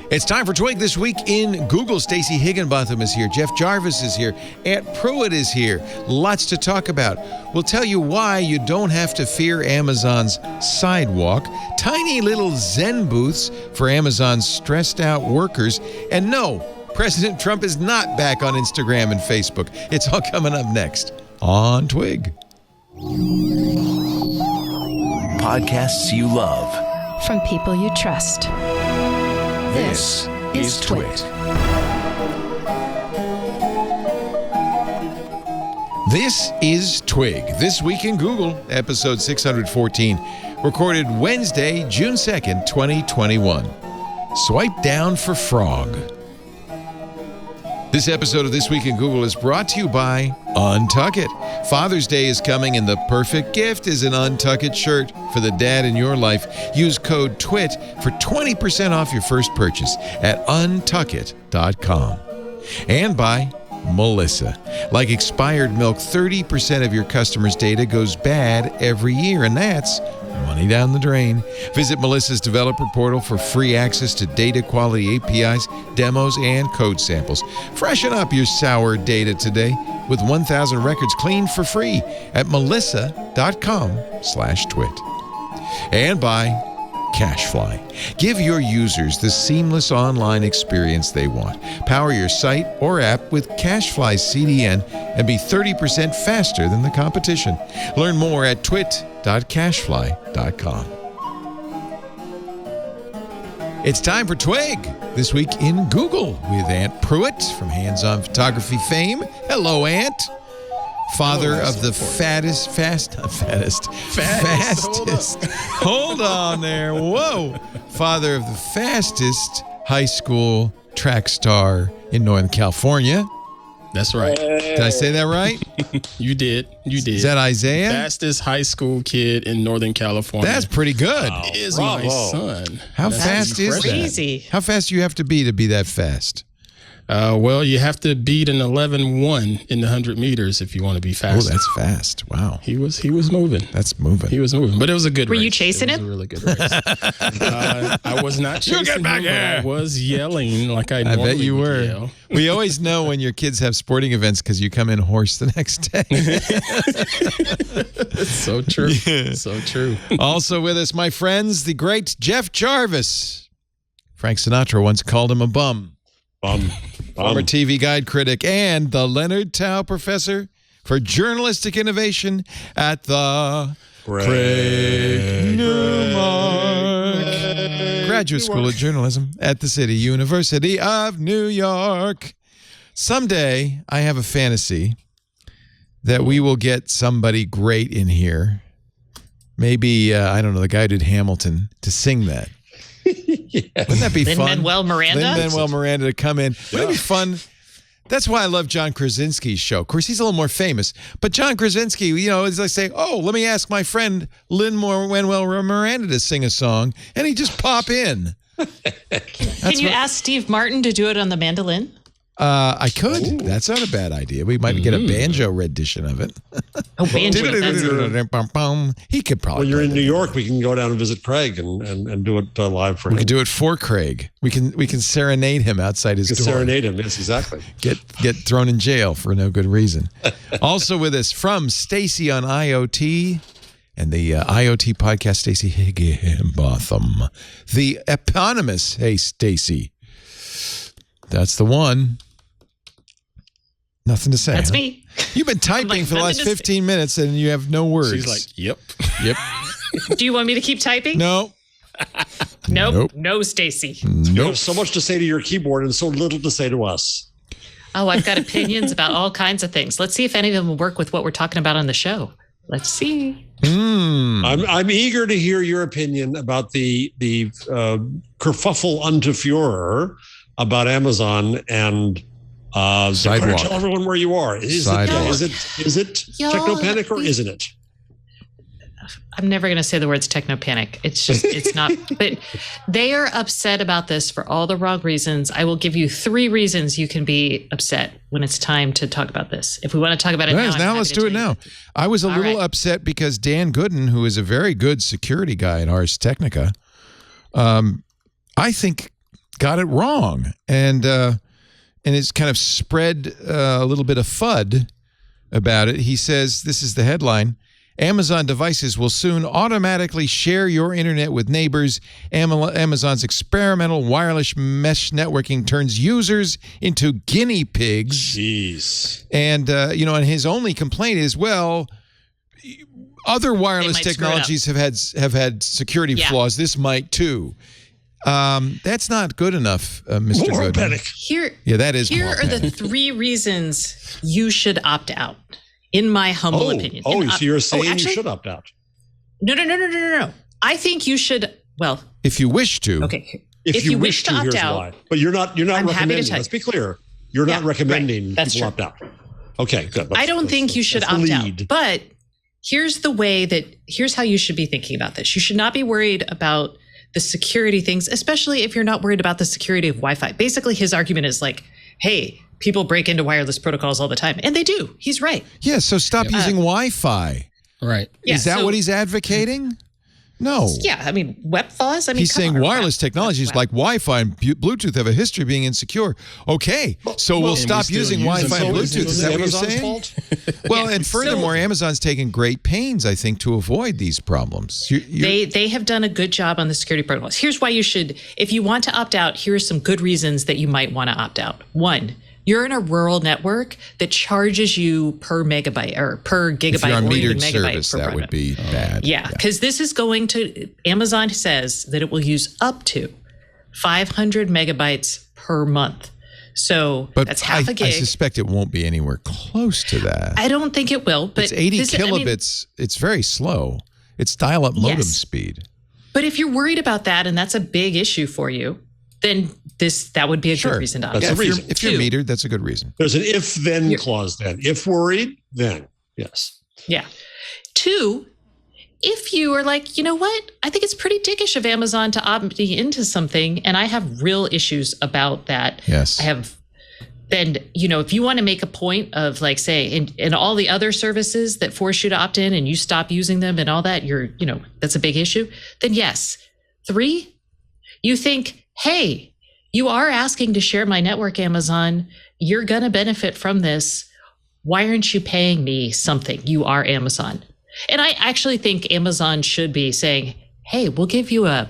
It's time for Twig This Week in Google. Stacey Higginbotham is here. Jeff Jarvis is here. Aunt Pruitt is here. Lots to talk about. We'll tell you why you don't have to fear Amazon's Sidewalk. Tiny little ZenBooths for Amazon's stressed out workers. And no, President Trump is not back on Instagram and Facebook. It's all coming up next on Twig. Podcasts you love. From people you trust. This is Twit. This is Twig, This Week in Google, episode 614, recorded Wednesday, June 2nd, 2021. Swipe down for frog. This episode of This Week in Google is brought to you by Untuck It. Father's Day is coming, and the perfect gift is an Untuck It shirt for the dad in your life. Use code TWIT for 20% off your first purchase at untuckit.com. And by Melissa. Like expired milk, 30% of your customers' data goes bad every year, and that's money down the drain. Visit Melissa's developer portal for free access to data quality APIs, demos, and code samples. Freshen up your sour data today with 1,000 records cleaned for free at melissa.com/twit. And by Cashfly. Give your users the seamless online experience they want. Power your site or app with Cashfly's CDN and be 30% faster than the competition. Learn more at twit.cashfly.com. It's time for Twig, This Week in Google, with Aunt Pruitt from Hands-On Photography fame. Hello, Aunt. Father of the fastest. Hold on there. Whoa. Father of the fastest high school track star in Northern California. That's right. Did I say that right? You did. Is that Isaiah? Fastest high school kid in Northern California. That's pretty good. Wow. Is my son. How fast is crazy. that? How fast do you have to be that fast? Well, you have to beat an 11:1 in the 100 meters if you want to be fast. Oh, that's fast. Wow. He was moving. That's moving. He was moving, but it was a good race. Were you chasing him? It was a really good race. I was not chasing get back him. here. I was yelling like I normally bet you would were. yell. We always know when your kids have sporting events because you come in hoarse the next day. It's so true. Yeah. So true. Also with us, my friends, the great Jeff Jarvis. Frank Sinatra once called him a bum. Former TV Guide critic and the Leonard Tao Professor for Journalistic Innovation at the Craig Newmark Graduate School of Journalism at the City University of New York. Someday, I have a fantasy that we will get somebody great in here. Maybe, I don't know, the guy who did Hamilton to sing that. Yes. Wouldn't that be fun? Lin-Manuel Miranda? Lin-Manuel Miranda to come in. Wouldn't it be fun? That's why I love John Krasinski's show. Of course, he's a little more famous. But John Krasinski, is like say, oh, let me ask my friend Lin-Manuel Miranda to sing a song. And he just pop in. Can you ask Steve Martin to do it on the mandolin? I could. Ooh. That's not a bad idea. We might get a banjo rendition of it. Oh, banjo. He could probably. When you're in New York, we can go down and visit Craig and do it live for him. We can do it for Craig. We can serenade him outside his door. Serenade him. Yes, exactly. Get thrown in jail for no good reason. Also with us from Stacey on IoT and the IoT podcast, Stacey Higginbotham, the eponymous Hey Stacey. That's the one. Nothing to say. That's huh? me. You've been typing for the last 15 minutes and you have no words. She's like, yep. Do you want me to keep typing? No. Nope. No, Stacey. You have so much to say to your keyboard and so little to say to us. Oh, I've got opinions about all kinds of things. Let's see if any of them will work with what we're talking about on the show. Let's see. I'm eager to hear your opinion about the kerfuffle unto furor about Amazon and Sidewalk. Tell everyone where you are. Is it techno-panic or isn't it? I'm never going to say the words techno-panic. It's not. But they are upset about this for all the wrong reasons. I will give you 3 reasons you can be upset when it's time to talk about this. If we want to talk about it now let's do it now. I was a little upset because Dan Gooden, who is a very good security guy at Ars Technica, I think got it wrong, and it's kind of spread a little bit of FUD about it. He says, this is the headline: Amazon devices will soon automatically share your internet with neighbors. Amazon's experimental wireless mesh networking turns users into guinea pigs. Jeez. And, and his only complaint is, well, other wireless technologies have had security flaws. This might too. That's not good enough, Mr. Goodman. That is Here are the 3 reasons you should opt out, in my humble opinion. So you're saying you should opt out? No. I think you should. Well, if you wish to. Okay. If you wish to opt out, why. But you're not recommending. Let's be clear. You're not recommending people opt out. Okay, good. I don't think you should opt out. But here's how you should be thinking about this. You should not be worried about the security things, especially if you're not worried about the security of Wi-Fi. Basically, his argument is like, hey, people break into wireless protocols all the time. And they do. He's right. Yeah, so stop using Wi-Fi. Right. Is that what he's advocating? No. Yeah, I mean, web flaws. He's saying wireless technologies like Wi-Fi and Bluetooth have a history of being insecure. Okay, so we'll stop using Wi-Fi and Bluetooth. Is that what you're saying? Well, and furthermore, Amazon's taken great pains, I think, to avoid these problems. They have done a good job on the security protocols. Here's why you should, if you want to opt out, here are some good reasons that you might want to opt out. 1, you're in a rural network that charges you per megabyte or per gigabyte. If you're on or metered even megabyte service, per that would be bad. Yeah, because this is going to, Amazon says that it will use up to 500 megabytes per month. So that's half a gig. I suspect it won't be anywhere close to that. I don't think it will. But it's 80 kilobits. It's very slow. It's dial-up modem speed. But if you're worried about that and that's a big issue for you, then that would be a good reason to opt out. If you're metered, that's a good reason. There's an if-then clause then. If worried, then. Yes. Yeah. 2, if you are like, you know what? I think it's pretty dickish of Amazon to opt me into something, and I have real issues about that. Yes. Then, if you want to make a point of like, say, in all the other services that force you to opt in and you stop using them and all that, that's a big issue, then yes. 3, you think, hey, you are asking to share my network, Amazon. You're going to benefit from this. Why aren't you paying me something? You are Amazon. And I actually think Amazon should be saying, hey, we'll give you a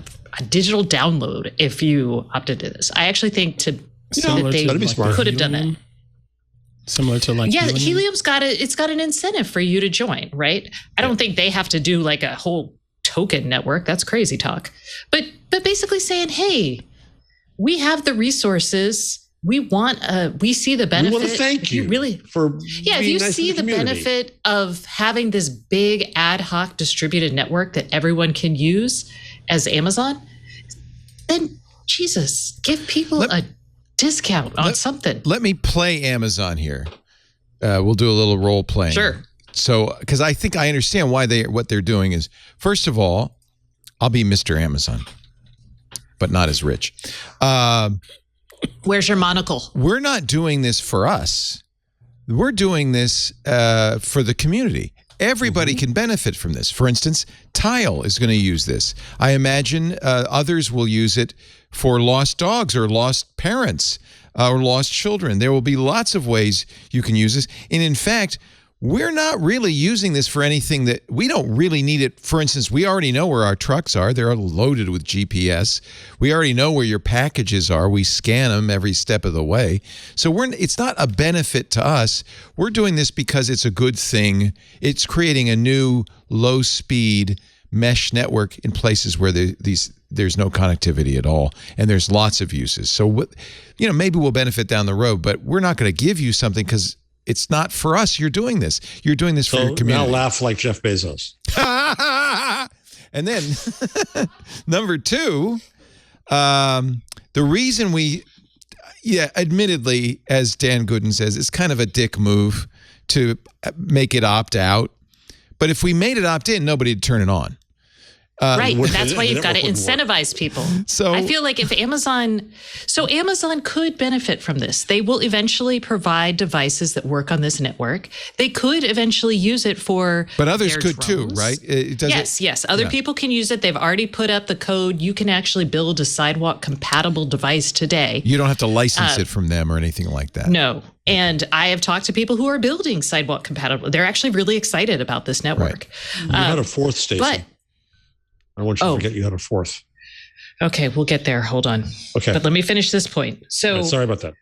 digital download if you opt into this. I actually think that they could have done that. Similar to like Helium? Helium's got an incentive for you to join, right? I don't think they have to do like a whole token network. That's crazy talk. But basically saying, hey, we have the resources. We see the benefit. We want to thank you for if you see the benefit of having this big ad hoc distributed network that everyone can use as Amazon, then Jesus, give people a discount on something. Let me play Amazon here. We'll do a little role playing. Sure. So, because I think I understand what they're doing is, first of all, I'll be Mr. Amazon, but not as rich. Where's your monocle? We're not doing this for us. We're doing this for the community. Everybody can benefit from this. For instance, Tile is going to use this. I imagine others will use it for lost dogs or lost parents or lost children. There will be lots of ways you can use this. And in fact, we're not really using this for anything that we don't really need it. For instance, we already know where our trucks are. They're loaded with GPS. We already know where your packages are. We scan them every step of the way. So it's not a benefit to us. We're doing this because it's a good thing. It's creating a new low-speed mesh network in places where there's no connectivity at all, and there's lots of uses. So, maybe we'll benefit down the road, but we're not going to give you something because it's not for us. You're doing this. You're doing this for your community. Now laugh like Jeff Bezos. And then number 2, the reason admittedly, as Dan Gooden says, it's kind of a dick move to make it opt out. But if we made it opt in, nobody'd turn it on. Right. That's why you've got to incentivize people. So I feel like if Amazon could benefit from this. They will eventually provide devices that work on this network. They could eventually use it for But others their could drones. too, right? Yes. Other people can use it. They've already put up the code. You can actually build a Sidewalk compatible device today. You don't have to license it from them or anything like that. No. And I have talked to people who are building Sidewalk compatible. They're actually really excited about this network. Right. You had a fourth, Stacey. But I want you to forget you had a fourth. Okay, we'll get there. Hold on. Okay. But let me finish this point. So Right, sorry about that.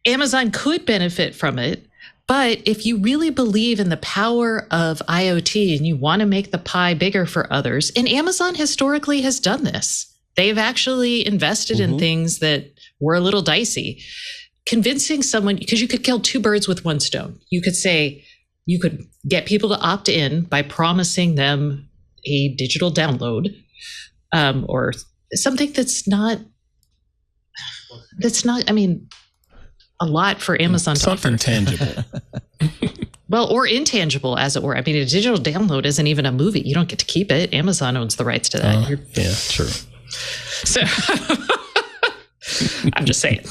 Amazon could benefit from it, but if you really believe in the power of IoT and you want to make the pie bigger for others, and Amazon historically has done this, they've actually invested in things that were a little dicey. Convincing someone, because you could kill two birds with one stone. You could get people to opt in by promising them a digital download, or something that's not, I mean, a lot for Amazon to something offer. tangible. Well, or intangible, as it were. I mean, a digital download isn't even a movie. You don't get to keep it. Amazon owns the rights to that. Yeah, true. So I'm just saying.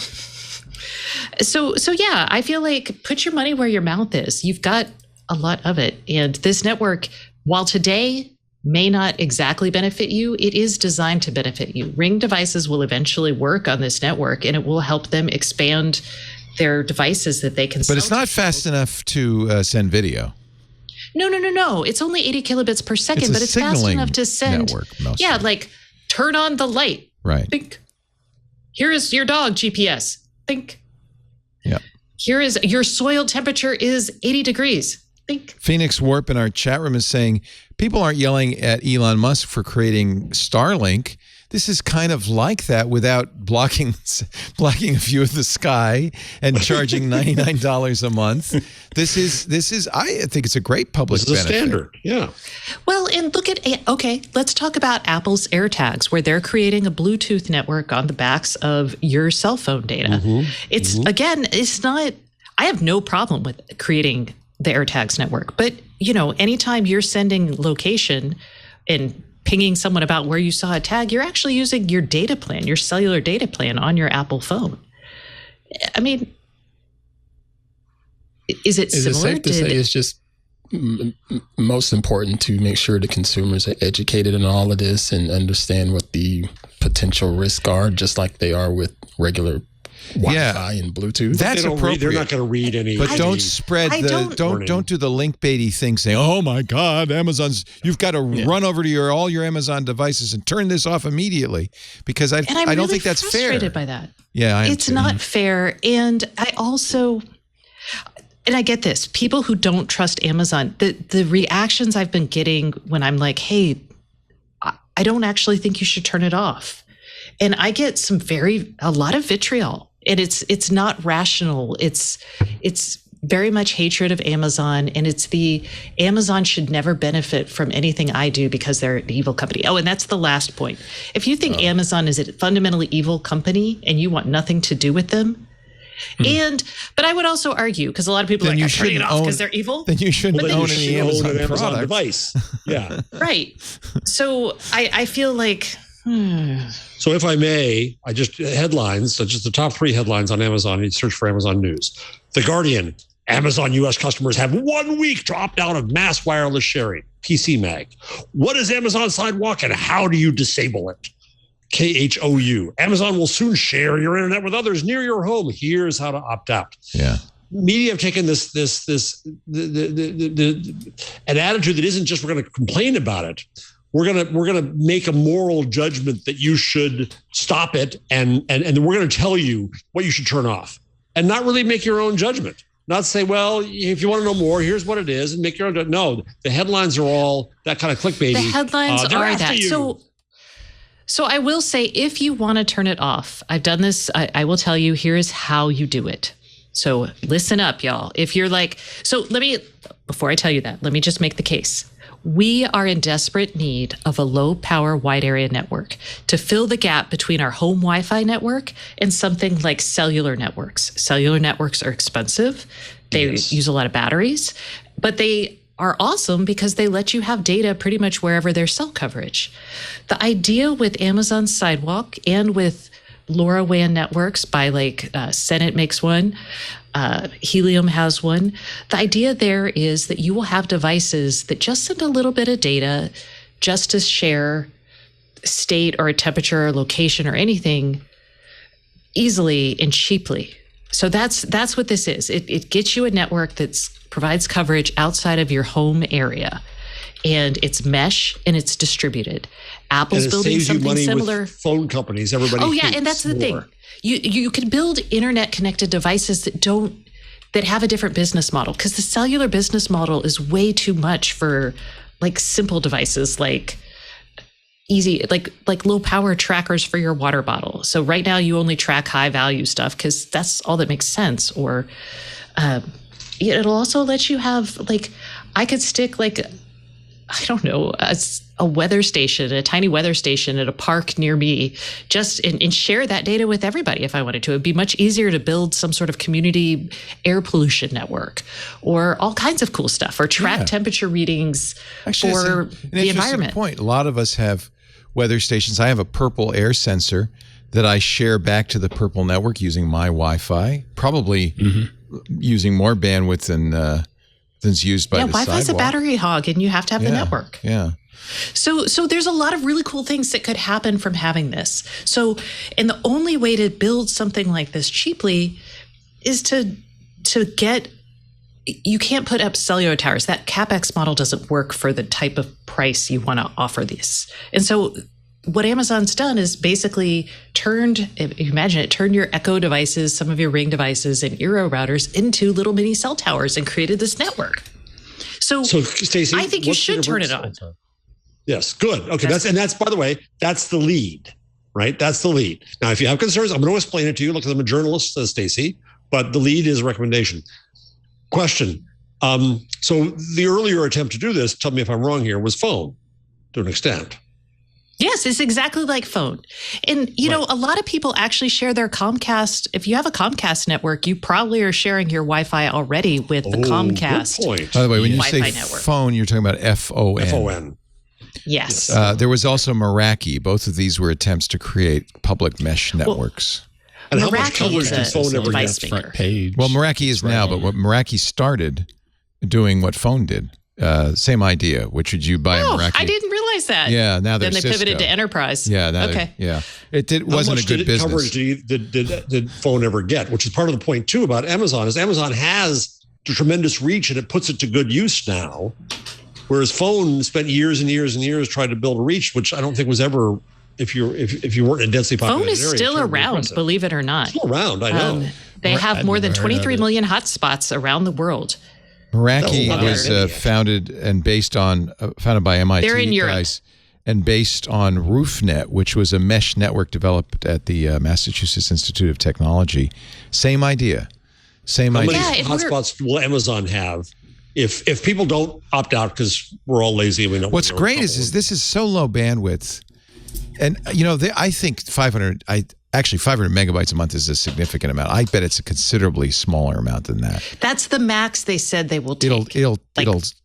So yeah, I feel like put your money where your mouth is. You've got a lot of it. And this network, while today may not exactly benefit you, it is designed to benefit you. Ring devices will eventually work on this network, and it will help them expand their devices that they can But sell it's not to fast enough to send video. No. It's only 80 kilobits per second, but it's fast signaling enough to send. network, mostly. Yeah, like turn on the light. Right. Think. Here is your dog GPS. Think. Yeah. Here is your soil temperature is 80 degrees. Think. Phoenix Warp in our chat room is saying people aren't yelling at Elon Musk for creating Starlink. This is kind of like that without blocking a view of the sky and charging $99 a month. This is I think it's a great public This is benefit. a standard. Yeah. Well, and look at, okay, let's talk about Apple's AirTags, where they're creating a Bluetooth network on the backs of your cell phone data. Again, it's not, I have no problem with creating the AirTags network, but anytime you're sending location and pinging someone about where you saw a tag, you're actually using your data plan, your cellular data plan on your Apple phone. I mean, is it Is similar? it safe to say it's just most important to make sure the consumers are educated in all of this and understand what the potential risks are, just like they are with regular Wi-Fi and Bluetooth? That's appropriate. They're not going to read any. But don't spread don't do the link baity thing saying, "Oh my God, you've got to run over to all your Amazon devices and turn this off immediately," because I don't really think that's fair. frustrated by that. Yeah, I am it's too. not fair, and I get this. People who don't trust Amazon, the reactions I've been getting when I'm like, "Hey, I don't actually think you should turn it off," and I get a lot of vitriol. And it's not rational. It's very much hatred of Amazon, and it's Amazon should never benefit from anything I do because they're an evil company. Oh, and that's the last point. If you think Amazon is a fundamentally evil company and you want nothing to do with them, but I would also argue, because a lot of people are like, I'm turning it off because they're evil. Then you shouldn't own any Amazon product. device. Yeah. Right. So I feel like. So if I may, headlines, so just the top 3 headlines on Amazon. You search for Amazon News. The Guardian, Amazon U.S. customers have 1 week to opt out of mass wireless sharing. PC Mag, what is Amazon Sidewalk and how do you disable it? KHOU, Amazon will soon share your internet with others near your home. Here's how to opt out. Yeah. Media have taken an attitude that isn't just we're going to complain about it. We're gonna make a moral judgment that you should stop it, and then we're gonna tell you what you should turn off, and not really make your own judgment. Not say, well, if you want to know more, here's what it is, and make your own. No, the headlines are all that kind of clickbaity. The headlines are that. You. So I will say, if you want to turn it off, I've done this. I will tell you, here is how you do it. So listen up, y'all. If you're like, before I tell you that, let me just make the case. We are in desperate need of a low-power wide area network to fill the gap between our home Wi-Fi network and something like cellular networks. Cellular networks are expensive. They use a lot of batteries, but they are awesome because they let you have data pretty much wherever there's cell coverage. The idea with Amazon Sidewalk and with LoRaWAN networks by Senate makes one, Helium has one. The idea there is that you will have devices that just send a little bit of data just to share state or a temperature or location or anything easily and cheaply. So that's what this is. It gets you a network that provides coverage outside of your home area, and it's mesh and it's distributed. Apple's building something similar. With phone companies, everybody. Oh yeah, and that's the thing. You can build internet connected devices that have a different business model, because the cellular business model is way too much for simple devices like easy, like low power trackers for your water bottle. So right now you only track high value stuff because that's all that makes sense. Or it'll also let you have I could stick I don't know, a weather station, a tiny weather station at a park near me, and share that data with everybody if I wanted to. It'd be much easier to build some sort of community air pollution network or all kinds of cool stuff, or track temperature readings for the environment. Point. A lot of us have weather stations. I have a Purple air sensor that I share back to the Purple network using my Wi-Fi, probably using more bandwidth than's used by the Sidewalk. Wi-Fi's a battery hog, and you have to have the network. Yeah. So there's a lot of really cool things that could happen from having this. So, and the only way to build something like this cheaply is to get. You can't put up cellular towers. That CapEx model doesn't work for the type of price you want to offer these. And so what Amazon's done is basically turned your Echo devices, some of your Ring devices, and Eero routers into little mini cell towers and created this network. So Stacey, I think you should turn it on. Yes, good. Okay, that's by the way, that's the lead, right? That's the lead. Now, if you have concerns, I'm going to explain it to you. Look, I'm a journalist, Stacey, but the lead is a recommendation. Question. So the earlier attempt to do this, tell me if I'm wrong here, was phone to an extent. Yes, it's exactly like phone. And, know, a lot of people actually share their Comcast. If you have a Comcast network, you probably are sharing your Wi-Fi already with the Comcast. Good point. By the way, when you Wi-Fi say network. phone, you're talking about FON. FON. Yes. There was also Meraki. Both of these were attempts to create public mesh networks. And how much Meraki coverage can is phone a ever device get? maker. Page. Well, Meraki is now, but what Meraki started doing what phone did. Same idea, which would you buy a Meraki? I didn't realize that. Yeah, now they're then they Cisco. pivoted to enterprise. Yeah, it wasn't a good business. Coverage did phone ever get? Which is part of the point too about Amazon. Is Amazon has tremendous reach and it puts it to good use now, whereas phone spent years and years and years trying to build a reach, which I don't think was ever. If you weren't in a densely populated area, phone is still around, believe it or not. Still around, I know. They have more than 23 million hotspots around the world. Meraki was founded by MIT They're in Europe. guys, and based on RoofNet, which was a mesh network developed at the Massachusetts Institute of Technology. Same idea. How many Yeah, hotspots will Amazon have if people don't opt out because we're all lazy and we don't? What's great is this is so low bandwidth, and I think 500 megabytes a month is a significant amount. I bet it's a considerably smaller amount than that. That's the max they said they will take. It'll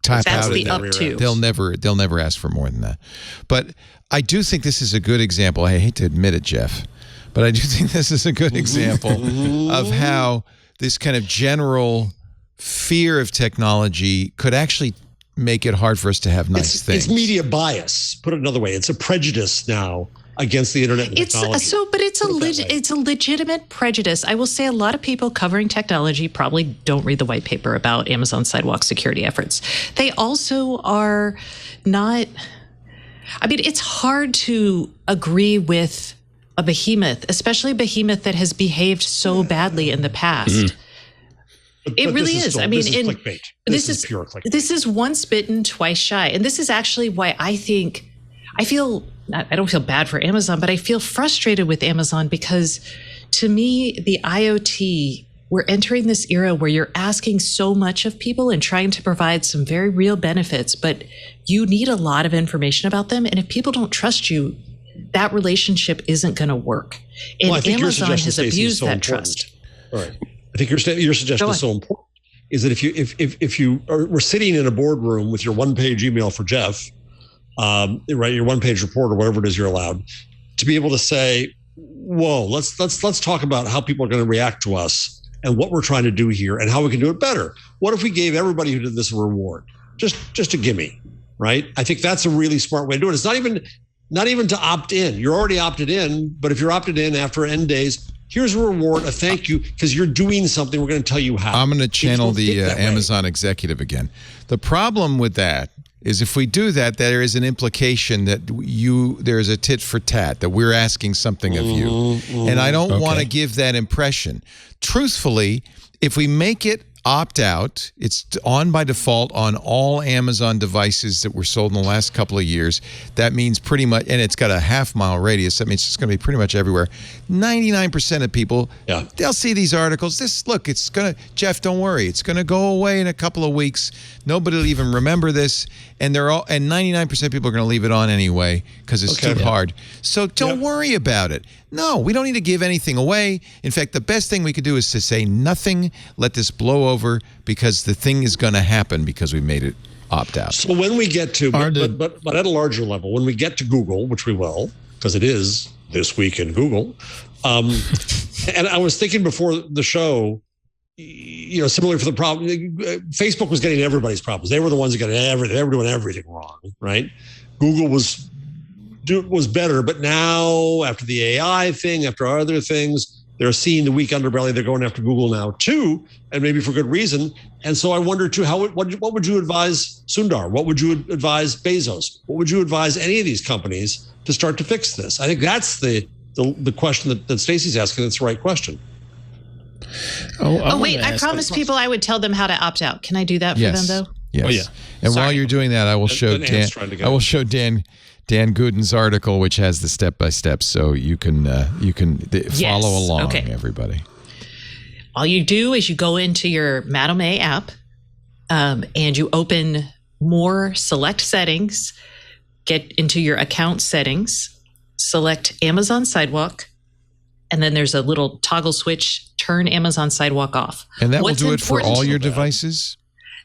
tap that's out. the up to. They'll never ask for more than that. But I do think this is a good example. I hate to admit it, Jeff, but I do think this is a good example of how this kind of general fear of technology could actually make it hard for us to have nice things. It's media bias. Put it another way, it's a prejudice now against the internet and technology. It's a legitimate prejudice. I will say a lot of people covering technology probably don't read the white paper about Amazon Sidewalk security efforts. They also are not. I mean, it's hard to agree with a behemoth, especially a behemoth that has behaved so badly in the past. It really is. This is clickbait. This is pure clickbait. This is once bitten, twice shy. And this is actually why I don't feel bad for Amazon, but I feel frustrated with Amazon because to me, the IoT, we're entering this era where you're asking so much of people and trying to provide some very real benefits, but you need a lot of information about them. And if people don't trust you, that relationship isn't going to work. And Amazon has abused that trust. All right. I think your suggestion is so important is that if you were sitting in a boardroom with your one-page email for Jeff, right, your one-page report or whatever it is you're allowed, to be able to say, whoa, let's talk about how people are going to react to us and what we're trying to do here and how we can do it better. What if we gave everybody who did this a reward? Just a gimme, right? I think that's a really smart way to do it. It's not even to opt in. You're already opted in, but if you're opted in after N days, here's a reward, a thank you, because you're doing something. We're going to tell you how. I'm going to channel the Amazon executive again. The problem with that is if we do that, there is an implication that there's a tit for tat, that we're asking something of you. And I don't want to give that impression. Truthfully, if we make it opt out, it's on by default on all Amazon devices that were sold in the last couple of years. That means pretty much, and it's got a half-mile radius. That means it's going to be pretty much everywhere. 99% of people, they'll see these articles. It's going to, Jeff, don't worry. It's going to go away in a couple of weeks. Nobody will even remember this. And 99% of people are going to leave it on anyway because it's too hard. So don't worry about it. No, we don't need to give anything away. In fact, the best thing we could do is to say nothing, let this blow over, because the thing is going to happen because we made it opt out. So when we get to, but at a larger level, when we get to Google, which we will, because it is This Week in Google, and I was thinking before the show, similarly for the problem, Facebook was getting everybody's problems. They were the ones that got everything. They were doing everything wrong, right? Google was better, but now after the AI thing, after other things, they're seeing the weak underbelly. They're going after Google now too, and maybe for good reason. And so I wonder too, what would you advise Sundar? What would you advise Bezos? What would you advise any of these companies to start to fix this? I think that's the question that Stacey's asking. That's the right question. Wait, I promised people I would tell them how to opt out. Can I do that for them though? Yes. Oh, yeah. And while you're doing that, I will show Dan Gooden's article, which has the step-by-step, so you can follow along, everybody. All you do is you go into your Madame A app, and you open more select settings, get into your account settings, select Amazon Sidewalk, and then there's a little toggle switch, turn Amazon Sidewalk off. And that will do it for all your devices?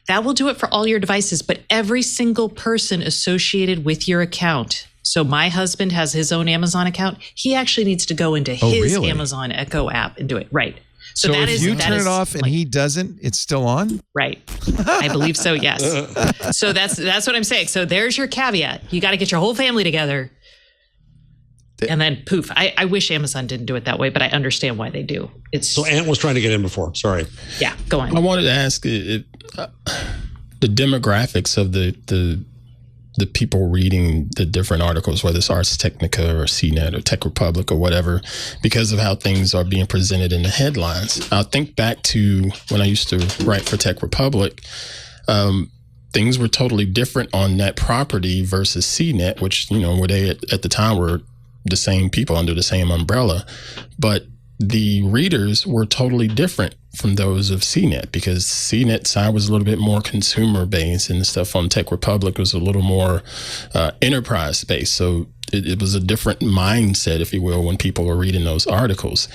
That will do it for all your devices, but every single person associated with your account. So my husband has his own Amazon account. He actually needs to go into his Amazon Echo app and do it. Right. So if you turn it off and he doesn't, it's still on? Right. I believe so, yes. So that's what I'm saying. So there's your caveat. You got to get your whole family together. And then poof. I wish Amazon didn't do it that way, but I understand why they do. So Ant was trying to get in before. Sorry. Yeah, go on. I wanted to ask the demographics of the people reading the different articles, whether it's Ars Technica or CNET or Tech Republic or whatever, because of how things are being presented in the headlines. I'll think back to when I used to write for Tech Republic. Things were totally different on that property versus CNET, which, where they at the time were the same people under the same umbrella, but the readers were totally different from those of CNET, because CNET side was a little bit more consumer based and the stuff on Tech Republic was a little more enterprise based. So it was a different mindset, if you will, when people were reading those articles.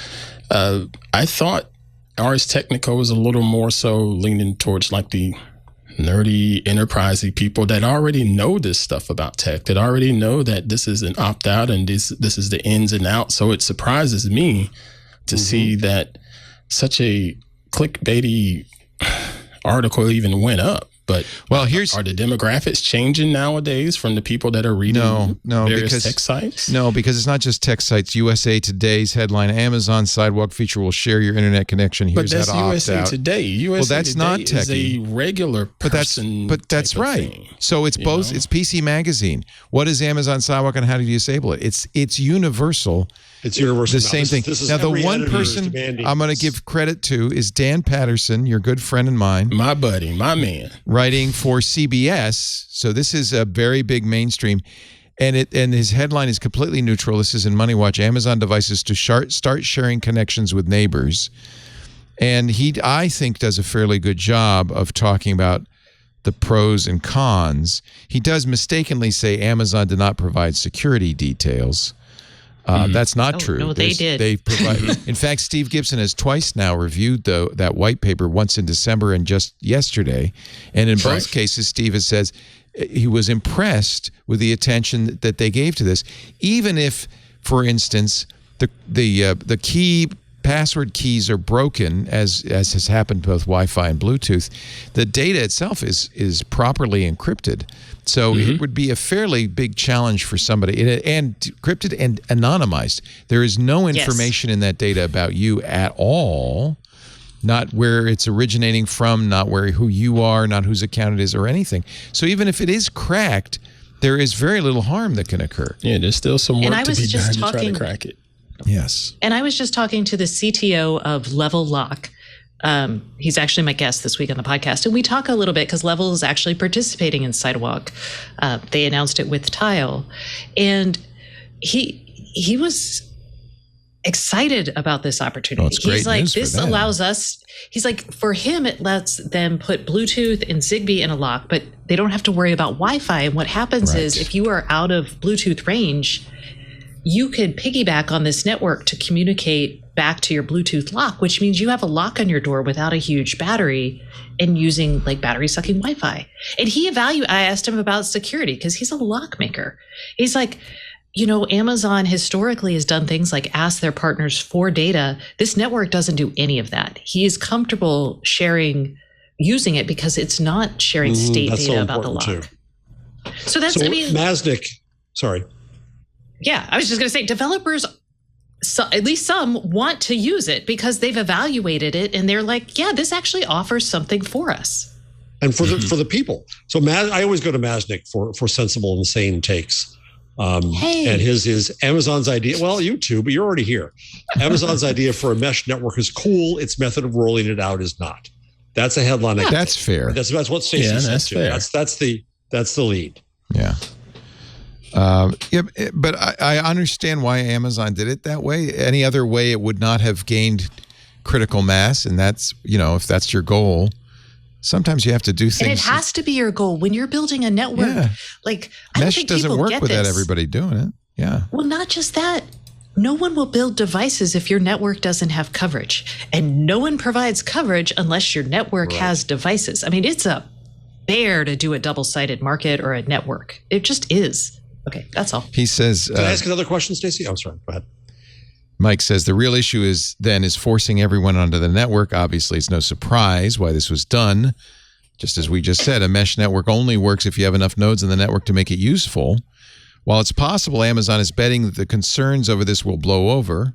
I thought Ars Technica was a little more so leaning towards like the nerdy, enterprisey people that already know this stuff about tech, that already know that this is an opt-out and this is the ins and outs. So it surprises me to see that such a clickbaity article even went up. But are the demographics changing nowadays from the people that are reading various tech sites? No, because it's not just tech sites. USA Today's headline: Amazon Sidewalk feature will share your internet connection. Here's but that's how to USA opt out. Today. USA that's Today not techie. Is a regular person. But that's right. Thing, so it's both. It's PC Magazine. What is Amazon Sidewalk and how do you disable it? It's universal. It's universal. The same thing. Now, the one person I'm going to give credit to is Dan Patterson, your good friend and mine. My buddy, my man. Writing for CBS. So this is a very big mainstream. And his headline is completely neutral. This is in Money Watch. Amazon devices to start sharing connections with neighbors. And he, I think, does a fairly good job of talking about the pros and cons. He does mistakenly say Amazon did not provide security details. That's not true. No, they did. They provide. In fact, Steve Gibson has twice now reviewed that white paper, once in December and just yesterday. And in both cases, Steve has said he was impressed with the attention that they gave to this, even if, for instance, the key password keys are broken, as has happened both Wi-Fi and Bluetooth. The data itself is properly encrypted. So it would be a fairly big challenge for somebody, and encrypted and anonymized. There is no information in that data about you at all, not where it's originating from, not who you are, not whose account it is or anything. So even if it is cracked, there is very little harm that can occur. Yeah, there's still some work to be done to try to crack it. Yes. And I was just talking to the CTO of Level Lock. He's actually my guest this week on the podcast. And we talk a little bit because Level is actually participating in Sidewalk. They announced it with Tile. And he was excited about this opportunity. Well, it's great he's like, news for this them. allows us, he's like, for him, it lets them put Bluetooth and Zigbee in a lock, but they don't have to worry about Wi-Fi. And what happens is if you are out of Bluetooth range, you could piggyback on this network to communicate back to your Bluetooth lock, which means you have a lock on your door without a huge battery and using like battery sucking Wi-Fi. And I asked him about security because he's a lock maker. He's like, Amazon historically has done things like ask their partners for data. This network doesn't do any of that. He is comfortable using it because it's not sharing state data about the lock. Too. So that's, Masnick, sorry. Yeah, I was just going to say developers, at least some, want to use it because they've evaluated it and they're like, yeah, this actually offers something for us. And for the people. So I always go to Masnick for sensible and sane takes. And his is Amazon's idea. Well, you too, but you're already here. Amazon's idea for a mesh network is cool. Its method of rolling it out is not. That's a headline. That's fair. That's what Stacey said. That's fair. That's the lead. Yeah. But I understand why Amazon did it that way. Any other way, it would not have gained critical mass, and that's if that's your goal. Sometimes you have to do things. And it has to be your goal when you're building a network. Yeah. Like I don't Mesh think doesn't people work get without this. everybody doing it. Yeah. Well, not just that. No one will build devices if your network doesn't have coverage, and no one provides coverage unless your network has devices. I mean, it's a bear to do a double-sided market or a network. It just is. Okay, that's all. He says. Can I ask another question, Stacey? Oh, sorry. Go ahead. Mike says the real issue is forcing everyone onto the network. Obviously, it's no surprise why this was done. Just as we just said, a mesh network only works if you have enough nodes in the network to make it useful. While it's possible Amazon is betting that the concerns over this will blow over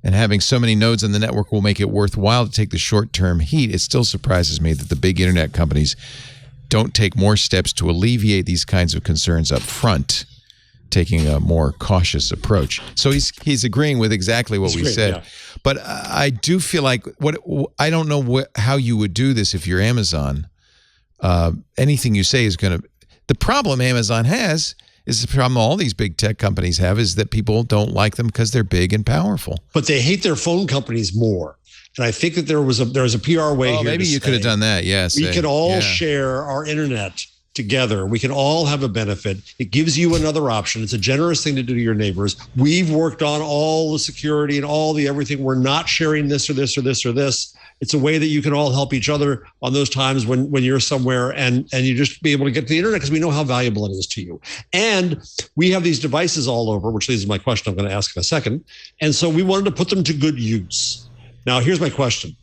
and having so many nodes in the network will make it worthwhile to take the short-term heat, it still surprises me that the big internet companies don't take more steps to alleviate these kinds of concerns up front, taking a more cautious approach. So he's agreeing with exactly what we said. Yeah. But I do feel like I don't know how you would do this if you're Amazon. Anything you say is going to... The problem Amazon has is the problem all these big tech companies have is that people don't like them because they're big and powerful. But they hate their phone companies more. And I think that there was a PR way here. Maybe you could have done that. Yes. We could all share our internet together. We can all have a benefit. It gives you another option. It's a generous thing to do to your neighbors. We've worked on all the security and all the everything. We're not sharing this or this or this or this. It's a way that you can all help each other on those times when you're somewhere and you just be able to get to the internet because we know how valuable it is to you. And we have these devices all over, which leads to my question I'm going to ask in a second. And so we wanted to put them to good use. Now, here's my question.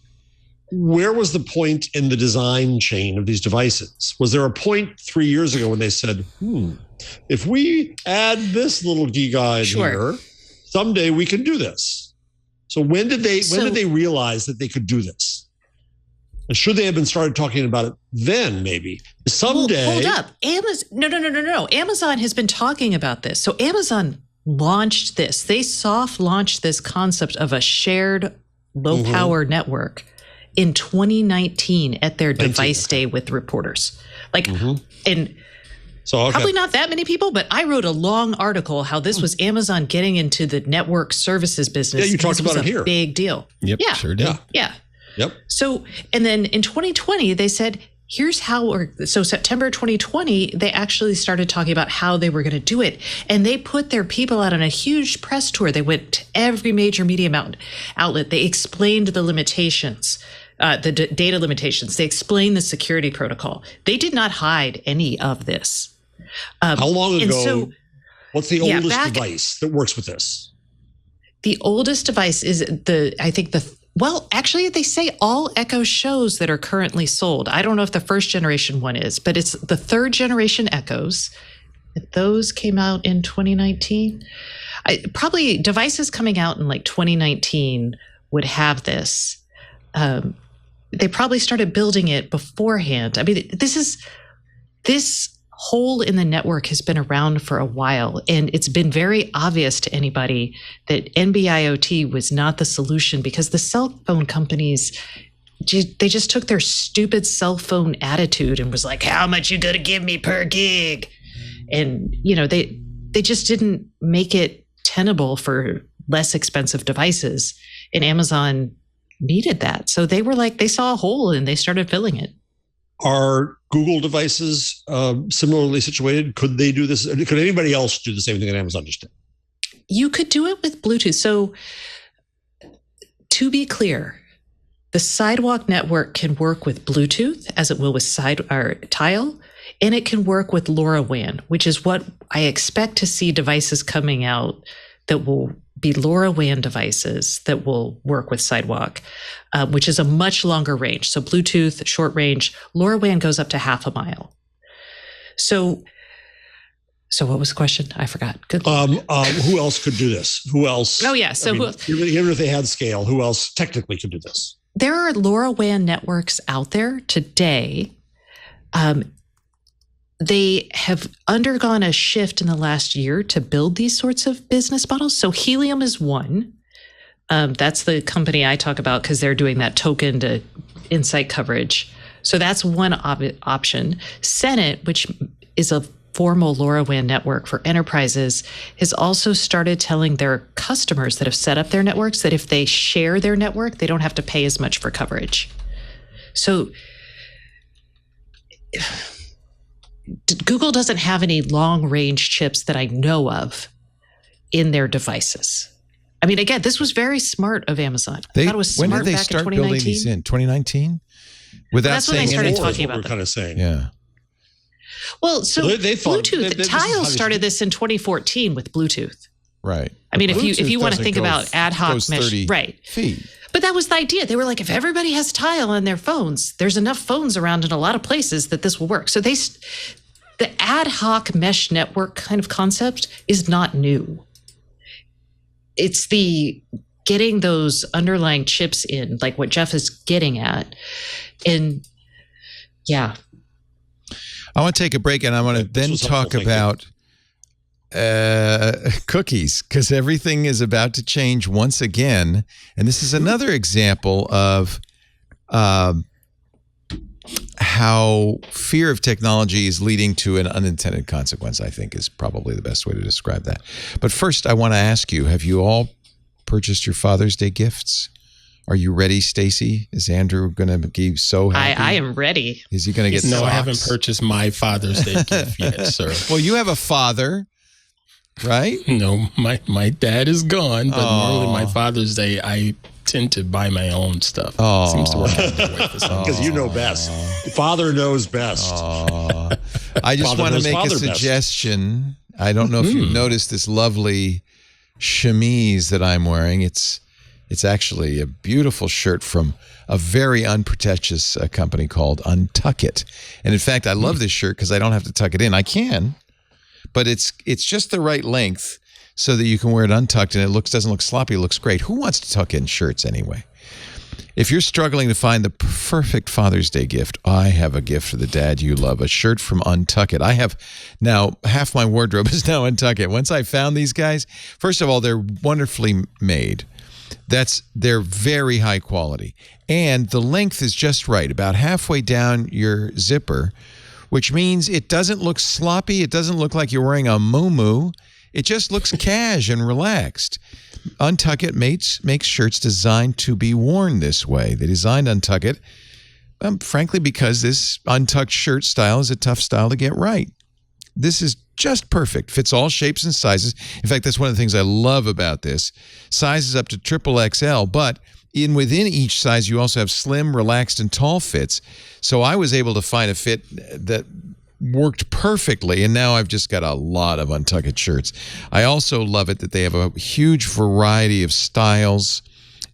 Where was the point in the design chain of these devices? Was there a point 3 years ago when they said, if we add this little guy here, someday we can do this? So when did they realize that they could do this? And should they have been started talking about it then, maybe? Someday. Well, hold up. No. Amazon has been talking about this. So Amazon launched this. They soft launched this concept of a shared low power network in 2019 at their device day with reporters. And probably not that many people, but I wrote a long article how this was Amazon getting into the network services business. Yeah, you talked about it here. Big deal. Yep, yeah, sure did. Yeah. Yep. So, and then in 2020, they said, here's how so September 2020, they actually started talking about how they were going to do it. And they put their people out on a huge press tour. They went to every major media outlet. They explained the limitations, the data limitations. They explained the security protocol. They did not hide any of this. How long ago? What's the oldest device that works with this? The oldest device is actually, they say all Echo shows that are currently sold. I don't know if the first generation one is, but it's the third generation Echoes. Those came out in 2019. Probably devices coming out in like 2019 would have this. They probably started building it beforehand. I mean, this hole in the network has been around for a while, and it's been very obvious to anybody that NB-IoT was not the solution, because the cell phone companies, they just took their stupid cell phone attitude and was like, how much you gonna give me per gig? And, they just didn't make it tenable for less expensive devices, and Amazon needed that. So they were like, they saw a hole and they started filling it. Are Google devices similarly situated? Could they do this? Could anybody else do the same thing that Amazon just did? You could do it with Bluetooth. So to be clear, the Sidewalk network can work with Bluetooth as it will with Tile, and it can work with LoRaWAN, which is what I expect to see devices coming out that will be LoRaWAN devices that will work with Sidewalk, which is a much longer range. So Bluetooth, short range, LoRaWAN goes up to 1/2 mile. So what was the question? I forgot. Good. Who else could do this? Who else? Oh, yeah. So even if they had scale, who else technically could do this? There are LoRaWAN networks out there today. They have undergone a shift in the last year to build these sorts of business models. So Helium is one. That's the company I talk about because they're doing that token to insight coverage. So that's one option. Senate, which is a formal LoRaWAN network for enterprises, has also started telling their customers that have set up their networks that if they share their network, they don't have to pay as much for coverage. So Google doesn't have any long-range chips that I know of in their devices. I mean, again, this was very smart of Amazon. I thought it was smart when did they back start in building these in? 2019? That's when they started talking about them. We're kind of saying. Yeah. Well, so they thought, Bluetooth, Tile started this in 2014 with Bluetooth. Right. I mean, if you want to think about ad hoc mesh, right? Feet. But that was the idea. They were like, if everybody has Tile on their phones, there's enough phones around in a lot of places that this will work. So the ad hoc mesh network kind of concept is not new. It's the getting those underlying chips in, like what Jeff is getting at. And yeah. I want to take a break, and I want to then talk about cookies, because everything is about to change once again. And this is another example of how fear of technology is leading to an unintended consequence, I think is probably the best way to describe that. But first, I want to ask you, have you all purchased your Father's Day gifts? Are you ready, Stacy? Is Andrew going to be so happy? I am ready. Is he going to get No, socks? I haven't purchased my Father's Day gift yet, sir. Well, you have a father, right? No, my dad is gone, but normally my Father's Day, I tend to buy my own stuff. Seems to work out that way for some. Because you know best. Father knows best. I just Father want to knows make a father best. suggestion. I don't know if you've noticed this lovely chemise that I'm wearing. It's actually a beautiful shirt from a very unpretentious company called Untuck It. And in fact, I love this shirt because I don't have to tuck it in. I can, but it's just the right length so that you can wear it untucked and it doesn't look sloppy. It looks great. Who wants to tuck in shirts anyway? If you're struggling to find the perfect Father's Day gift, I have a gift for the dad you love, a shirt from Untuck It. I have now, half my wardrobe is now Untuck It. Once I found these guys, first of all, they're wonderfully made. They're very high quality. And the length is just right, about halfway down your zipper, which means it doesn't look sloppy. It doesn't look like you're wearing a muumuu. It just looks cash and relaxed. Untuck It makes shirts designed to be worn this way. They designed Untuck It frankly, because this untucked shirt style is a tough style to get right. This is just perfect. Fits all shapes and sizes. In fact, that's one of the things I love about this. Sizes up to triple XL, but within each size, you also have slim, relaxed, and tall fits. So I was able to find a fit that worked perfectly, and now I've just got a lot of Untuckit shirts. I also love it that they have a huge variety of styles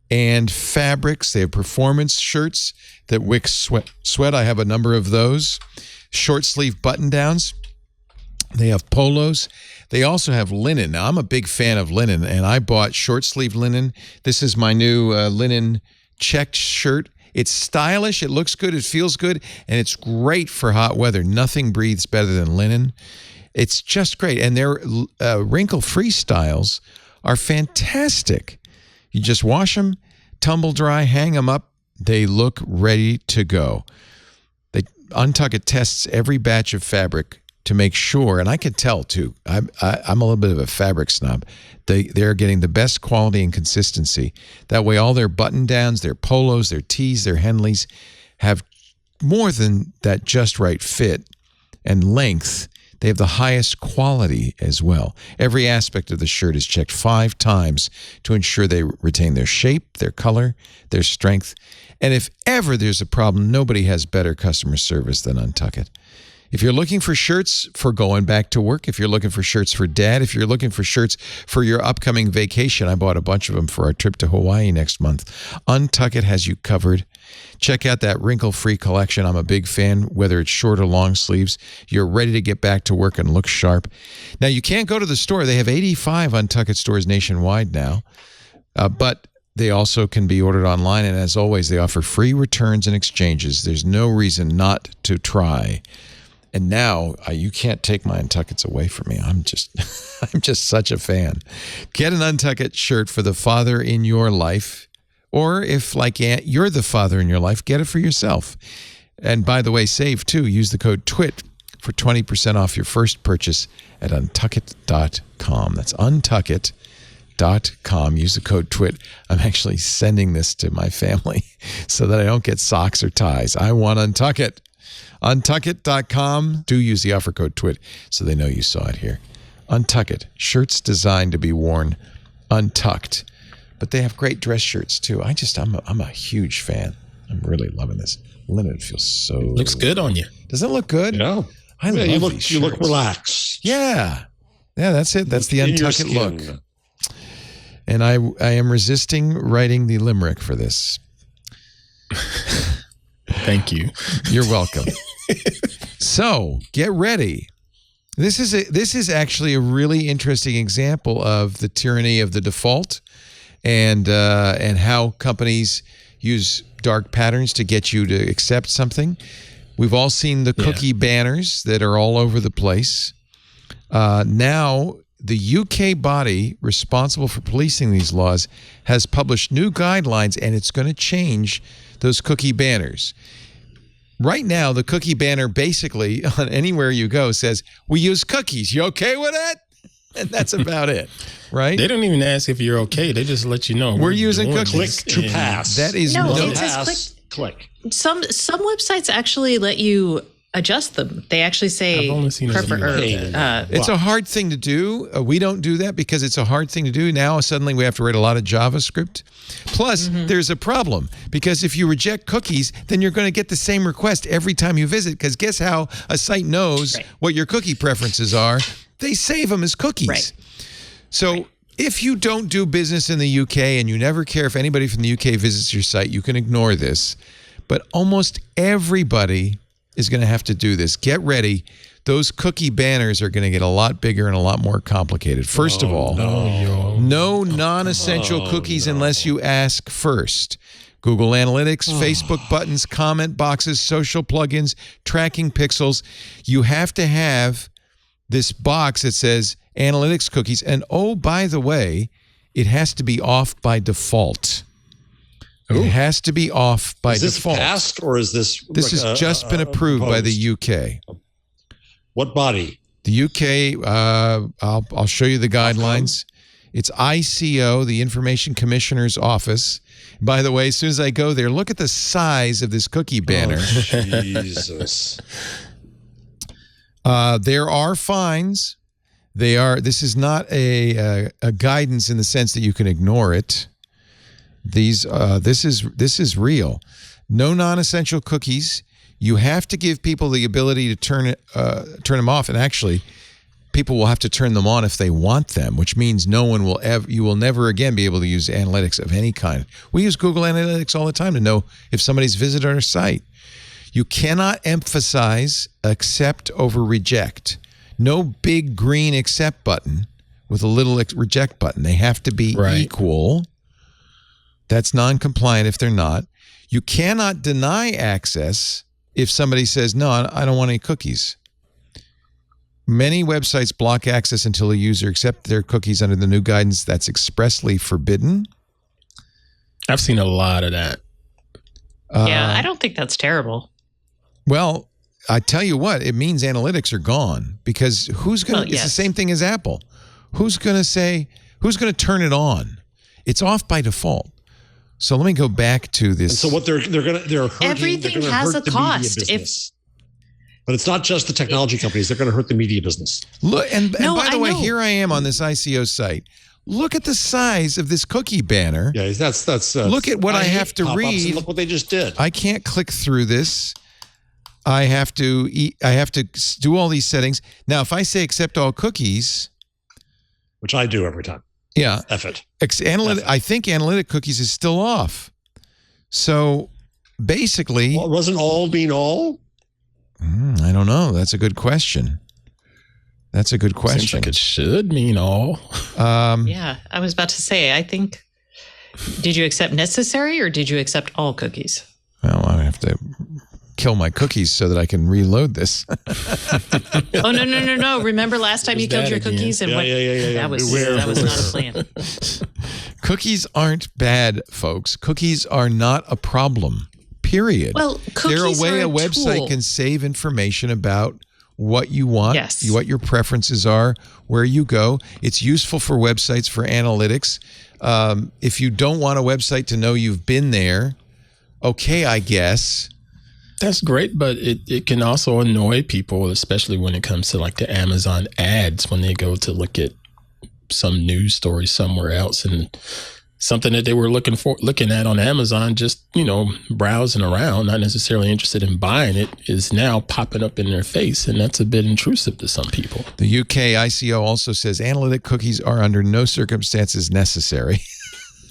and fabrics. They have performance shirts that wick sweat. I have a number of those. Short sleeve button downs. They have polos. They also have linen. Now, I'm a big fan of linen, and I bought short sleeve linen. This is my new linen checked shirt. It's stylish. It looks good. It feels good, and it's great for hot weather. Nothing breathes better than linen. It's just great, and their wrinkle-free styles are fantastic. You just wash them, tumble dry, hang them up. They look ready to go. Untuckit tests every batch of fabric to make sure, and I can tell too, I'm a little bit of a fabric snob. They're getting the best quality and consistency. That way all their button downs, their polos, their tees, their Henleys have more than that just right fit and length. They have the highest quality as well. Every aspect of the shirt is checked 5 times to ensure they retain their shape, their color, their strength. And if ever there's a problem, nobody has better customer service than Untuckit. If you're looking for shirts for going back to work, if you're looking for shirts for dad, if you're looking for shirts for your upcoming vacation, I bought a bunch of them for our trip to Hawaii next month. Untuckit has you covered. Check out that wrinkle-free collection. I'm a big fan, whether it's short or long sleeves. You're ready to get back to work and look sharp. Now, you can't go to the store. They have 85 Untuckit stores nationwide now, but they also can be ordered online. And as always, they offer free returns and exchanges. There's no reason not to try. And now you can't take my Untuckits away from me. I'm just such a fan. Get an Untuckit shirt for the father in your life, or if like Aunt, you're the father in your life, get it for yourself. And by the way, save too. Use the code TWIT for 20% off your first purchase at untuckit.com. That's untuckit.com. Use the code TWIT. I'm actually sending this to my family so that I don't get socks or ties. I want Untuckit. Untuckit.com. Do use the offer code TWIT so they know you saw it here. Untuckit. Shirts designed to be worn untucked. But they have great dress shirts too. I'm a huge fan. I'm really loving this. Linen feels so... Looks good on you. Does it look good? Yeah. I love these shirts. You look relaxed. Yeah. Yeah, that's it. That's the Untuckit look. And I am resisting writing the limerick for this. Thank you. You're welcome. So get ready. This is actually a really interesting example of the tyranny of the default, and how companies use dark patterns to get you to accept something. We've all seen the cookie banners that are all over the place. Now, the UK body responsible for policing these laws has published new guidelines, and it's going to change those cookie banners. Right now, the cookie banner basically on anywhere you go says, "We use cookies. You okay with it?" And that's about it, right? They don't even ask if you're okay. They just let you know. We're using doing cookies. Click to pass. That is No, no. it says Click. Some websites actually let you adjust them. They actually say I've only seen us do that. It's a hard thing to do. We don't do that because it's a hard thing to do. Now, suddenly we have to write a lot of JavaScript. Plus, there's a problem because if you reject cookies, then you're going to get the same request every time you visit, because guess how a site knows what your cookie preferences are? They save them as cookies. Right. So if you don't do business in the UK and you never care if anybody from the UK visits your site, you can ignore this. But almost everybody is going to have to do this. Get ready. Those cookie banners are going to get a lot bigger and a lot more complicated. First of all, no non-essential cookies unless you ask first. Google Analytics, Facebook buttons, comment boxes, social plugins, tracking pixels. You have to have this box that says Analytics cookies. And oh, by the way, it has to be off by default. It has to be off by default. Is this passed, or is this... This has just been approved by the UK. What body? The UK, I'll show you the guidelines. It's ICO, the Information Commissioner's Office. By the way, as soon as I go there, look at the size of this cookie banner. Oh, Jesus. There are fines. This is not a guidance in the sense that you can ignore it. This is real. No non-essential cookies. You have to give people the ability to turn them off, and actually, people will have to turn them on if they want them, which means you will never again be able to use analytics of any kind. We use Google Analytics all the time to know if somebody's visited our site. You cannot emphasize accept over reject. No big green accept button with a little reject button. They have to be equal. That's non-compliant if they're not. You cannot deny access if somebody says, no, I don't want any cookies. Many websites block access until a user accepts their cookies under the new guidance. That's expressly forbidden. I've seen a lot of that. Yeah, I don't think that's terrible. Well, I tell you what, it means analytics are gone because it's the same thing as Apple. Who's going to turn it on? It's off by default. So let me go back to this. And so what they're hurting. Everything has a cost. But it's not just the technology companies. They're going to hurt the media business. Look, and by the way, here I am on this ICO site. Look at the size of this cookie banner. Yeah, that's. Look at what I have to read. Look what they just did. I can't click through this. I have to do all these settings. Now, if I say accept all cookies, which I do every time. Yeah. F it. I think analytic cookies is still off. So basically. Well, wasn't all mean all? I don't know. That's a good question. Seems like it should mean all. Yeah, I was about to say, I think, did you accept necessary or did you accept all cookies? Well, I have to kill my cookies so that I can reload this. Oh, no. Remember last time you killed your cookies? And that was not a plan. Cookies aren't bad, folks. Cookies are not a problem, period. Well, cookies They're a way are a website tool. can save information about what you want, Yes. what your preferences are, where you go. It's useful for websites for analytics. If you don't want a website to know you've been there, okay, I guess. That's great, but it can also annoy people, especially when it comes to like the Amazon ads when they go to look at some news story somewhere else and something that they were looking at on Amazon, just, browsing around, not necessarily interested in buying it, is now popping up in their face. And that's a bit intrusive to some people. The UK ICO also says analytic cookies are under no circumstances necessary.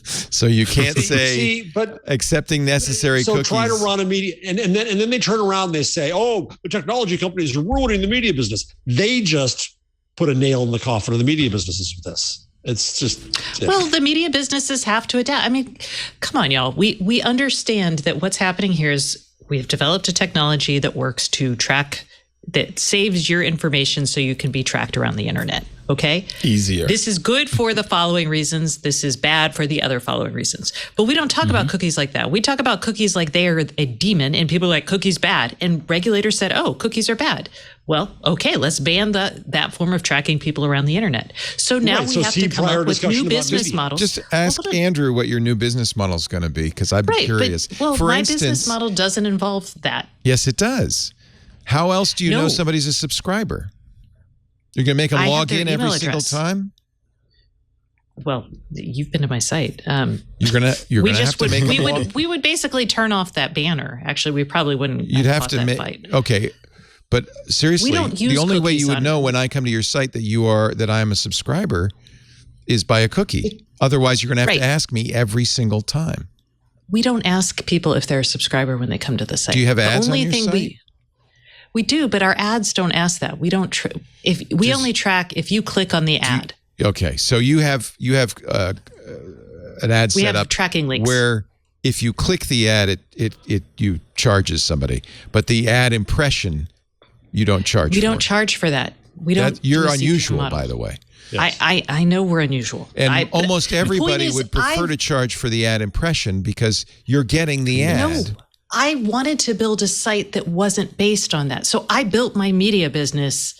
So you can't say but accepting necessary cookies. So try to run a media, and then they turn around and they say, oh, the technology companies are ruining the media business. They just put a nail in the coffin of the media businesses with this. It's just... Well, the media businesses have to adapt. I mean, come on, y'all. We understand that what's happening here is we have developed a technology that works to track, that saves your information so you can be tracked around the internet. Okay? Easier. This is good for the following reasons. This is bad for the other following reasons. But we don't talk about cookies like that. We talk about cookies like they are a demon and people are like, cookies bad. And regulators said, oh, cookies are bad. Well, okay, let's ban that form of tracking people around the internet. So now we have to come up with new business models. Just ask Andrew what your new business model is going to be, because I'd be curious. But, For my instance, business model doesn't involve that. Yes, it does. How else do you know somebody's a subscriber? You're going to make them log in every single time? Well, you've been to my site. You're gonna have to make them log. We would basically turn off that banner. Actually, we probably wouldn't. You'd have to make. Fight. Okay, but seriously, We don't use the only way cookies you would on- know when I come to your site that I am a subscriber is by a cookie. Otherwise, you're going to have Right. to ask me every single time. We don't ask people if they're a subscriber when they come to the site. Do you have ads the only on your thing site? We do, but our ads don't ask that. We don't. Only track if you click on the ad. Okay, so you have an ad We set have up tracking links. where if you click the ad, you charges somebody, but the ad impression you don't charge. We for. don't charge for that. We don't. You're do a CPM unusual, model. by the way. Yes. I know we're unusual. And almost the point everybody is, would prefer to charge for the ad impression because you're getting the ad. No, I wanted to build a site that wasn't based on that. So I built my media business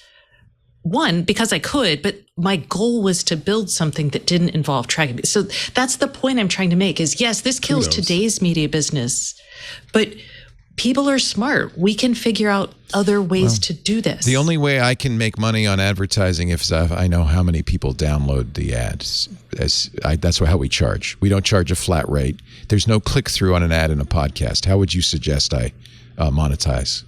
one, because I could, but my goal was to build something that didn't involve tracking. So that's the point I'm trying to make is, yes, this kills today's media business, but people are smart. We can figure out other ways to do this. The only way I can make money on advertising is if I know how many people download the ads. That's how we charge. We don't charge a flat rate. There's no click-through on an ad in a podcast. How would you suggest I monetize?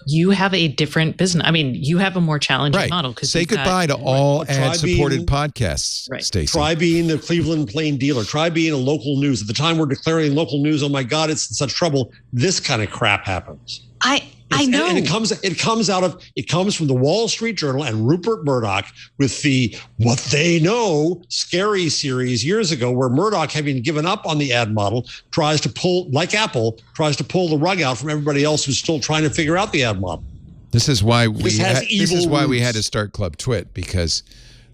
You have a different business. I mean, you have a more challenging model. Say goodbye to all ad-supported podcasts, Stacey. Try being the Cleveland Plain Dealer. Try being a local news. At the time we're declaring local news, oh my God, it's in such trouble. This kind of crap happens. I know. And it comes from the Wall Street Journal and Rupert Murdoch with the What They Know scary series years ago, where Murdoch, having given up on the ad model, tries to pull, like Apple, tries to pull the rug out from everybody else who's still trying to figure out the ad model. This is why we had to start Club Twit, because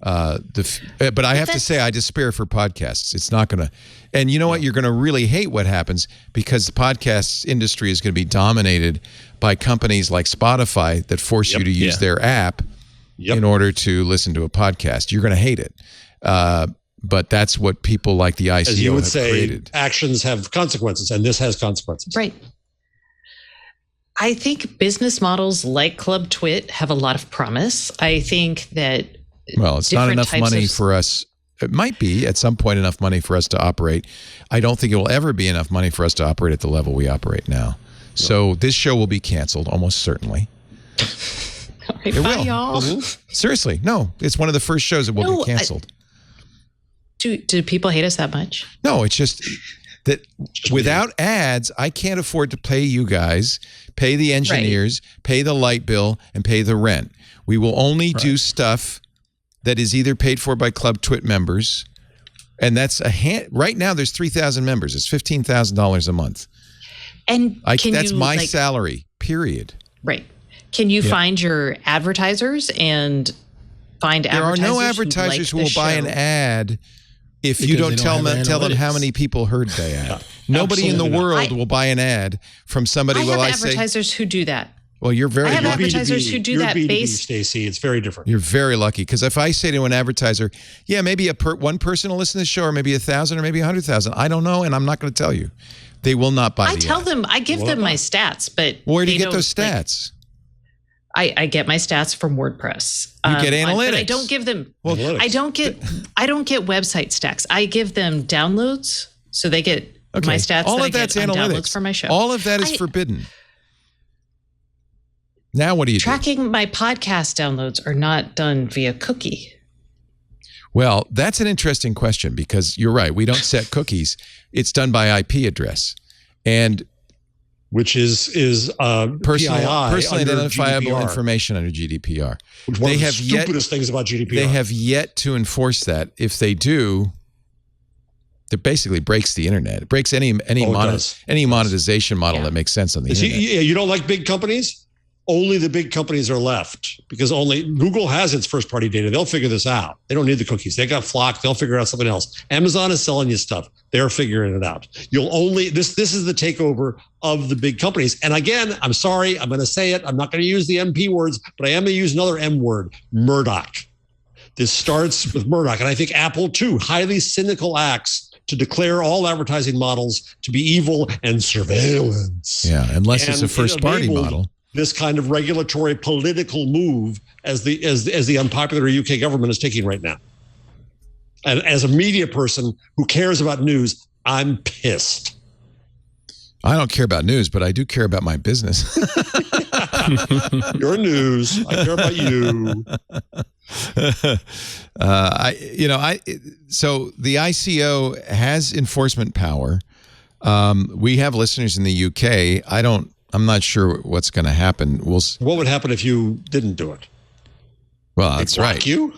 but I have to say I despair for podcasts. It's not going to, and you know what? You're going to really hate what happens, because the podcast industry is going to be dominated by companies like Spotify that force you to use their app in order to listen to a podcast. You're going to hate it. But that's what people like the ICO As you would have say, created. Actions have consequences, and this has consequences. Right. I think business models like Club Twit have a lot of promise. I think that it's not enough money for us. It might be at some point enough money for us to operate. I don't think it will ever be enough money for us to operate at the level we operate now. So this show will be canceled almost certainly. It will. Y'all. Seriously, no. It's one of the first shows that will be canceled. Do people hate us that much? No, it's just that without ads, I can't afford to pay you guys, pay the engineers, pay the light bill, and pay the rent. We will only do stuff that is either paid for by Club Twit members, and that's right now there's 3,000 members. It's $15,000 a month. And that's my salary, period. Right. Can you find your advertisers and find advertisers? There are no advertisers who will buy an ad if you don't tell them how many people heard the ad. Nobody in the world will buy an ad from somebody. I have advertisers who do that. Well, you're very lucky. I have advertisers who do that based. Stacey, it's very different. You're very lucky, because if I say to an advertiser, yeah, maybe one person will listen to the show, or maybe 1,000, or maybe 100,000, I don't know, and I'm not going to tell you. They will not buy. I give them my stats, but where do you get those stats? I get my stats from WordPress. You get analytics. But I don't give them. Well, I don't get website stacks. I give them downloads, so they get my stats. All that of that's I get analytics downloads for my show. All of that is forbidden. Now what do you do? Tracking my podcast downloads are not done via cookie. Well, that's an interesting question, because you're right. We don't set cookies. It's done by IP address, and which is personally identifiable information under GDPR. Which one of the stupidest things about GDPR. They have yet to enforce that. If they do, that basically breaks the internet. It breaks any monetization model that makes sense on the internet. You don't like big companies? Only the big companies are left, because only Google has its first party data. They'll figure this out. They don't need the cookies. They got Flock. They'll figure out something else. Amazon is selling you stuff. They're figuring it out. This is the takeover of the big companies. And again, I'm sorry, I'm going to say it. I'm not going to use the MP words, but I am going to use another M word, Murdoch. This starts with Murdoch. And I think Apple too, highly cynical acts to declare all advertising models to be evil and surveillance. Yeah, unless it's a first party model. This kind of regulatory political move as the unpopular UK government is taking right now. And as a media person who cares about news, I'm pissed. I don't care about news, but I do care about my business. Your news. I care about you. So the ICO has enforcement power. We have listeners in the UK. I'm not sure what's going to happen. What would happen if you didn't do it? Well, that's right. Block you?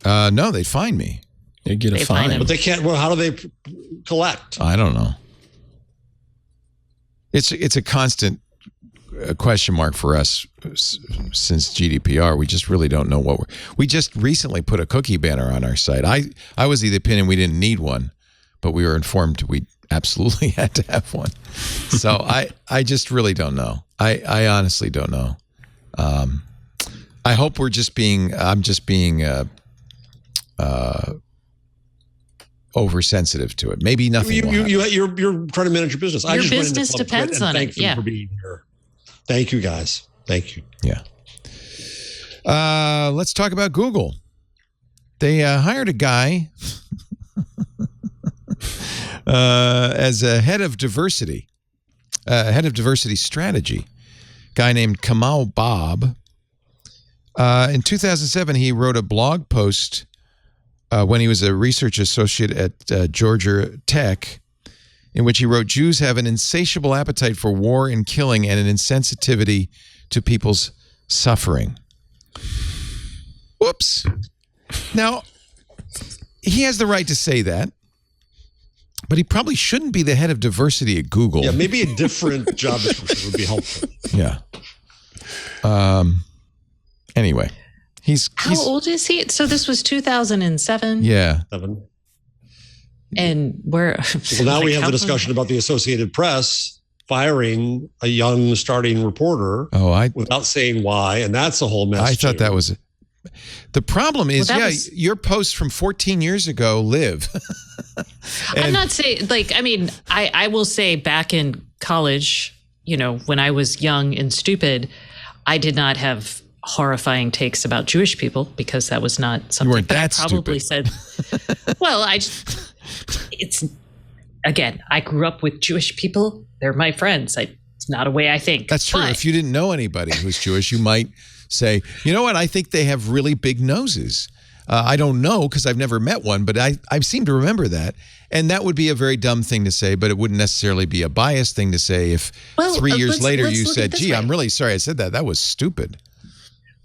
No, they'd fine me. They'd get a fine. But they can't. Well, how do they collect? I don't know. It's a constant question mark for us since GDPR. We just really don't know we just recently put a cookie banner on our site. I was of the opinion we didn't need one, but we were informed we absolutely had to have one. So I just really don't know. I honestly don't know. I hope I'm just being oversensitive to it. Maybe nothing. You're trying to manage your business. Your business depends on it. Yeah. For being here. Thank you, guys. Thank you. Yeah. Let's talk about Google. They hired a guy as a head of diversity strategy, guy named Kamal Bob. In 2007, he wrote a blog post when he was a research associate at Georgia Tech, in which he wrote, Jews have an insatiable appetite for war and killing and an insensitivity to people's suffering. Whoops. Now, he has the right to say that, but he probably shouldn't be the head of diversity at Google. Yeah, maybe a different job description would be helpful. Yeah. Anyway, he's old is he? So this was 2007. Yeah. 7. And we're well, now we have the discussion about the Associated Press firing a young starting reporter without saying why, and that's a whole mess. I thought that was the problem is, your posts from 14 years ago live. I'm not saying, I will say back in college, when I was young and stupid, I did not have horrifying takes about Jewish people because that was not something you weren't that I probably stupid. Said. Well, I grew up with Jewish people. They're my friends. It's not a way I think. That's true. If you didn't know anybody who's Jewish, you might say, you know what? I think they have really big noses. I don't know because I've never met one, but I seem to remember that. And that would be a very dumb thing to say, but it wouldn't necessarily be a biased thing to say if 3 years later you said, gee, I'm really sorry I said that. That was stupid.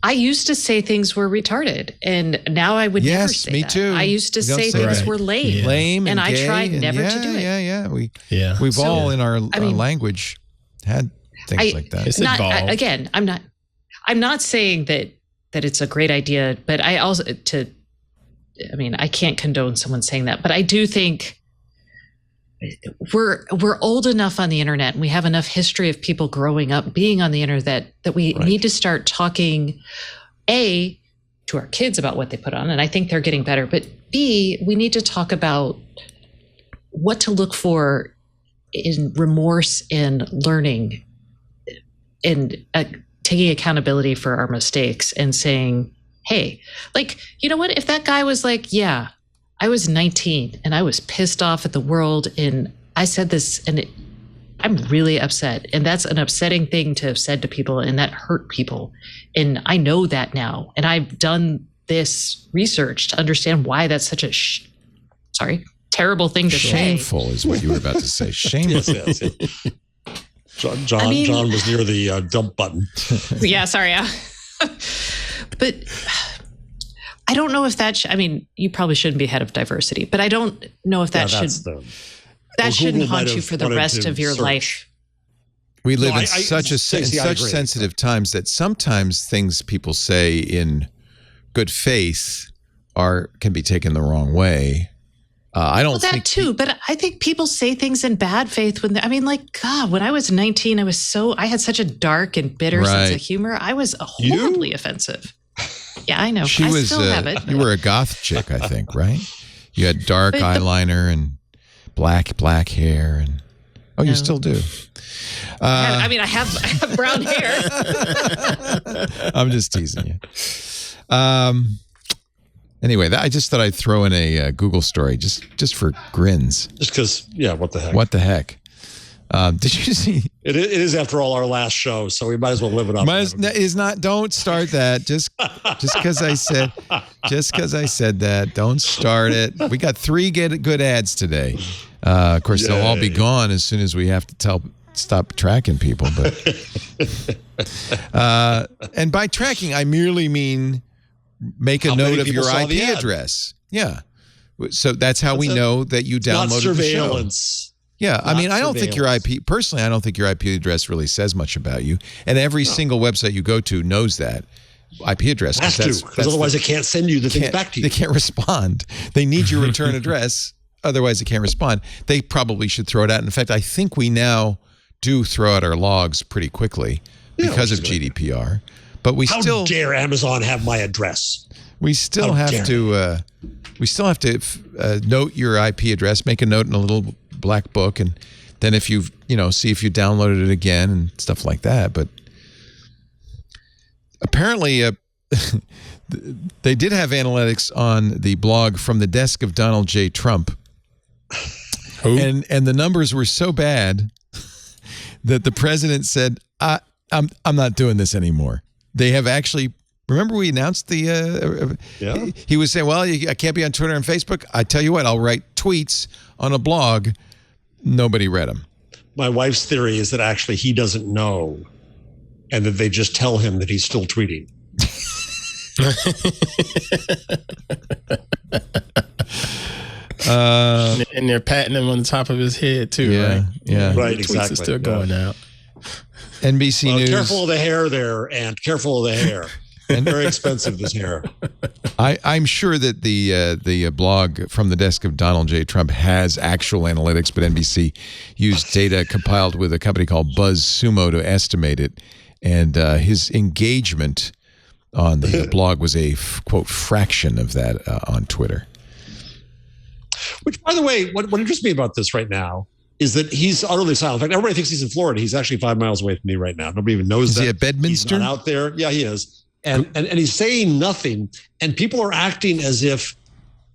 I used to say things were retarded, and now I would never say that. Yes, me too. I used to say things were lame. Yeah. Lame and I gay tried never to do it. Yeah. We've all in our language had things like that. It's evolved. Again, I'm not saying that it's a great idea, but I also I can't condone someone saying that, but I do think we're old enough on the internet and we have enough history of people growing up being on the internet that we need to start talking to our kids about what they put on, and I think they're getting better, but B, we need to talk about what to look for in remorse and learning and taking accountability for our mistakes and saying, hey, you know what, if that guy was like, yeah, I was 19 and I was pissed off at the world and I said this and I'm really upset. And that's an upsetting thing to have said to people and that hurt people. And I know that now. And I've done this research to understand why that's such a terrible thing to say. Shameful is what you were about to say. Shameful. Yes. John was near the dump button. Yeah, sorry. But I don't know if that you probably shouldn't be head of diversity, but I don't know if that shouldn't haunt you for the rest of your life. We live in such sensitive times that sometimes things people say in good faith can be taken the wrong way. I don't think that too, but I think people say things in bad faith when God, when I was 19, I had such a dark and bitter sense of humor. I was horribly offensive. Yeah, I know. She was. Still have it. You were a goth chick, I think, right? You had dark eyeliner and black hair, and you still do. I have brown hair. I'm just teasing you. Anyway, I just thought I'd throw in a Google story just for grins. Just because, what the heck? What the heck? Did you see? It is, after all, our last show, so we might as well live it up. Don't start that. Just because I said that. Don't start it. We got 3 good ads today. Of course, they'll all be gone as soon as we have to stop tracking people. But and by tracking, I merely mean make a note of your IP address. Yeah. So that's how we know that you downloaded the show. Yeah, I don't think your IP, personally, I don't think your IP address really says much about you. And every single website you go to knows that IP address. Because otherwise they can't send you the thing back to you. They can't respond. They need your return address. Otherwise they can't respond. They probably should throw it out. In fact, I think we now do throw out our logs pretty quickly because of GDPR. But we How still dare Amazon have my address? We still have to. We still have to note your IP address. Make a note in a little black book, and then if you see if you downloaded it again and stuff like that. But apparently, they did have analytics on the blog from the desk of Donald J. Trump, and the numbers were so bad that the president said, "I'm not doing this anymore." They have actually. Remember we announced the he was saying, well, I can't be on Twitter and Facebook. I tell you what, I'll write tweets on a blog. Nobody read them. My wife's theory is that actually he doesn't know and that they just tell him that he's still tweeting. And they're patting him on the top of his head too, right? Yeah. Right, Tweets exactly. are still going out. NBC News. Careful of the hair there, and careful of the hair. And very expensive, this hair. I'm sure that the blog from the desk of Donald J. Trump has actual analytics, but NBC used data compiled with a company called BuzzSumo to estimate it. And his engagement on the blog was a, quote, fraction of that on Twitter. Which, by the way, what interests me about this right now is that he's utterly silent. In fact, everybody thinks he's in Florida. He's actually 5 miles away from me right now. Nobody even knows that. Is he at Bedminster? He's not out there. Yeah, he is. And he's saying nothing. And people are acting as if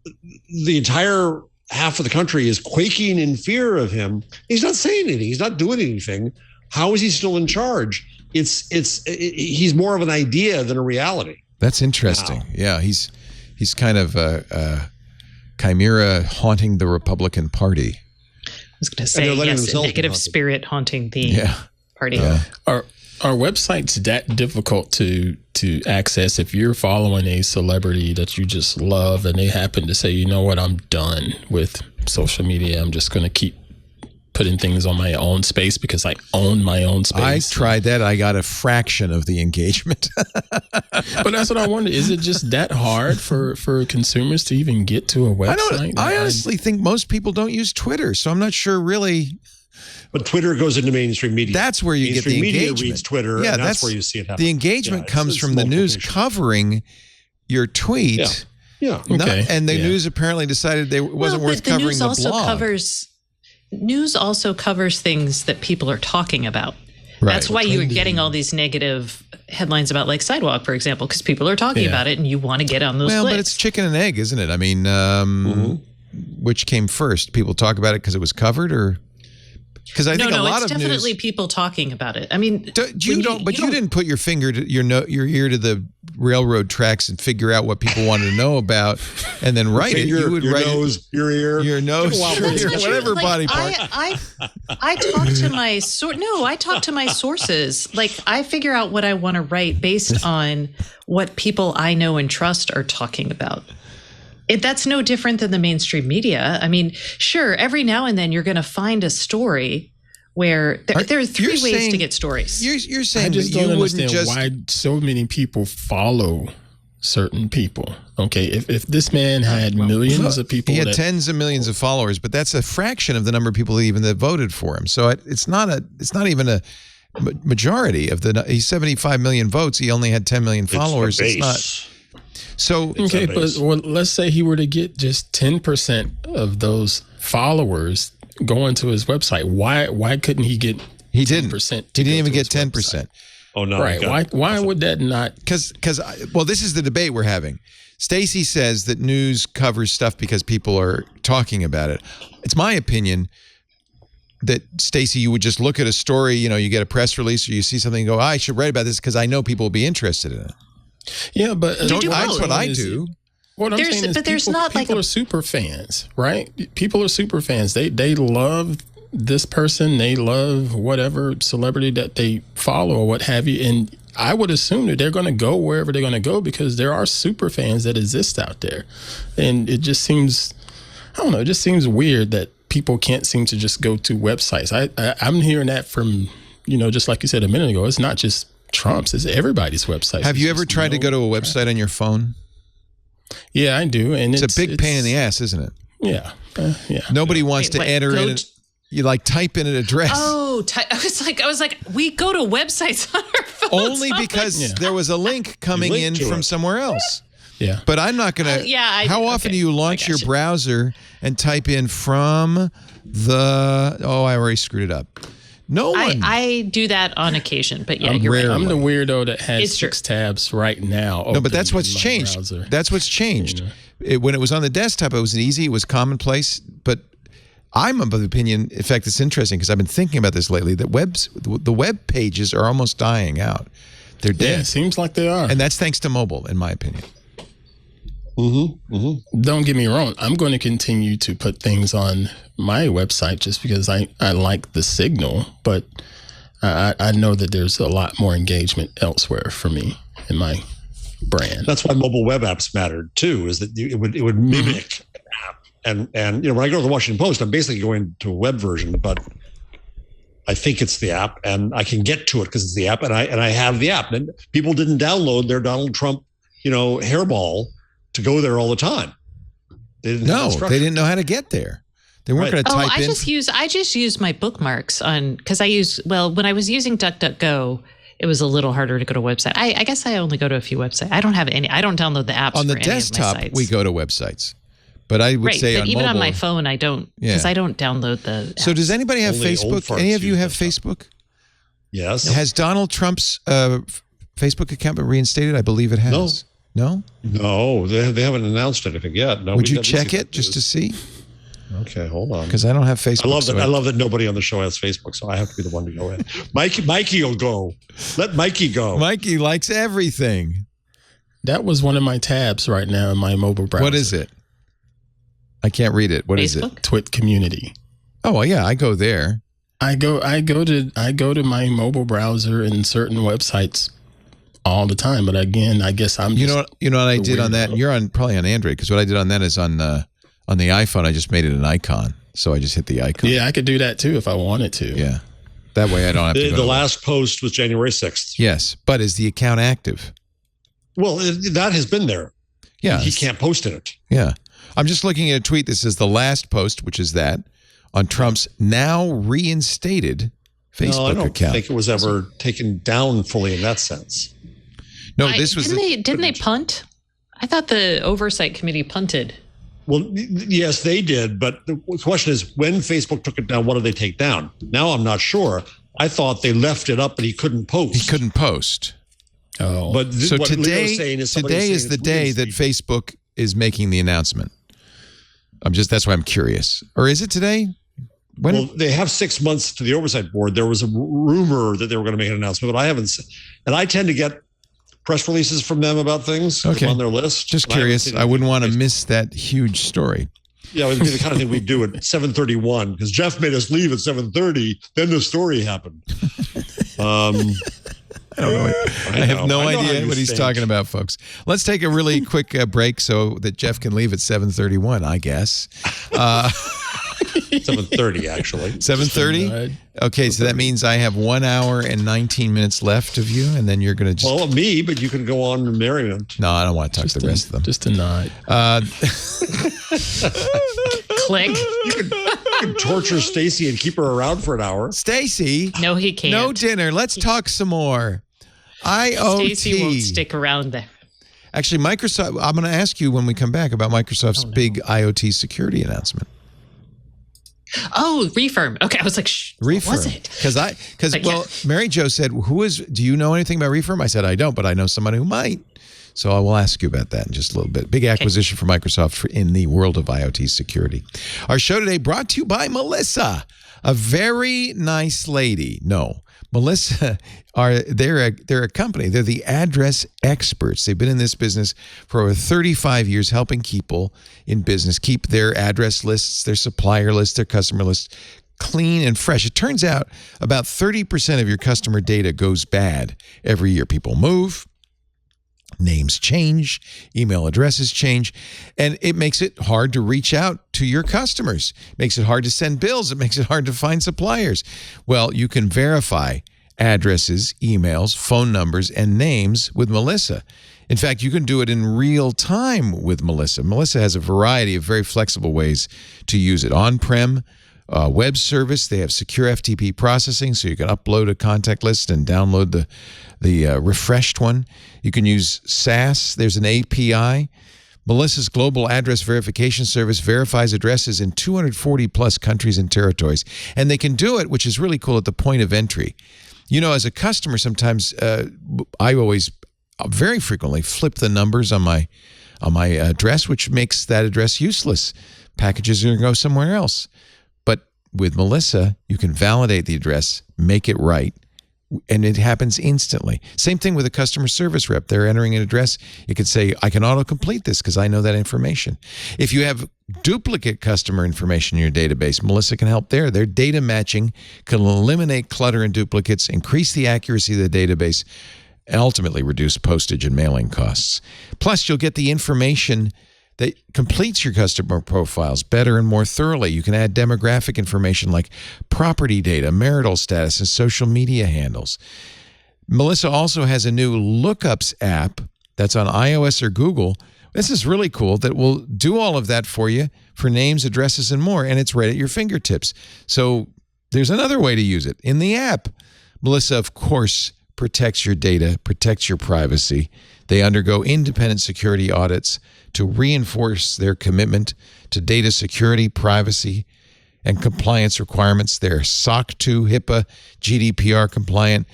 the entire half of the country is quaking in fear of him. He's not saying anything. He's not doing anything. How is he still in charge? He's more of an idea than a reality. That's interesting. Wow. Yeah, he's kind of a chimera haunting the Republican Party. I was going to say, yes, a negative spirit haunting the party. Yeah. Are websites that difficult to access if you're following a celebrity that you just love and they happen to say, you know what, I'm done with social media. I'm just going to keep putting things on my own space because I own my own space. I tried that. I got a fraction of the engagement. But that's what I wonder. Is it just that hard for consumers to even get to a website? I honestly think most people don't use Twitter, so I'm not sure really. But Twitter goes into mainstream media. That's where you get the engagement. Mainstream media reads Twitter, and that's where you see it happen. The engagement comes from the news covering your tweet. Yeah. Okay. And the news apparently decided it wasn't worth covering the blog. News also covers things that people are talking about. Right. That's why you were getting all these negative headlines about like Sidewalk, for example, because people are talking about it and you want to get on those clicks. But it's chicken and egg, isn't it? I mean, which came first? People talk about it because it was covered, or because I think a lot of news. No, it's definitely people talking about it. I mean, you didn't put your finger to your ear to the railroad tracks and figure out what people wanted to know about, and then write it. You would write nose, your ear, your nose, your ear, whatever body part. I talk to my I talk to my sources. Like I figure out what I want to write based on what people I know and trust are talking about. That's no different than the mainstream media. I mean, sure, every now and then you're going to find a story where there are three ways to get stories. You're saying I just that don't you wouldn't understand why so many people follow certain people. Okay, if this man had millions of people, he had tens of millions of followers, but that's a fraction of the number of people that voted for him. So it's not even a majority of the. He's 75 million votes. He only had 10 million followers. It's not. So okay, but let's say he were to get just 10% of those followers going to his website. Why couldn't he get? He didn't. 10%? He didn't even get 10%. Website? Oh no! Right? Why would that not? Because this is the debate we're having. Stacey says that news covers stuff because people are talking about it. It's my opinion that, Stacey, you would just look at a story. You get a press release or you see something and go, I should write about this because I know people will be interested in it. Yeah, but that's what I do. What I'm saying is people are super fans, right? People are super fans. They love this person. They love whatever celebrity that they follow or what have you. And I would assume that they're going to go wherever they're going to go because there are super fans that exist out there. And it just seems, I don't know, it just seems weird that people can't seem to just go to websites. I'm hearing that from, just like you said a minute ago, it's not just Trump's, it's everybody's website. Have you ever tried to go to a website on your phone? Yeah, I do. And it's a big pain in the ass, isn't it? Yeah. Nobody wants to enter in. You type in an address. Oh, I was like, we go to websites on our phones. Only because there was a link coming in from somewhere else. Yeah. But I'm not going to. How often do you launch your browser and type in from the. Oh, I already screwed it up. No one. I do that on occasion, but yeah, you're right. I'm the weirdo that has 6 tabs right now. No, but that's what's changed. Browser. That's what's changed. When it was on the desktop, it was easy. It was commonplace. But I'm of the opinion, in fact, it's interesting because I've been thinking about this lately, that the web pages are almost dying out. They're dead. Yeah, it seems like they are. And that's thanks to mobile, in my opinion. Don't get me wrong. I'm going to continue to put things on my website just because I like the signal, but I know that there's a lot more engagement elsewhere for me in my brand. That's why mobile web apps mattered too, is that it would mimic an app. And when I go to the Washington Post, I'm basically going to a web version, but I think it's the app and I can get to it because it's the app and I have the app. And people didn't download their Donald Trump, hairball to go there all the time. They didn't know how to get there. They weren't going to type in. I just use my bookmarks because when I was using DuckDuckGo, it was a little harder to go to a website. I guess I only go to a few websites. I don't download the apps on the for desktop. Any of my sites. We go to websites, but I would say on even mobile, on my phone, I don't because I don't download the apps. So does anybody have Facebook? Any of you have Facebook? Yes. Has Donald Trump's Facebook account been reinstated? I believe it has. No? No, they haven't announced anything yet. No. Would you check it just to see? Okay, hold on. Because I don't have Facebook. I love that nobody on the show has Facebook, so I have to be the one to go in. Mikey will go. Let Mikey go. Mikey likes everything. That was one of my tabs right now in my mobile browser. What is it? I can't read it. What is it? Twit community. Oh, well, yeah, I go there. I go to my mobile browser and certain websites all the time, but again, I guess I'm you know what I did on that. You're probably on Android because what I did on that is on the iPhone. I just made it an icon, so I just hit the icon. Yeah, I could do that too if I wanted to. Yeah, that way I don't have to. The last post was January 6th. Yes, but is the account active? Well, that has been there. Yeah, he can't post in it. Yeah, I'm just looking at a tweet that says the last post, which is that on Trump's now reinstated Facebook account. I don't think it was ever taken down fully in that sense. No, this was. Didn't they punt? I thought the oversight committee punted. Well, yes, they did. But the question is, when Facebook took it down, what did they take down? Now I'm not sure. I thought they left it up, but he couldn't post. He couldn't post. Oh, but so what today is the day that Facebook is making the announcement. That's why I'm curious. Or is it today? Well, they have 6 months to the oversight board. There was a rumor that they were going to make an announcement, but I haven't. And I tend to get press releases from them about things on their list. Just curious. I wouldn't want to miss that huge story. Yeah, it would be the kind of thing we'd do at 7:31 because Jeff made us leave at 7:30. Then the story happened. I don't know. I have no idea what he's talking about, folks. Let's take a really quick break so that Jeff can leave at 7:31, I guess. 7:30, actually. 7:30? Okay, so that means I have 1 hour and 19 minutes left of you, and then you're going to just... Well, me, but you can go on to merriment. No, I don't want to talk to the rest of them. Just a nod. Click. You can torture Stacy and keep her around for an hour. Stacy? No, he can't. No dinner. Let's talk some more. IoT. Stacy won't stick around there. Actually, Microsoft, I'm going to ask you when we come back about Microsoft's big IoT security announcement. Oh, ReFirm. Okay, I was like, ReFirm. What was it? Because Mary Jo said, do you know anything about ReFirm? I said, I don't, but I know someone who might. So I will ask you about that in just a little bit. Big acquisition for Microsoft in the world of IoT security. Our show today brought to you by Melissa, a very nice lady. No, Melissa, they're a company. They're the address experts. They've been in this business for over 35 years, helping people in business keep their address lists, their supplier lists, their customer lists clean and fresh. It turns out about 30% of your customer data goes bad every year. People move. Names change, email addresses change, and it makes it hard to reach out to your customers. It makes it hard to send bills. It makes it hard to find suppliers. Well, you can verify addresses, emails, phone numbers, and names with Melissa. In fact, you can do it in real time with Melissa. Melissa has a variety of very flexible ways to use it. On-prem, web service. They have secure FTP processing, so you can upload a contact list and download the refreshed one. You can use SaaS. There's an API. Melissa's global address verification service verifies addresses in 240 plus countries and territories. And they can do it, which is really cool, at the point of entry. You know, as a customer, sometimes I always very frequently flip the numbers on my address, which makes that address useless. Packages are going to go somewhere else. But with Melissa, you can validate the address, make it right, and it happens instantly. Same thing with a customer service rep. They're entering an address. You can say, I can auto-complete this because I know that information. If you have duplicate customer information in your database, Melissa can help there. Their data matching can eliminate clutter and duplicates, increase the accuracy of the database, and ultimately reduce postage and mailing costs. Plus, you'll get the information that completes your customer profiles better and more thoroughly. You can add demographic information like property data, marital status, and social media handles. Melissa also has a new Lookups app that's on iOS or Google. This is really cool, that will do all of that for you for names, addresses, and more, and it's right at your fingertips. So there's another way to use it. In the app, Melissa, of course, protects your data, protects your privacy. They undergo independent security audits to reinforce their commitment to data security, privacy, and compliance requirements. They're SOC 2, HIPAA, GDPR compliant.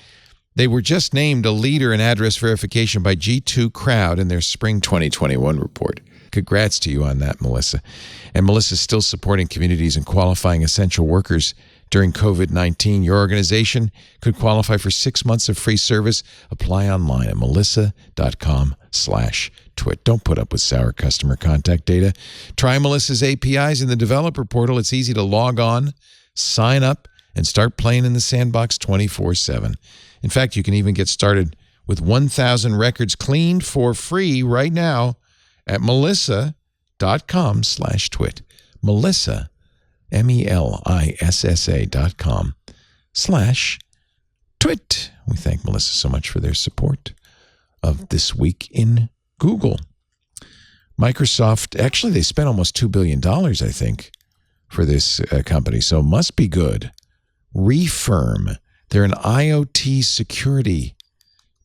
They were just named a leader in address verification by G2 Crowd in their spring 2021 report. Congrats to you on that, Melissa. And Melissa's still supporting communities and qualifying essential workers during COVID-19. Your organization could qualify for 6 months of free service. Apply online at melissa.com/twit. Don't put up with sour customer contact data. Try Melissa's APIs in the developer portal. It's easy to log on, sign up, and start playing in the sandbox 24/7. In fact, you can even get started with 1,000 records cleaned for free right now at melissa.com/twit. Melissa, melissa.com/twit. We thank Melissa so much for their support of This Week in Google. Microsoft, actually, they spent almost $2 billion, I think, for this company, so it must be good. ReFirm, they're an IoT security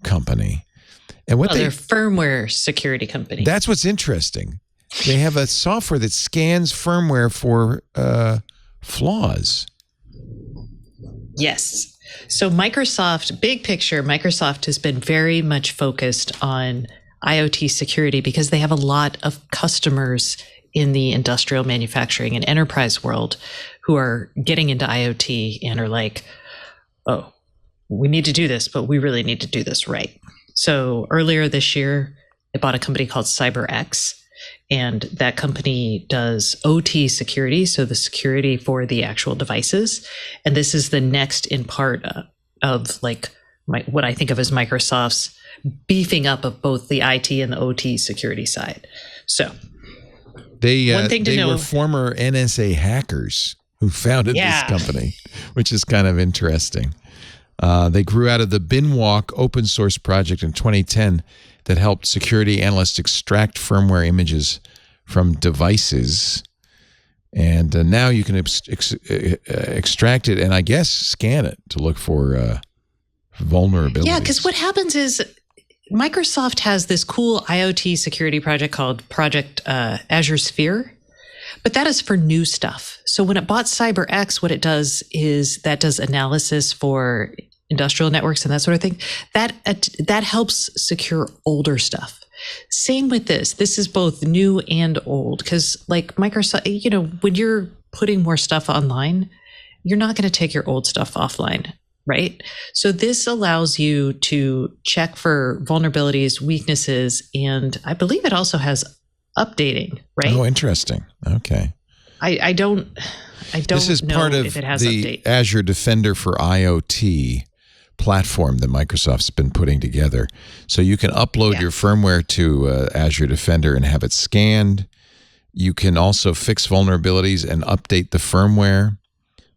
company. And what they're a firmware security company. That's what's interesting. They have a software that scans firmware for flaws. Yes. So Microsoft, big picture, Microsoft has been very much focused on IoT security because they have a lot of customers in the industrial manufacturing and enterprise world who are getting into IoT and are like, oh, we need to do this, but we really need to do this right. So earlier this year, they bought a company called CyberX, and that company does OT security, so the security for the actual devices. And this is the next in part of like what I think of as Microsoft's beefing up of both the IT and the OT security side. So one thing to know, were former NSA hackers who founded this company, which is kind of interesting. They grew out of the Binwalk open source project in 2010 that helped security analysts extract firmware images from devices. And now you can extract it and I guess scan it to look for vulnerabilities. Yeah, because what happens is Microsoft has this cool IoT security project called Project Azure Sphere, but that is for new stuff. So when it bought CyberX, what it does is that does analysis for industrial networks and that sort of thing. That helps secure older stuff. Same with this. This is both new and old because like Microsoft, you know, when you're putting more stuff online, you're not going to take your old stuff offline, right? So this allows you to check for vulnerabilities, weaknesses, and I believe it also has updating, right? Oh, interesting. Okay. I don't This is know part of if it has the update. Azure Defender for IoT platform that Microsoft's been putting together. So you can upload your firmware to Azure Defender and have it scanned. You can also fix vulnerabilities and update the firmware,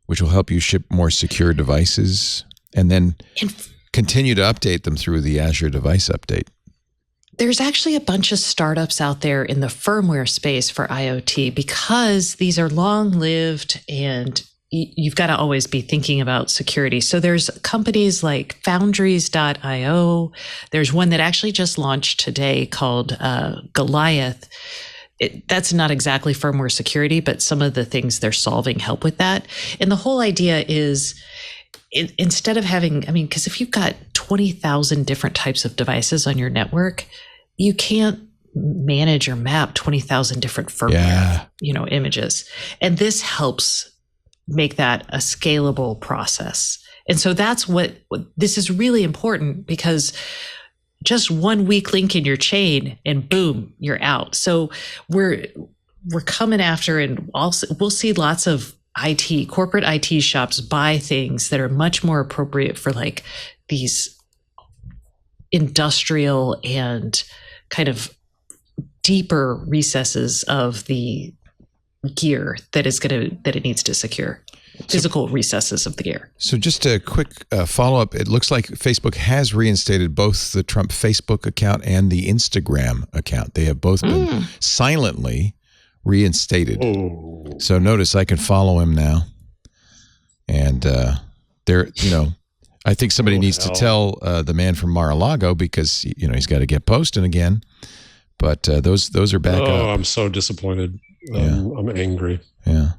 which will help you ship more secure devices, and then continue to update them through the Azure Device Update. There's actually a bunch of startups out there in the firmware space for IoT because these are long-lived and you've got to always be thinking about security. So there's companies like Foundries.io. There's one that actually just launched today called Goliath. That's not exactly firmware security, but some of the things they're solving help with that. And the whole idea is instead of having, because if you've got 20,000 different types of devices on your network, you can't manage or map 20,000 different firmware, images. And this helps make that a scalable process. And so that's what this is really important, because just one weak link in your chain and boom, you're out. So we're coming after, and also we'll see lots of corporate IT shops buy things that are much more appropriate for like these industrial and kind of deeper recesses of the gear that it needs to secure. Physical recesses of the gear. So just a quick follow-up. It looks like Facebook has reinstated both the Trump Facebook account and the Instagram account. They have both been silently reinstated. Oh. So notice I can follow him now. And I think somebody needs to tell the man from Mar-a-Lago, because he's got to get posting again. But those are back up. Oh, I'm so disappointed. I'm angry. Yeah.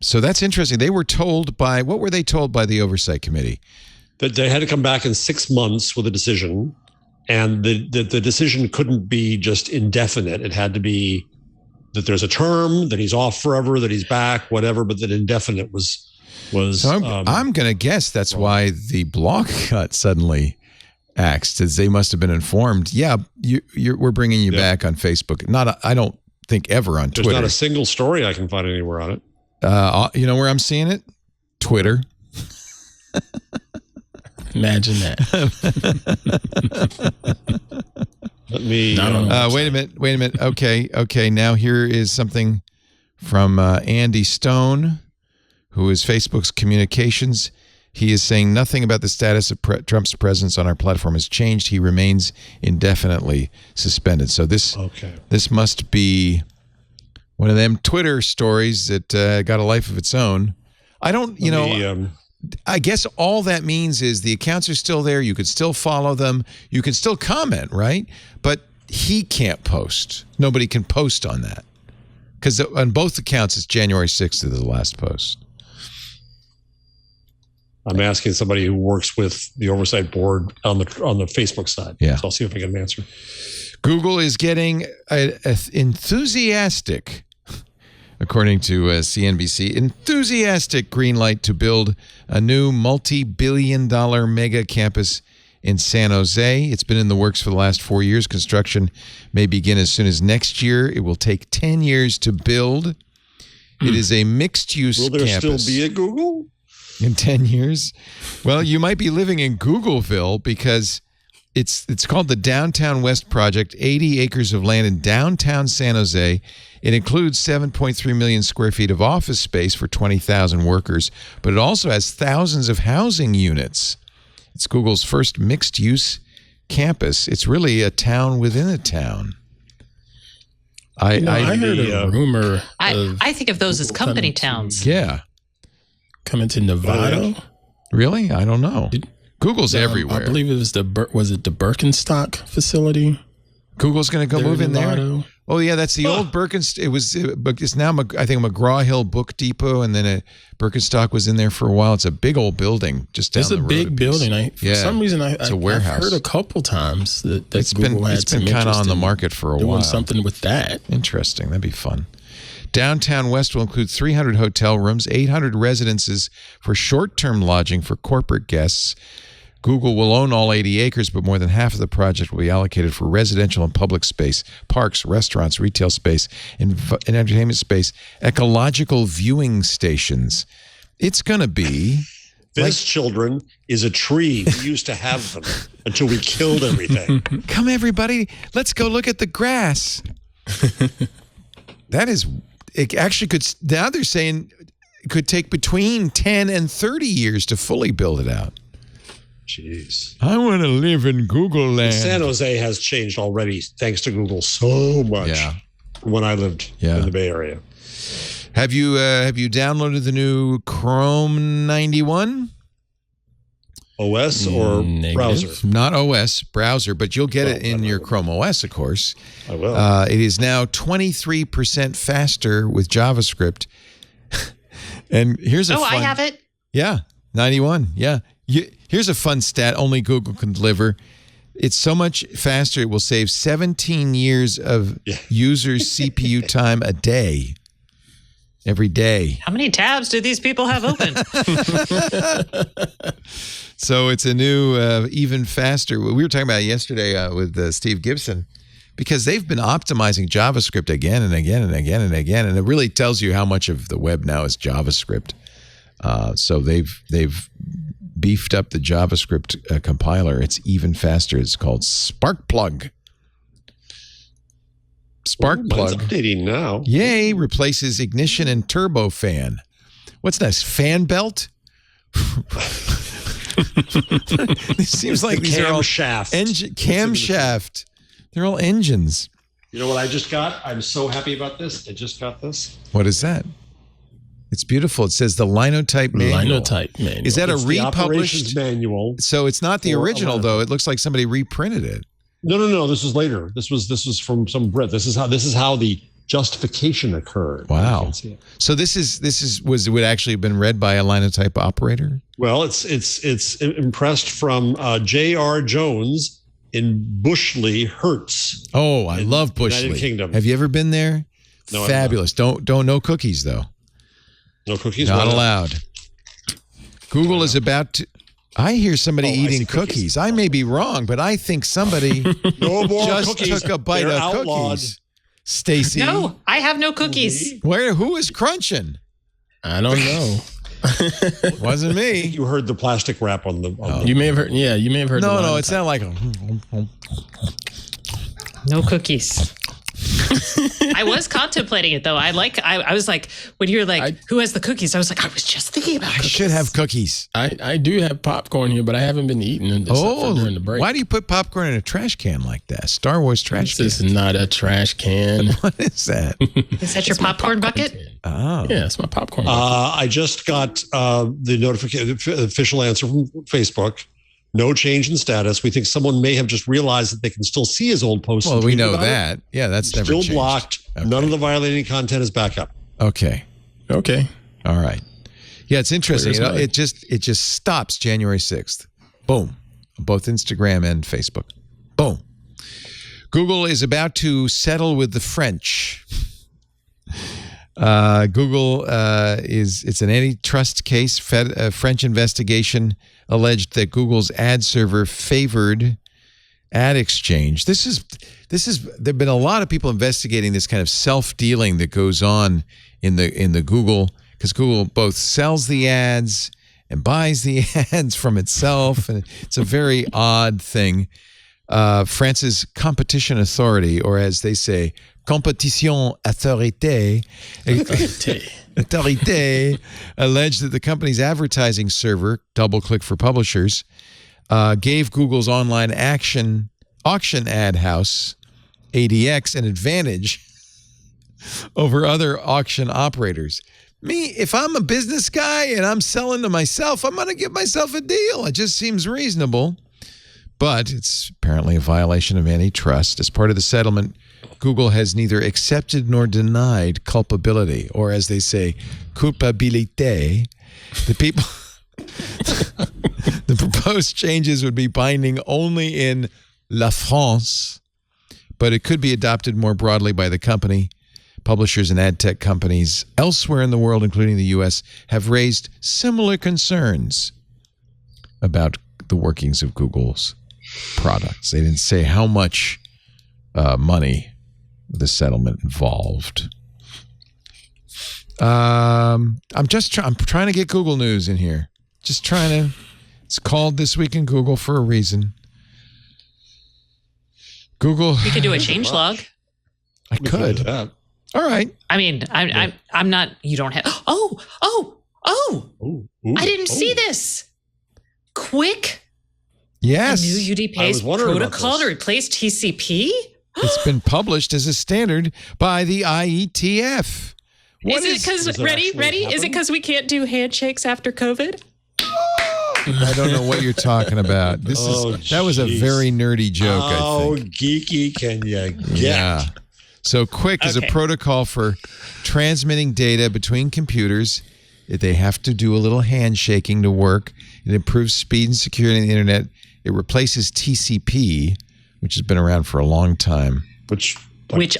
So that's interesting. They were told what were they told by the Oversight Committee? That they had to come back in 6 months with a decision, and the decision couldn't be just indefinite. It had to be that there's a term, that he's off forever, that he's back, whatever, but that indefinite was. So I'm going to guess that's why the blog got suddenly axed, as they must have been informed. Yeah, we're bringing you back on Facebook. I don't think ever on Twitter. There's not a single story I can find anywhere on it. You know where I'm seeing it? Twitter. Imagine that. Let me. Wait a minute. Okay. Now here is something from Andy Stone, who is Facebook's communications. He is saying nothing about the status of Trump's presence on our platform has changed. He remains indefinitely suspended. So this must be one of them Twitter stories that got a life of its own. I don't, I guess all that means is the accounts are still there. You could still follow them. You can still comment, right? But he can't post. Nobody can post on that, because on both accounts, it's January 6th is the last post. I'm asking somebody who works with the oversight board on the Facebook side. Yeah. So I'll see if I get an answer. Google is getting enthusiastic, according to CNBC, enthusiastic green light to build a new multi-billion-dollar mega campus in San Jose. It's been in the works for the last 4 years. Construction may begin as soon as next year. It will take 10 years to build. It is a mixed-use campus. Will there still be a Google? In 10 years? Well, you might be living in Googleville, because it's called the Downtown West Project, 80 acres of land in downtown San Jose. It includes 7.3 million square feet of office space for 20,000 workers, but it also has thousands of housing units. It's Google's first mixed-use campus. It's really a town within a town. I heard a rumor. I think of those as company towns. Yeah. Coming to Nevada? Really? I don't know. Google's everywhere. I believe it was the Birkenstock facility. Google's going to go move in there. Nevada. Oh yeah, that's the old Birkenstock. It's now I think McGraw Hill Book Depot, and then Birkenstock was in there for a while. It's a big old building just down the road. It's a big building. For some reason, it's a warehouse. I've heard a couple times that it's been kind of on the market for a while. Doing something with that. Interesting. That'd be fun. Downtown West will include 300 hotel rooms, 800 residences for short-term lodging for corporate guests. Google will own all 80 acres, but more than half of the project will be allocated for residential and public space, parks, restaurants, retail space, and entertainment space, ecological viewing stations. It's going to be... This, children, is a tree. We used to have them until we killed everything. Come, everybody. Let's go look at the grass. That is... It actually could... Now they're saying it could take between 10 and 30 years to fully build it out. Jeez. I want to live in Google land. San Jose has changed already, thanks to Google, so much when I lived in the Bay Area. Have you downloaded the new Chrome 91? OS or Negative. browser? Not OS, browser, but you'll get it in your Chrome OS, of course. I will. It is now 23% faster with JavaScript. And here's a I have it. Yeah, 91. Yeah. Here's a fun stat only Google can deliver. It's so much faster, it will save 17 years of users' CPU time a day. Every day. How many tabs do these people have open? So it's a new, even faster. We were talking about it yesterday with Steve Gibson, because they've been optimizing JavaScript again and again and again and again, and it really tells you how much of the web now is JavaScript. So they've beefed up the JavaScript compiler. It's even faster. It's called Sparkplug. Mine's updating now. Yay, replaces ignition and turbofan. What's next? Fan belt? It seems like these are all camshaft. They're all engines. You know what I just got? I'm so happy about this. I just got this. What is that? It's beautiful. It says the Linotype manual. Linotype manual. Is that It's a the operations republished manual? So it's not the for original, a though. It looks like somebody reprinted it. No. This was later. This was from some Brit. This is how the justification occurred. Wow. You can't see it. So would actually have been read by a Linotype operator? Well, it's impressed from J.R. Jones in Bushley, Hertz. Oh, I love Bushley. United Kingdom. Have you ever been there? No, Fabulous. Don't no cookies though. No cookies. Not Why allowed. Google is about to. I hear somebody eating cookies. I may be wrong, but I think somebody No more just cookies. took a bite They're of outlawed. cookies. Stacy. No, I have no cookies. Who is crunching? I don't know. Wasn't me. You heard the plastic wrap on the. You may have heard. Yeah, you may have heard. No, the it's not like a. No cookies. I was contemplating it though. I was like, when you're like, who has the cookies? I was like, I was just thinking about cookies. I should have cookies. I do have popcorn here, but I haven't been eating it during the break. Why do you put popcorn in a trash can like that? Star Wars trash can. This is not a trash can. What is that? Is that your popcorn bucket? Oh. Yeah, it's my popcorn bucket. I just got the notification, official answer from Facebook. No change in status. We think someone may have just realized that they can still see his old posts. Well, we know that. Yeah, that's never still changed. blocked. Okay. None of the violating content is back up. Okay. Okay. All right. Yeah, it's interesting. Where's mine? It just stops January 6th. Boom. Both Instagram and Facebook. Boom. Google is about to settle with the French. Google it's an antitrust case. A French investigation alleged that Google's ad server favored ad exchange. There've been a lot of people investigating this kind of self-dealing that goes on in the Google, because Google both sells the ads and buys the ads from itself, and it's a very odd thing. France's competition authority, or as they say, competition autorité, alleged that the company's advertising server, DoubleClick for Publishers, gave Google's online auction ad house, ADX, an advantage over other auction operators. Me, if I'm a business guy and I'm selling to myself, I'm going to give myself a deal. It just seems reasonable. But it's apparently a violation of antitrust. As part of the settlement, Google has neither accepted nor denied culpability, or as they say, culpabilité. The proposed changes would be binding only in La France, but it could be adopted more broadly by the company. Publishers and ad tech companies elsewhere in the world, including the U.S., have raised similar concerns about the workings of Google's products. They didn't say how much money the settlement involved. I'm trying to get Google news in here. Just trying to. It's called This Week in Google for a reason. Google. You could do a change log. I could. All right. I mean, I'm not. You don't have. Oh! Ooh, I didn't see this. Quic. Yes. A new UDP protocol to replace TCP. It's been published as a standard by the IETF. Is it because ready? Is it because we can't do handshakes after COVID? I don't know what you're talking about. That was a very nerdy joke. I think. Geeky can you get? Yeah. So Quic is a protocol for transmitting data between computers. They have to do a little handshaking to work. It improves speed and security on the internet. It replaces TCP, which has been around for a long time. Which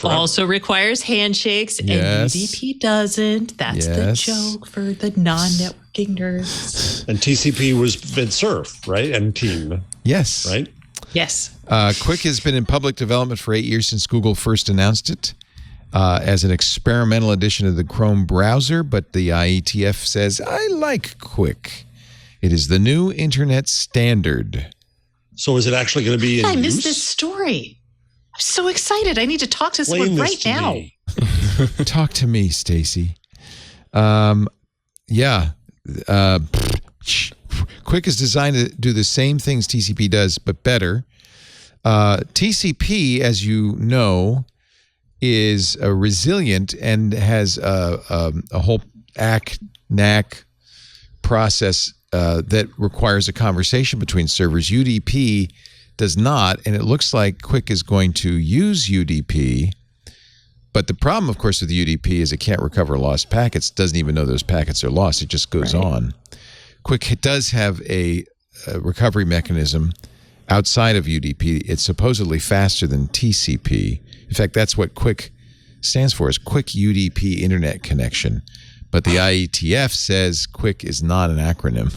also requires handshakes, and UDP doesn't. That's the joke for the non-networking nerds. And TCP was Vint Cerf, right? And Team. Yes. Right? Yes. Quic has been in public development for 8 years since Google first announced it as an experimental addition to the Chrome browser, but the IETF says, I like Quic. It is the new internet standard. So is it actually going to be in I use? missed this story. I'm so excited. I need to talk to someone right now. Talk to me, Stacy. Quic is designed to do the same things TCP does, but better. TCP, as you know, is resilient and has a whole NAC process that requires a conversation between servers. UDP does not, and it looks like Quic is going to use UDP. But the problem, of course, with UDP is it can't recover lost packets. It doesn't even know those packets are lost. It just goes on. Quic does have a recovery mechanism outside of UDP. It's supposedly faster than TCP. In fact, that's what Quic stands for, is Quick UDP Internet Connection. But the IETF says Quic is not an acronym.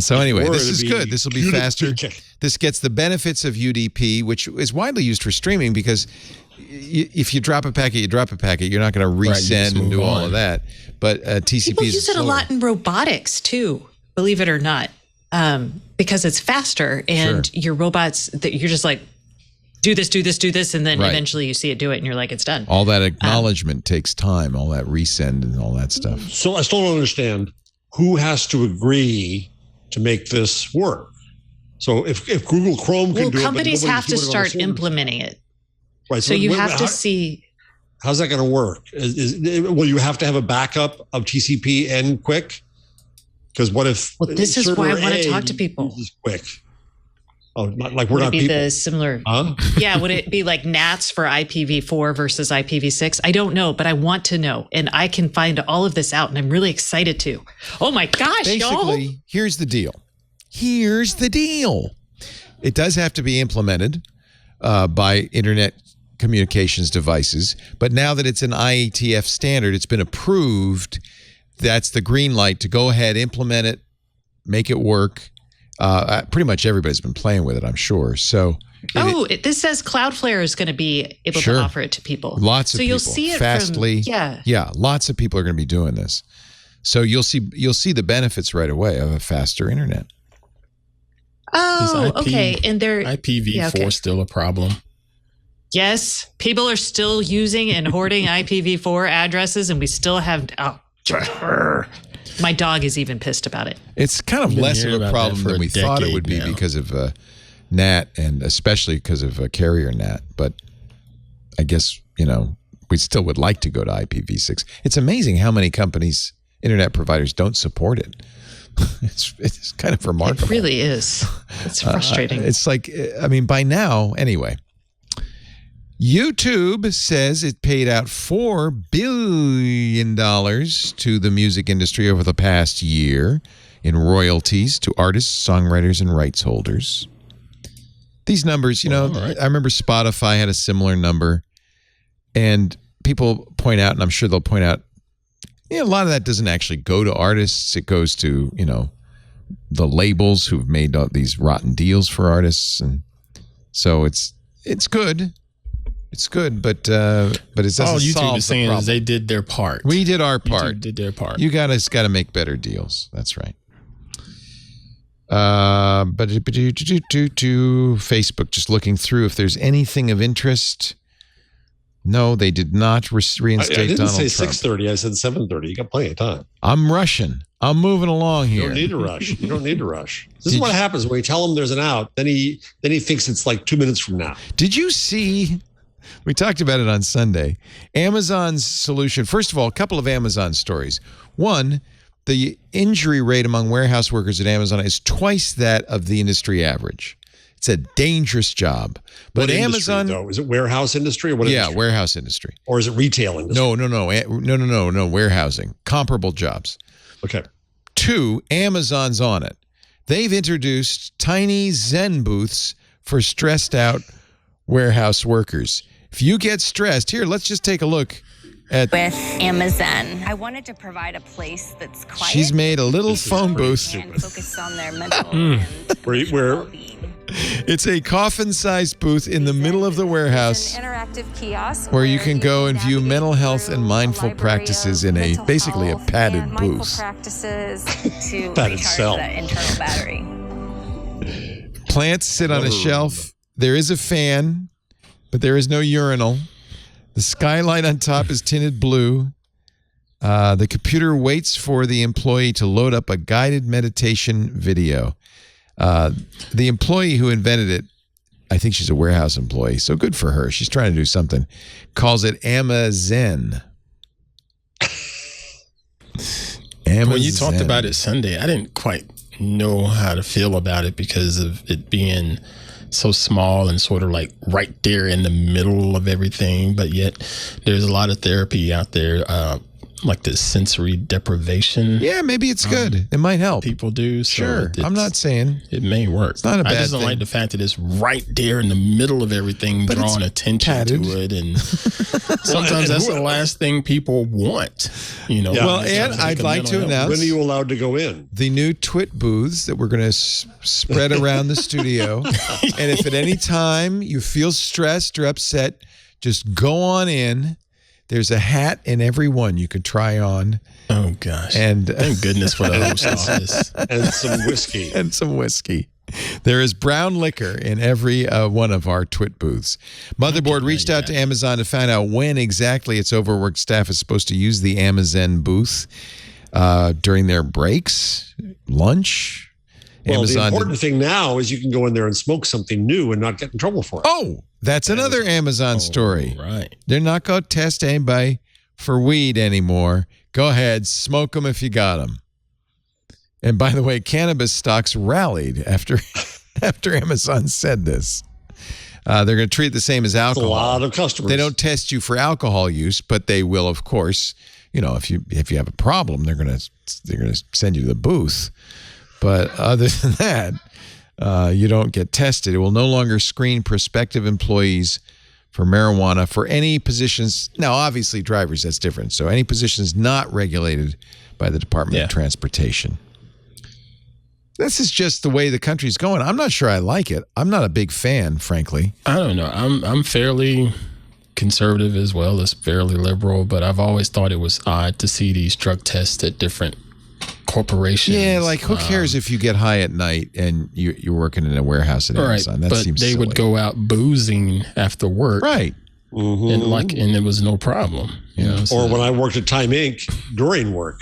So anyway, this is good. This will be faster. This gets the benefits of UDP, which is widely used for streaming because if you drop a packet, you drop a packet. You're not going to resend and do all of that. But TCP People is use it a lot in robotics too, believe it or not, because it's faster and your robots, that you're just like, do this, and then eventually you see it do it and you're like, it's done. All that acknowledgement takes time, all that resend and all that stuff. So I still don't understand who has to agree to make this work. So if Google Chrome can do it, companies have to start implementing it. Right. So you have to see. How's that going to work? Will you have to have a backup of TCP and Quic? Because what if? Well, this is why I want to talk to people. Quic. Oh, like we're not people. Would it be the similar? Yeah. Would it be like NATs for IPv4 versus IPv6? I don't know, but I want to know, and I can find all of this out, and I'm really excited to. Oh my gosh, Basically, y'all! Here's the deal. It does have to be implemented by internet communications devices, but now that it's an IETF standard, it's been approved. That's the green light to go ahead, implement it, make it work. Pretty much everybody's been playing with it, I'm sure. So, this says Cloudflare is going to be able to offer it to people. Lots of people. So you'll see it fastly. Yeah. Lots of people are going to be doing this. So you'll see the benefits right away of a faster internet. Oh, okay. And IPv4 still a problem? Yes, people are still using and hoarding IPv4 addresses, and we still have. My dog is even pissed about it. It's kind of less of a problem than we thought it would be because of NAT, and especially because of carrier NAT. But I guess, we still would like to go to IPv6. It's amazing how many companies, internet providers, don't support it. It's kind of remarkable. It really is. It's frustrating. It's like, by now, anyway. YouTube says it paid out $4 billion to the music industry over the past year in royalties to artists, songwriters, and rights holders. These numbers, I remember Spotify had a similar number, and people point out, and I'm sure they'll point out, a lot of that doesn't actually go to artists. It goes to, the labels who've made these rotten deals for artists. And so it's good. It's good, but it doesn't all YouTube solve is saying the is they did their part. We did our part. YouTube did their part. You got to make better deals. That's right. Facebook, just looking through if there's anything of interest. No, they did not reinstate Donald Trump. I didn't say 6:30. I said 7:30. You got plenty of time. I'm rushing. I'm moving along here. You don't need to rush. This is what happens when you tell him there's an out. Then he thinks it's like 2 minutes from now. Did you see We talked about it on Sunday. Amazon's solution, first of all, a couple of Amazon stories. One, the injury rate among warehouse workers at Amazon is twice that of the industry average. It's a dangerous job. But what Amazon, industry, though? Is it warehouse industry or what? Yeah, industry? warehouse industry. Or is it retail industry? No, warehousing. Comparable jobs. Okay. 2, Amazon's on it. They've introduced tiny ZenBooths for stressed out warehouse workers. If you get stressed, here, let's just take a look at with Amazon. I wanted to provide a place that's quiet. She's made a little phone booth. And focus on their mental and well-being. It's a coffin-sized booth in the middle of the warehouse An interactive kiosk where you can go and view mental health and mindful practices in a basically a padded booth. Practices to Padded recharge cell. the internal battery. Plants sit on a shelf. There is a fan, but there is no urinal. The skylight on top is tinted blue. The computer waits for the employee to load up a guided meditation video. The employee who invented it, I think she's a warehouse employee, so good for her. She's trying to do something. Calls it Amazon. When you talked about it Sunday, I didn't quite know how to feel about it because of it being so small and sort of like right there in the middle of everything. But yet there's a lot of therapy out there, like the sensory deprivation. Yeah, maybe it's good. It might help. People do. So Sure. I'm not saying it may work. It's not a bad I just don't thing. like the fact that it's right there in the middle of everything, But drawing it's attention padded. to it. And sometimes that's the last thing people want. You know. Yeah. Well, It's and like I'd a like mental to health. announce When are you allowed to go in? the new Twit booths that we're going to spread around the studio. And if at any time you feel stressed or upset, just go on in. There's a hat in every one you can try on. Oh gosh! And thank goodness for the host office. And some whiskey. and some whiskey. There is brown liquor in every one of our Twit booths. Motherboard reached out to Amazon to find out when exactly its overworked staff is supposed to use the Amazon booth during their breaks, lunch. Well, the Amazon important thing now is you can go in there and smoke something new and not get in trouble for it. Oh, that's another Amazon story. Right. They're not going to test anybody for weed anymore. Go ahead, smoke them if you got them. And by the way, cannabis stocks rallied after Amazon said this. They're going to treat it the same as That's a alcohol. lot of customers. They don't test you for alcohol use, but they will, of course. You know, if you have a problem, they're going to send you to the booth. But other than that, you don't get tested. It will no longer screen prospective employees for marijuana for any positions. Now, obviously, drivers, that's different. So any positions not regulated by the Department of Transportation. This is just the way the country's going. I'm not sure I like it. I'm not a big fan, frankly. I don't know. I'm fairly conservative as well as fairly liberal, but I've always thought it was odd to see these drug tests at different corporations. Yeah, like who cares if you get high at night and you're working in a warehouse at Amazon? That but seems they silly. would go out boozing after work, Right. and it was no problem. You know, so- Or when I worked at Time Inc. during work.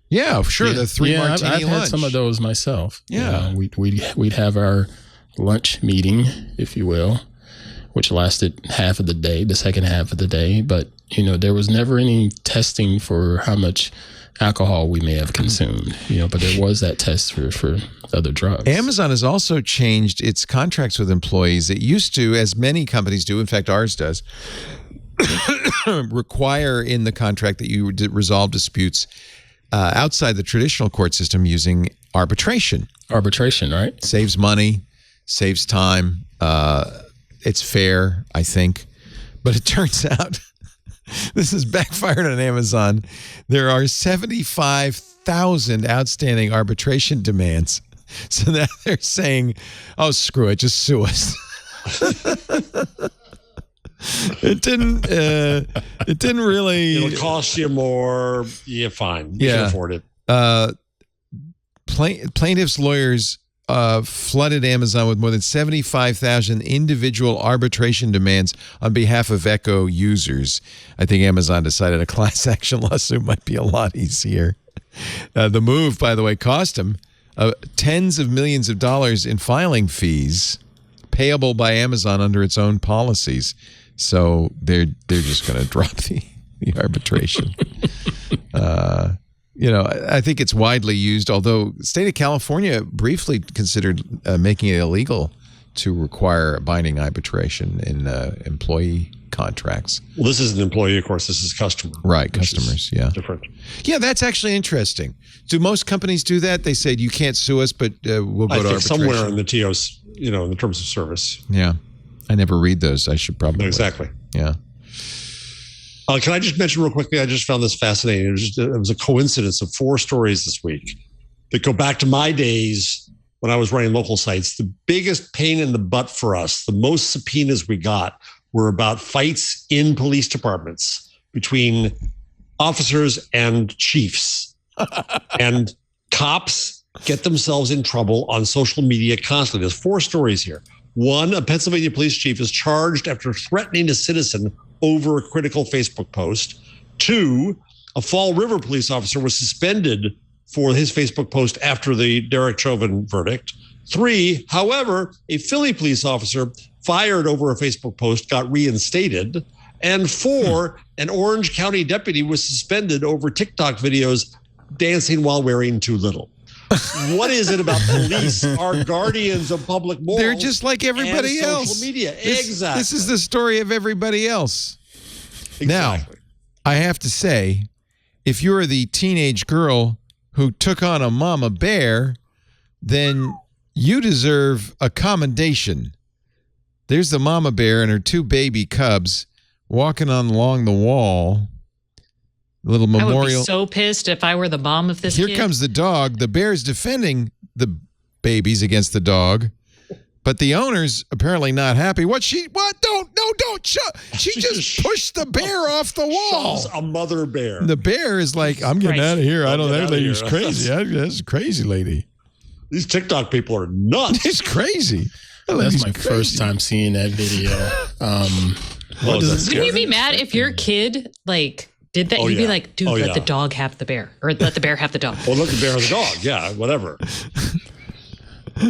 Yeah, sure. The three martini I've lunch. had some of those myself. Yeah. You know, we'd have our lunch meeting, if you will, which lasted half of the day, the second half of the day. But you know, there was never any testing for how much alcohol we may have consumed. You know, but there was that test for other drugs. Amazon has also changed its contracts with employees. It used to, as many companies do, in fact, ours does, require in the contract that you resolve disputes outside the traditional court system using arbitration. Arbitration, right? Saves money, saves time. It's fair, I think. But it turns out this has backfired on Amazon. There are 75,000 outstanding arbitration demands. So now they're saying, oh, screw it, just sue us. It didn't really. It'll cost you more. Yeah, fine. You can afford it. Plaintiffs' lawyers flooded Amazon with more than 75,000 individual arbitration demands on behalf of Echo users. I think Amazon decided a class action lawsuit might be a lot easier. The move, by the way, cost them tens of millions of dollars in filing fees payable by Amazon under its own policies. So they're just going to drop the arbitration. I think it's widely used, although the state of California briefly considered making it illegal to require binding arbitration in employee contracts. Well, this isn't employee, of course. This is customer. Right, customers, yeah. Different. Yeah, that's actually interesting. Do most companies do that? They say you can't sue us, but we'll go to arbitration. Somewhere in the TOs, in the terms of service. Yeah. I never read those. I should probably. Exactly. Yeah. Can I just mention real quickly? I just found this fascinating. It was a coincidence of 4 stories this week that go back to my days when I was running local sites. The biggest pain in the butt for us, the most subpoenas we got, were about fights in police departments between officers and chiefs. And cops get themselves in trouble on social media constantly. There's 4 stories here. 1, a Pennsylvania police chief is charged after threatening a citizen over a critical Facebook post. 2, a Fall River police officer was suspended for his Facebook post after the Derek Chauvin verdict. 3, however, a Philly police officer fired over a Facebook post got reinstated. And 4, an Orange County deputy was suspended over TikTok videos dancing while wearing too little. What is it about police are guardians of public morals? They're just like everybody and else. Social media, Exactly. This is the story of everybody else. Exactly. Now, I have to say, if you're the teenage girl who took on a mama bear, then you deserve a commendation. There's the mama bear and her 2 baby cubs walking along the wall. Little memorial. I would be so pissed if I were the mom of this kid. Here comes the dog. The bear's defending the babies against the dog, but the owner's apparently not happy. What? Don't. She just pushed the bear off the wall. Shoves a mother bear. The bear is like, I'm getting out of here. I don't know. That lady's crazy. That's a crazy lady. These TikTok people are nuts. It's crazy. That's my first time seeing that video. Wouldn't you be mad if your kid did that? You'd be like, dude, let the dog have the bear, or let the bear have the dog. Well, let the bear have the dog. Yeah, whatever.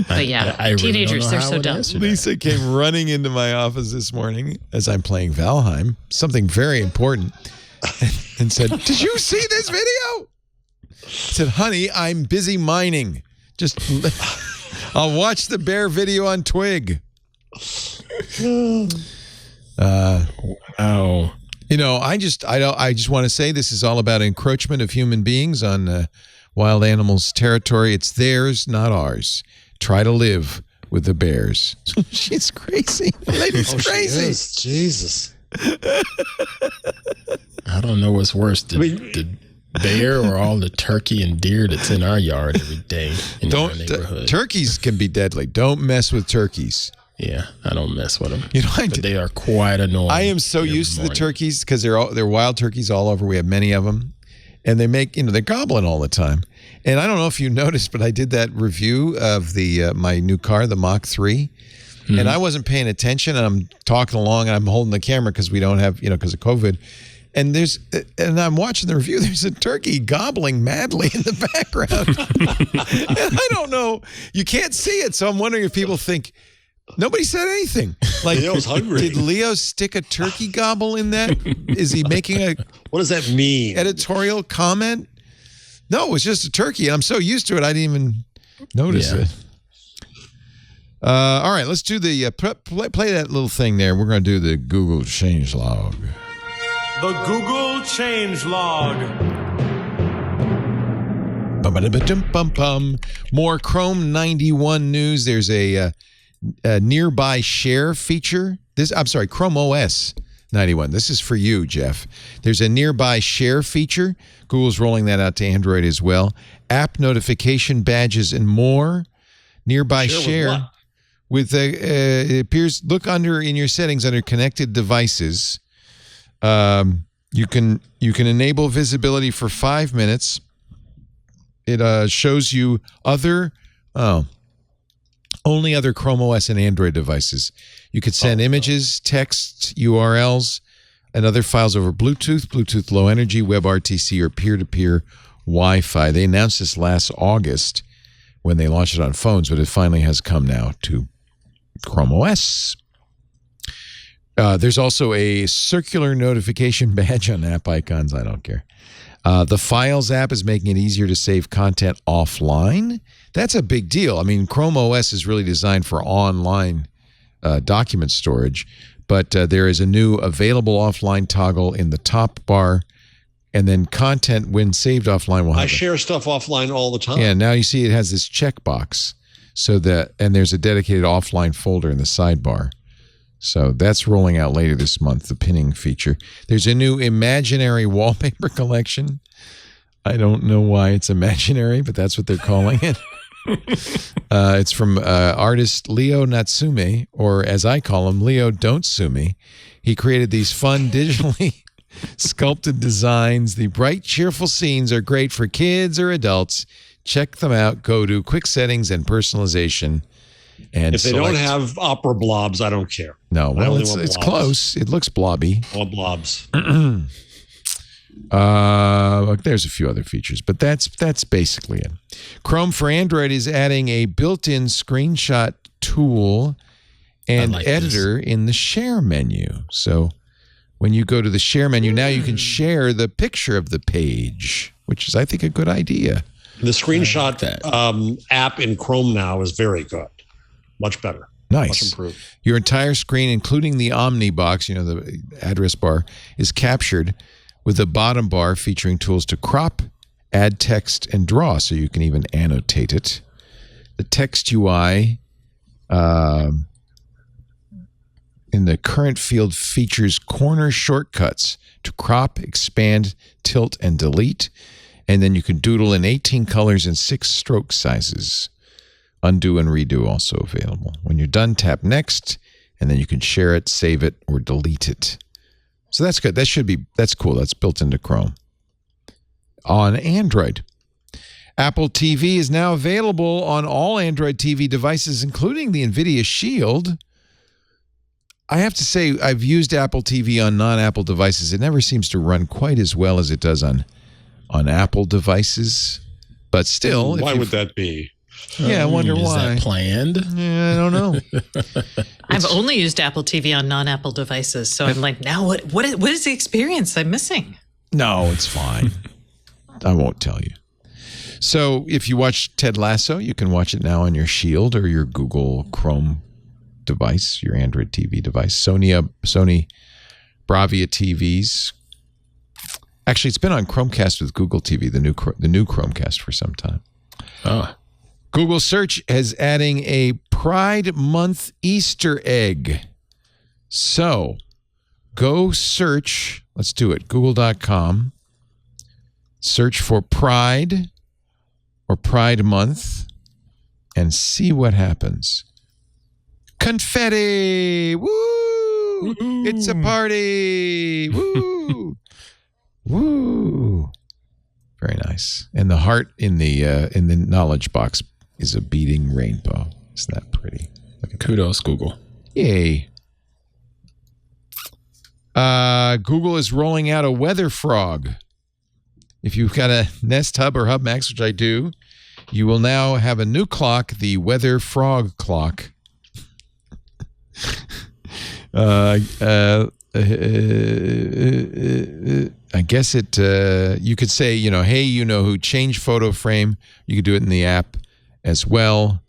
But yeah, I teenagers, they're so dumb. Lisa came running into my office this morning as I'm playing Valheim, something very important, and said, "Did you see this video?" I said, "Honey, I'm busy mining. Just I'll watch the bear video on Twig." Oh. I just want to say this is all about encroachment of human beings on wild animals' territory. It's theirs, not ours. Try to live with the bears. She's crazy. The lady's crazy. She is. Jesus. I don't know what's worse, the bear or all the turkey and deer that's in our yard every day in our neighborhood. Turkeys can be deadly. Don't mess with turkeys. Yeah, I don't mess with them. But they are quite annoying. I am so used to the turkeys because they're wild turkeys all over. We have many of them, and they make they're gobbling all the time. And I don't know if you noticed, but I did that review of the my new car, the Mach 3, and I wasn't paying attention. And I'm talking along, and I'm holding the camera because we don't have because of COVID. And I'm watching the review. There's a turkey gobbling madly in the background, and I don't know. You can't see it, so I'm wondering if people think. Nobody said anything. Like, Leo's hungry. Did Leo stick a turkey gobble in that? Is he making a what does that mean? Editorial comment? No, it was just a turkey. I'm so used to it, I didn't even notice it. All right, let's do the play that little thing there. We're going to do the Google change log. The Google change log. More Chrome 91 news. There's a nearby share feature. Chrome OS 91. This is for you, Jeff. There's a nearby share feature. Google's rolling that out to Android as well. App notification badges and more. Nearby share with it appears. Look in your settings under connected devices. You can enable visibility for 5 minutes. It shows you only other Chrome OS and Android devices. You could send images, text, URLs, and other files over Bluetooth, Bluetooth Low Energy, WebRTC, or peer-to-peer Wi-Fi. They announced this last August when they launched it on phones, but it finally has come now to Chrome OS. There's also a circular notification badge on app icons. I don't care. The Files app is making it easier to save content offline. That's a big deal. I mean, Chrome OS is really designed for online document storage, but there is a new available offline toggle in the top bar, and then content when saved offline will have I share stuff offline all the time. Yeah, now you see it has this checkbox, and there's a dedicated offline folder in the sidebar. So that's rolling out later this month, the pinning feature. There's a new imaginary wallpaper collection. I don't know why it's imaginary, but that's what they're calling it. It's from artist Leo Natsume, or as I call him, Leo Don't Sue Me. He created these fun digitally sculpted designs. The bright, cheerful scenes are great for kids or adults. Check them out. Go to quick settings and personalization. And if they don't have opera blobs, I don't care. No, well, it's close. It looks blobby. All blobs. There's a few other features, but that's basically it. Chrome for Android is adding a built-in screenshot tool and editor in the share menu. So when you go to the share menu, now you can share the picture of the page, which is, I think, a good idea. The screenshot app in Chrome now is very good. Much better. Nice. Much improved. Your entire screen, including the Omni box, the address bar, is captured with the bottom bar featuring tools to crop, add text, and draw, so you can even annotate it. The text UI in the current field features corner shortcuts to crop, expand, tilt, and delete. And then you can doodle in 18 colors and 6 stroke sizes. Undo and redo also available. When you're done, tap next, and then you can share it, save it, or delete it. So that's good. That's cool. That's built into Chrome. On Android, Apple TV is now available on all Android TV devices, including the NVIDIA Shield. I have to say, I've used Apple TV on non-Apple devices. It never seems to run quite as well as it does on Apple devices. But still, why would that be? Yeah, I wonder why. Is that planned? Yeah, I don't know. I've only used Apple TV on non-Apple devices, so I'm like, now what is the experience I'm missing? No, it's fine. I won't tell you. So if you watch Ted Lasso, you can watch it now on your Shield or your Google Chrome device, your Android TV device. Sony Bravia TVs. Actually, it's been on Chromecast with Google TV, the new Chromecast for some time. Oh. Google Search is adding a Pride Month Easter egg. So go search, let's do it, google.com. Search for Pride or Pride Month and see what happens. Confetti! Woo! Woo-hoo. It's a party! Woo! Woo! Very nice. And the heart in the knowledge box is a beating rainbow. Isn't that pretty? Kudos, Google. Yay. Google is rolling out a weather frog. If you've got a Nest Hub or Hub Max, which I do, you will now have a new clock, the Weather Frog Clock. I guess you could say, hey, who, change photo frame. You could do it in the app as well.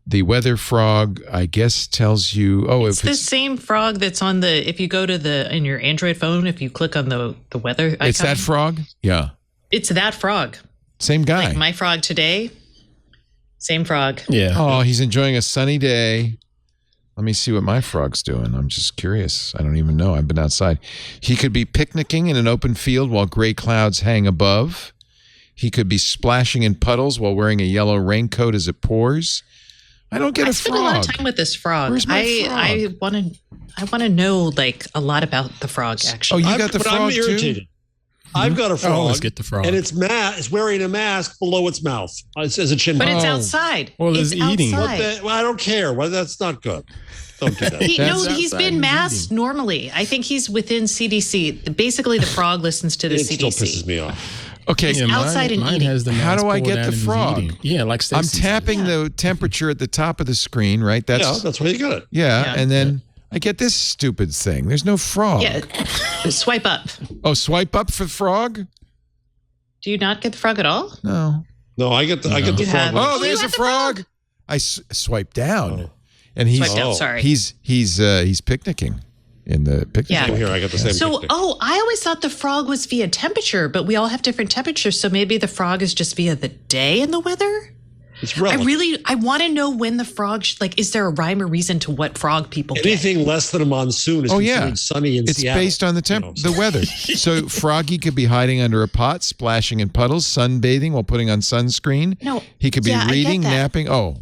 The Weather Frog, I guess, tells you, it's the same frog that's on if you go to in your Android phone, if you click on the weather icon. It's that frog? Yeah. It's that frog. Same guy. Like my frog today, same frog. Yeah. Oh, he's enjoying a sunny day. Let me see what my frog's doing. I'm just curious. I don't even know. I've been outside. He could be picnicking in an open field while gray clouds hang above. He could be splashing in puddles while wearing a yellow raincoat as it pours. I don't get a frog. I spent a lot of time with this frog. Where's my frog? I want to know a lot about the frog, actually. Oh, you got the frog I'm irritated. too? I've got a frog. Oh, let's get the frog. And it's wearing a mask below its mouth. As a chin. But it's outside. Well, it's eating. Outside. I don't care. Well, that's not good. Don't do that. He's been masked normally. I think he's within CDC. Basically, the frog listens to the CDC. It still pisses me off. Okay, He's outside and eating. Has the how do I pulled get down the and he's frog? eating. Yeah, like Stacey I'm tapping the temperature at the top of the screen, right? That's why you got it. Yeah, and then I get this stupid thing. There's no frog. Yeah, swipe up. Oh, swipe up for frog? Do you not get the frog at all? No. No, I get the You frog. have- Oh, you there's a have the frog. I swipe down, and he's Swipe down, sorry. he's picnicking in the picnic. Yeah. Same here. I got the same. So, picnic. I always thought the frog was via temperature, but we all have different temperatures. So maybe the frog is just via the day and the weather? It's relative. I want to know when the frog, is there a rhyme or reason to what frog people get? Anything less than a monsoon is considered sunny in It's Seattle. based on the weather. So Froggy could be hiding under a pot, splashing in puddles, sunbathing while putting on sunscreen. No. He could be Yeah, I get reading, that. napping. Oh.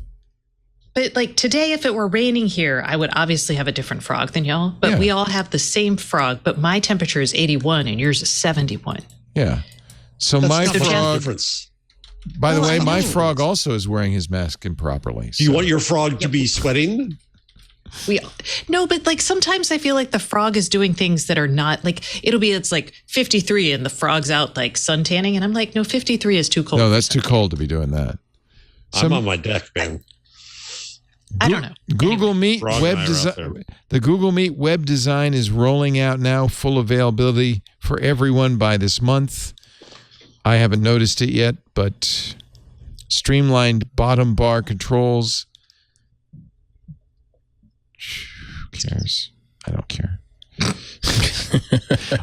But like today, if it were raining here, I would obviously have a different frog than y'all. But we all have the same frog, but my temperature is 81 and yours is 71. Yeah. So That's my not much frog, difference. by the Well, way, I my know. frog also is wearing his mask improperly. Do you want your frog to be sweating? No, but like sometimes I feel like the frog is doing things that are not like it's like 53 and the frog's out like sun tanning. And I'm like, no, 53 is too cold. No, that's too cold to be doing that. I'm on my deck, man. I don't know. Google Meet Frog web and I are out design. there. The Google Meet web design is rolling out now, full availability for everyone by this month. I haven't noticed it yet, but streamlined bottom bar controls. Who cares? I don't care.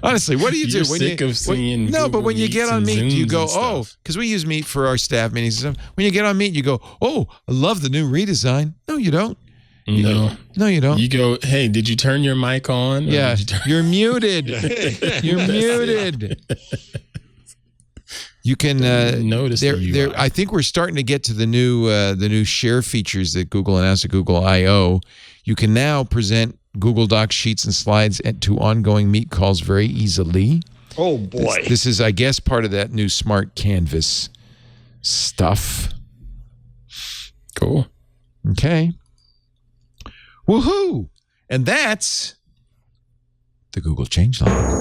Honestly, what do you do You're when sick you of seeing no? But Google when you Meets get on and Meet, do you Zooms go, and stuff? because we use Meet for our staff meetings and stuff. When you get on Meet, you go, oh, I love the new redesign. No, you don't. No, you don't. You go, hey, did you turn your mic on? Or Yeah, did you turn- you're muted. You're muted. You can Notice the UI. I think we're starting to get to the new share features that Google announced at Google I/O. You can now present Google Docs, sheets, and slides to ongoing Meet calls very easily. Oh boy. This is, I guess, part of that new smart canvas stuff. Cool. Okay. Woohoo! And that's the Google changelog.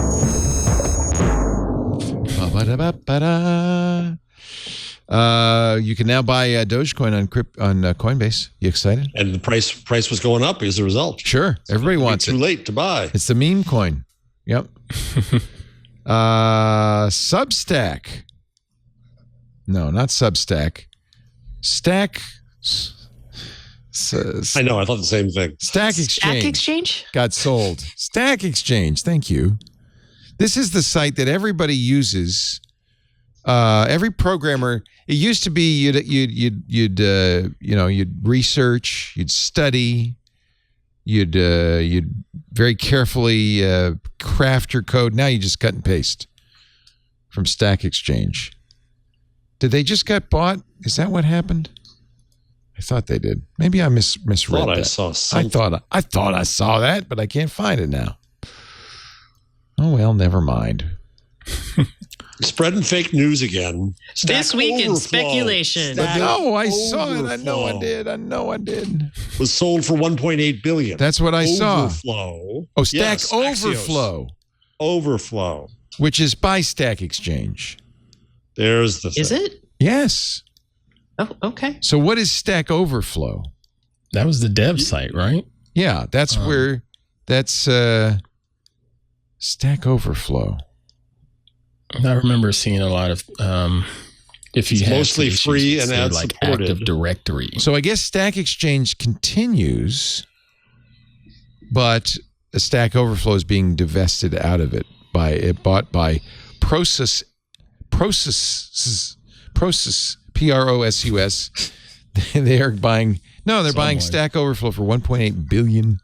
You can now buy Dogecoin on Coinbase. You excited? And the price was going up as a result. Sure. Everybody wants Too it. late to buy. It's the meme coin. Yep. Substack. No, not Substack. Stack. I know. I thought the same thing. Stack Exchange. Stack Exchange? Got sold. Stack Exchange. Thank you. This is the site that everybody uses. Every programmer. It used to be you'd research, you'd study, you'd very carefully craft your code. Now you just cut and paste from Stack Exchange. Did they just got bought? Is that what happened? I thought they did. Maybe I misread Thought that. I saw something. I thought I saw that, but I can't find it now. Oh well, never mind. Spreading fake news again. This week in Overflow. speculation. Stack No, I saw it. I know I Overflow did. Was sold for 1.8 billion. That's what I saw. Overflow. Oh, Stack Yes, Overflow, Axios. Overflow. which is by Stack Exchange. There's the Is thing. it? Yes. Oh, okay. So what is Stack Overflow? That was the dev site, right? Yeah, that's where that's Stack Overflow. I remember seeing a lot of if you It's had mostly issues free with, and say, ad like supported. Active Directory. So I guess Stack Exchange continues, but Stack Overflow is being divested out of it bought by Process Prosus. They are buying. No, they're buying Someone. Stack Overflow for $1.8 billion.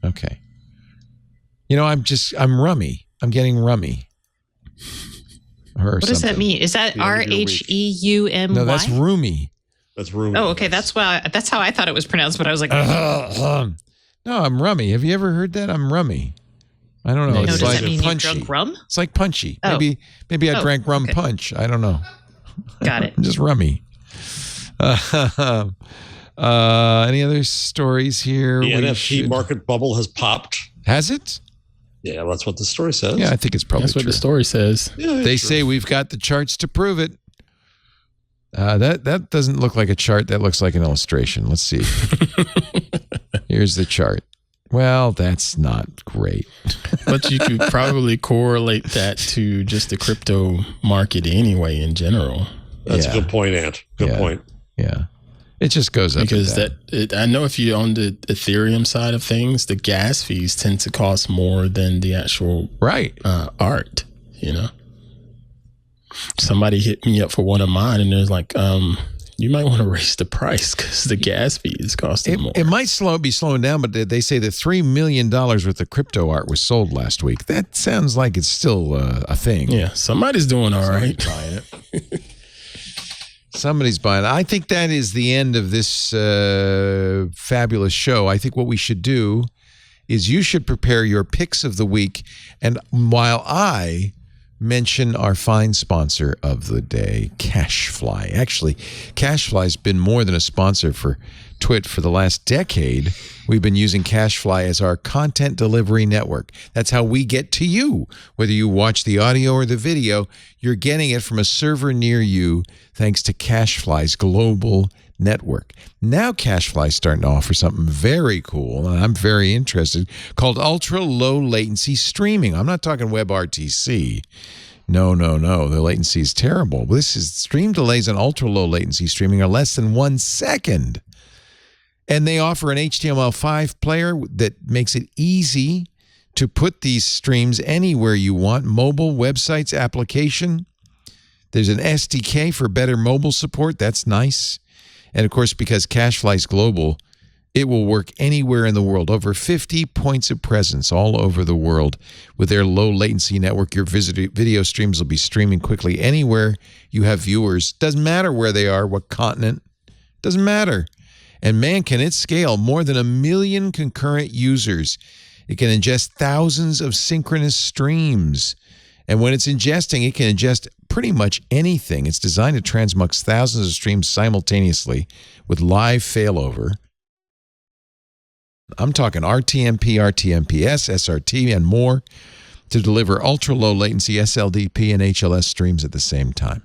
Okay. I'm rummy. I'm getting rummy. What does that mean? Is that The end of your week. RHEUMY? No, that's roomy. That's room. Oh, okay. That's how I thought it was pronounced, but I was like, No, I'm rummy. Have you ever heard that? I'm rummy. I don't know. No, no, It's does like that mean you punchy. drunk rum? It's like punchy. Oh. Maybe I Oh, drank rum okay. punch. I don't know. Got it. I'm just rummy. Any other stories here? The we NFT should- market bubble has popped. Has it? Yeah, that's what the story says. Yeah, I think it's probably That's what true. the story says. Yeah, They sure. say we've got the charts to prove it. That doesn't look like a chart. That looks like an illustration. Let's see. Here's the chart. Well, that's not great. But you could probably correlate that to just the crypto market anyway in general. That's a good point, Ant. Good point. Yeah. It just goes up. Because I know if you own the Ethereum side of things, the gas fees tend to cost more than the actual art, you know? Somebody hit me up for one of mine and there's like, you might want to raise the price because the gas fee is costing more. It might be slowing down, but they say that $3 million worth of crypto art was sold last week. That sounds like it's still a thing. Yeah, somebody's doing all right. Buying it. Somebody's buying it. I think that is the end of this fabulous show. I think what we should do is you should prepare your picks of the week, and while I mention our fine sponsor of the day, CashFly. Actually, CashFly's been more than a sponsor for Twit for the last decade. We've been using CashFly as our content delivery network. That's how we get to you. Whether you watch the audio or the video, you're getting it from a server near you thanks to CashFly's global network. Now CashFly is starting to offer something very cool, and I'm very interested, called ultra low latency streaming. I'm not talking WebRTC. No. The latency is terrible. This is stream delays on ultra low latency streaming are less than 1 second. And they offer an HTML5 player that makes it easy to put these streams anywhere you want. Mobile, websites, application. There's an SDK for better mobile support. That's nice. And of course, because CashFly is global, it will work anywhere in the world. Over 50 points of presence all over the world. With their low latency network, your video streams will be streaming quickly anywhere you have viewers. Doesn't matter where they are, what continent. Doesn't matter. And man, can it scale. More than 1 million concurrent users. It can ingest thousands of synchronous streams. And when it's ingesting, it can ingest pretty much anything. It's designed to transmux thousands of streams simultaneously with live failover. I'm talking RTMP, RTMPS, SRT, and more to deliver ultra-low latency SLDP and HLS streams at the same time.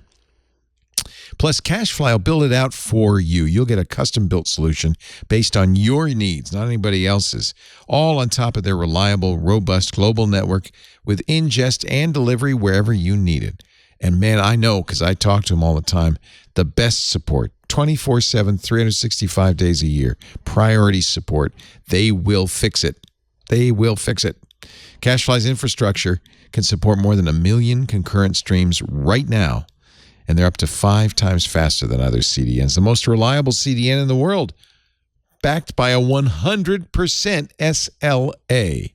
Plus, CashFly will build it out for you. You'll get a custom-built solution based on your needs, not anybody else's, all on top of their reliable, robust global network with ingest and delivery wherever you need it. And man, I know because I talk to them all the time, the best support, 24/7, 365 days a year, priority support. They will fix it. They will fix it. CashFly's infrastructure can support more than 1 million concurrent streams right now. And they're up to 5 times faster than other CDNs. The most reliable CDN in the world, backed by a 100% SLA.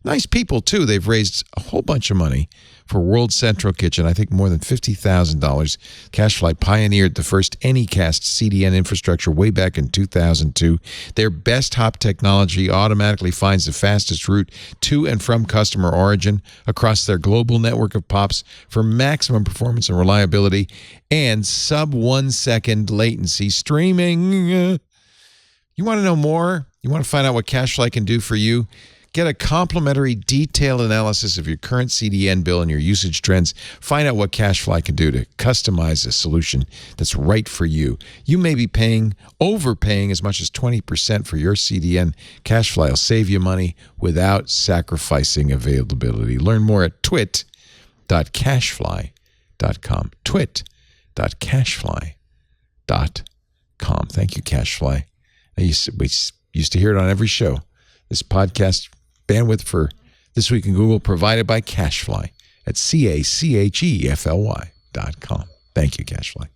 Nice people, too. They've raised a whole bunch of money for World Central Kitchen, I think more than $50,000. CashFly pioneered the first Anycast CDN infrastructure way back in 2002. Their best hop technology automatically finds the fastest route to and from customer origin across their global network of POPs for maximum performance and reliability and sub 1 second latency streaming. You want to know more? You want to find out what CashFly can do for you? Get a complimentary detailed analysis of your current CDN bill and your usage trends. Find out what CashFly can do to customize a solution that's right for you. You may be overpaying as much as 20% for your CDN. CashFly will save you money without sacrificing availability. Learn more at twit.cashfly.com. twit.cashfly.com. Thank you, CashFly. We used to hear it on every show. This podcast bandwidth for This Week in Google provided by CashFly at CACHEFLY.com. Thank you, CashFly.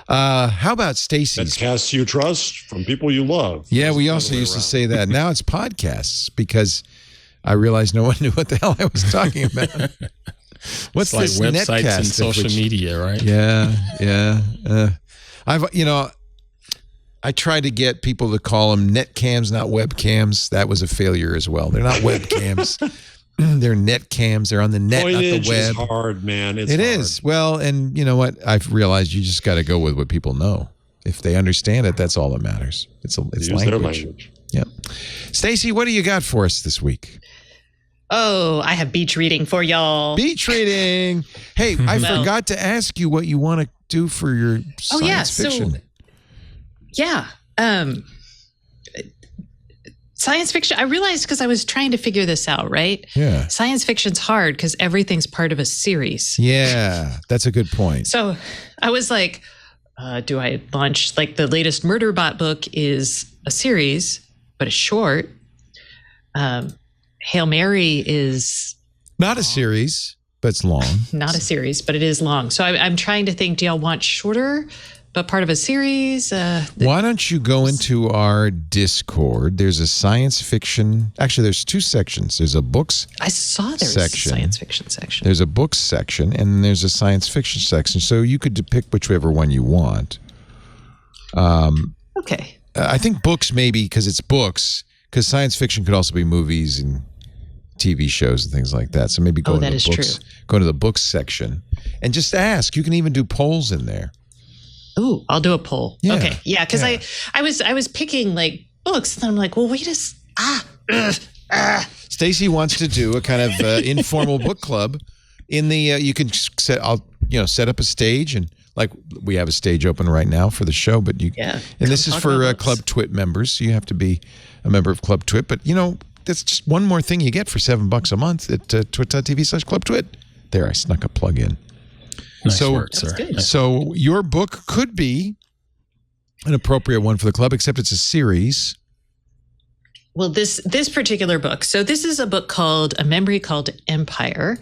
How about Stacy's? Podcasts you trust from people you love. Yeah, we also used to say that. Now it's podcasts because I realized no one knew what the hell I was talking about. What's like this websites netcast and social media, right? Yeah. I tried to get people to call them netcams, not webcams. That was a failure as well. They're not webcams. They're netcams. They're on the net, not the web. It's hard, man. It is. Well, and you know what? I've realized you just got to go with what people know. If they understand it, that's all that matters. It's language. Their language. Yeah. Stacy, what do you got for us this week? Oh, I have beach reading for y'all. Beach reading. Hey, I forgot to ask you what you want to do for your science fiction. Yeah. Science fiction, I realized because I was trying to figure this out, right? Yeah. Science fiction's hard because everything's part of a series. Yeah, that's a good point. So I was like, do I launch, like the latest Murderbot book is a series, but it's short. Hail Mary is Not a series, but it's long. not a series, but it is long. So I'm trying to think, do y'all want shorter, but part of a series? Why don't you go into our Discord? There's a science fiction. Actually, there's two sections. There's a books I saw there was section. a science fiction section. There's a books section, and there's a science fiction section. So you could pick whichever one you want. Okay. I think books maybe because it's books, because science fiction could also be movies and TV shows and things like that. So maybe go into that the is books, true. go to the books section and just ask. You can even do polls in there. Ooh, I'll do a poll. Yeah, Okay. Yeah, because yeah. I was picking like books, and I'm like, well, wait Stacy wants to do a kind of informal book club. In the you can set up a stage, and like we have a stage open right now for the show, but you Yeah, and this come is talk for about Club books. Twit members, so you have to be a member of Club Twit. But that's just one more thing you get for $7 a month at twit.tv/clubtwit. There, I snuck a plug in. Nice So- work, sir. That's good. So your book could be an appropriate one for the club, except it's a series. Well, this particular book. So this is a book called A Memory Called Empire.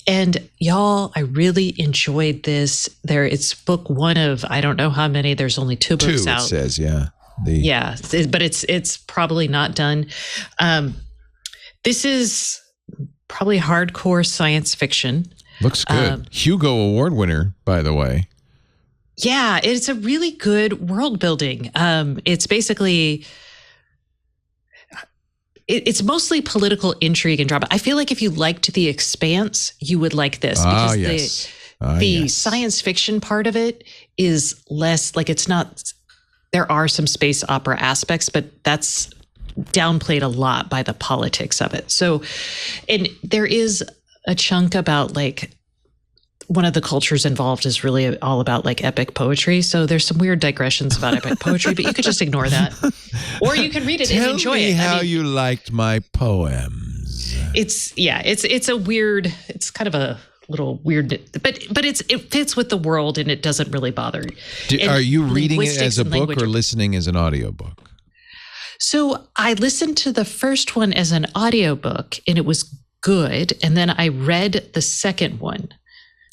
And y'all, I really enjoyed this. It's book one of I don't know how many. There's only two books Two, out. it says, yeah. Yeah, but it's probably not done. This is probably hardcore science fiction. Looks good. Hugo Award winner, by the way. Yeah, it's a really good world building. It's basically, it's mostly political intrigue and drama. I feel like if you liked The Expanse, you would like this because Yes. the science fiction part of it is less like it's not. There are some space opera aspects, but that's downplayed a lot by the politics of it. So, and there is a chunk about like one of the cultures involved is really all about like epic poetry. So there's some weird digressions about epic poetry, but you could just ignore that, or you can read it and enjoy Tell me it. how you liked my poems. It's a weird. It's kind of a little weird, but it fits with the world and it doesn't really bother. Are you reading it Linguistics as a and book language or are- listening as an audiobook? So I listened to the first one as an audiobook and it was good. And then I read the second one.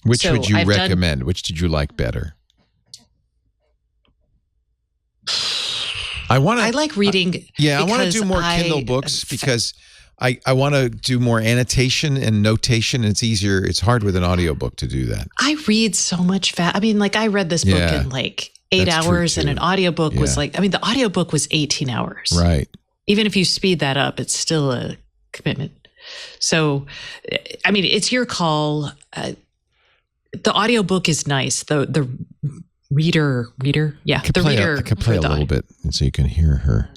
Which So would you I've done- recommend? Which did you like better? I like reading. I want to because do more Kindle books because I want to do more annotation and notation. And it's easier. It's hard with an audiobook to do that. I read so much fast. I mean, like I read this book Yeah, in like 8 that's true, hours and too. an audiobook was Yeah. like, I mean, the audiobook was 18 hours. Right. Even if you speed that up, it's still a commitment. So, I mean, it's your call. The audiobook is nice. The reader. Yeah. I could The play reader. I could play a for the little bit and so you can hear her.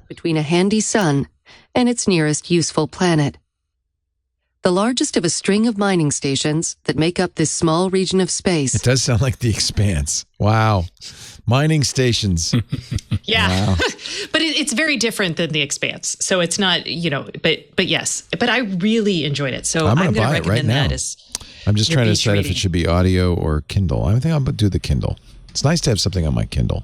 Between a handy sun and its nearest useful planet. The largest of a string of mining stations that make up this small region of space. It does sound like The Expanse. Wow. Mining stations. Yeah. Wow. But it's very different than The Expanse. So it's not, but yes. But I really enjoyed it. So I'm I'm gonna going buy to it right recommend that now. as I'm just your trying to beach decide if reading. it should be audio or Kindle. I think I'll do the Kindle. It's nice to have something on my Kindle.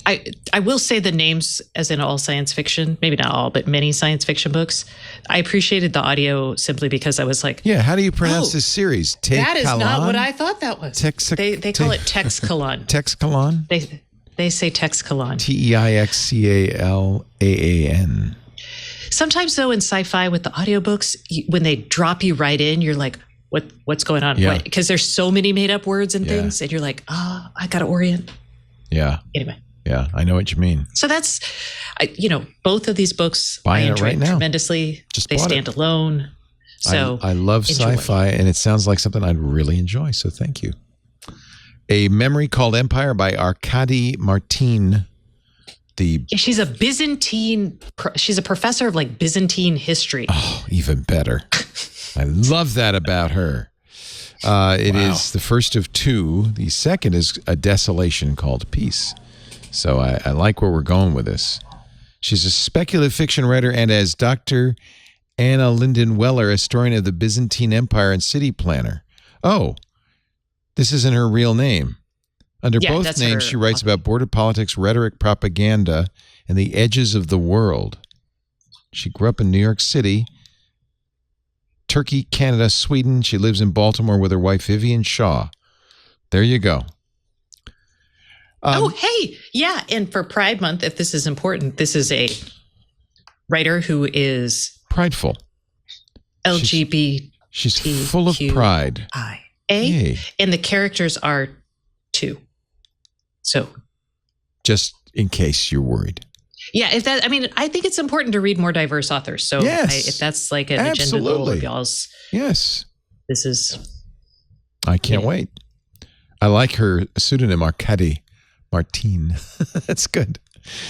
I will say the names, as in all science fiction, maybe not all, but many science fiction books. I appreciated the audio simply because I was like, Yeah, how do you pronounce Oh, this series? that is not Texcalan? what I thought that was. They call it Texcalan. Texcalan? They say Texcalan. Teixcaalan. Sometimes though in sci-fi with the audiobooks, when they drop you right in, you're like, what's going on? Yeah. Because there's so many made up words and Yeah. things, and you're like, I got to orient. Yeah, Anyway, yeah, I know what you mean. so that's, both of these books Buying I it enjoyed right now. tremendously. Just they bought stand it. alone. So I love enjoy. sci-fi, and it sounds like something I'd really enjoy. So thank you. A Memory Called Empire by Arkady Martin. Yeah, she's a professor of like Byzantine history. Oh, even better. I love that about her. It is the first of two. The second is A Desolation Called Peace. So I like where we're going with this. She's a speculative fiction writer and as Dr. Anna Linden Weller, historian of the Byzantine Empire and city planner. Oh, this isn't her real name. Under both names, she writes about border politics, rhetoric, propaganda, and the edges of the world. She grew up in New York City, Turkey, Canada, Sweden. She lives in Baltimore with her wife, Vivian Shaw. There you go. Hey. Yeah. And for Pride Month, if this is important, this is a writer who is prideful. LGBT. She's full of pride. Yay. And the characters are 2. So just in case you're worried. Yeah, I think it's important to read more diverse authors. So if that's like an agenda goal of y'all's. Yes. This is. I can't wait. I like her pseudonym, Arkady Martine. That's good.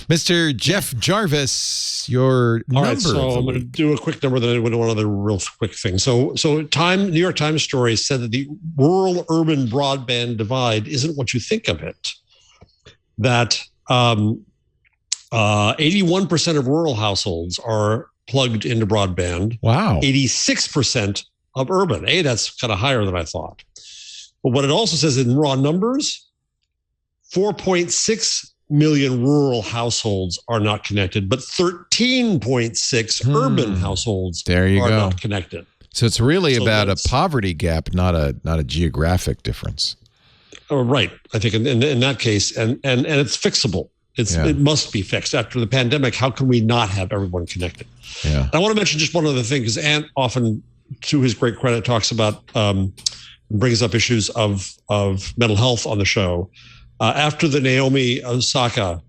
Mr. Jeff Jarvis, your number. All right, so I'm going to do a quick number, then I one other real quick thing. So New York Times story said that the rural-urban broadband divide isn't what you think of it. That 81% of rural households are plugged into broadband. Wow. 86% of urban. That's kind of higher than I thought. But what it also says in raw numbers, 4.6 million rural households are not connected, but 13.6 urban households are not connected. So it's really about a poverty gap, not a geographic difference. Oh, right. I think in that case, and it's fixable. It must be fixed. After the pandemic, how can we not have everyone connected? Yeah. I want to mention just one other thing, because Ant often, to his great credit, talks about, brings up issues of mental health on the show. After the Naomi Osaka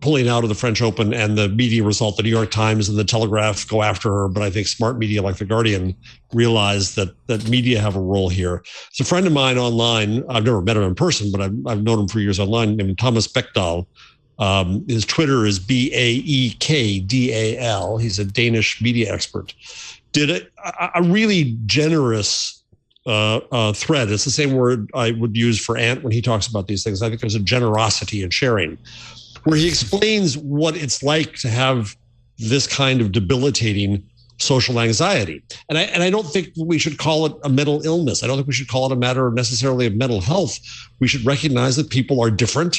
pulling out of the French Open and the media result, the New York Times and the Telegraph go after her, but I think smart media like The Guardian realize that media have a role here. It's a friend of mine online. I've never met him in person, but I've known him for years online, named Thomas Bekdal. His Twitter is BAEKDAL. He's a Danish media expert. Did a really generous thread. It's the same word I would use for Ant when he talks about these things. I think there's a generosity in sharing, where he explains what it's like to have this kind of debilitating social anxiety. And I don't think we should call it a mental illness. I don't think we should call it a matter necessarily of mental health. We should recognize that people are different.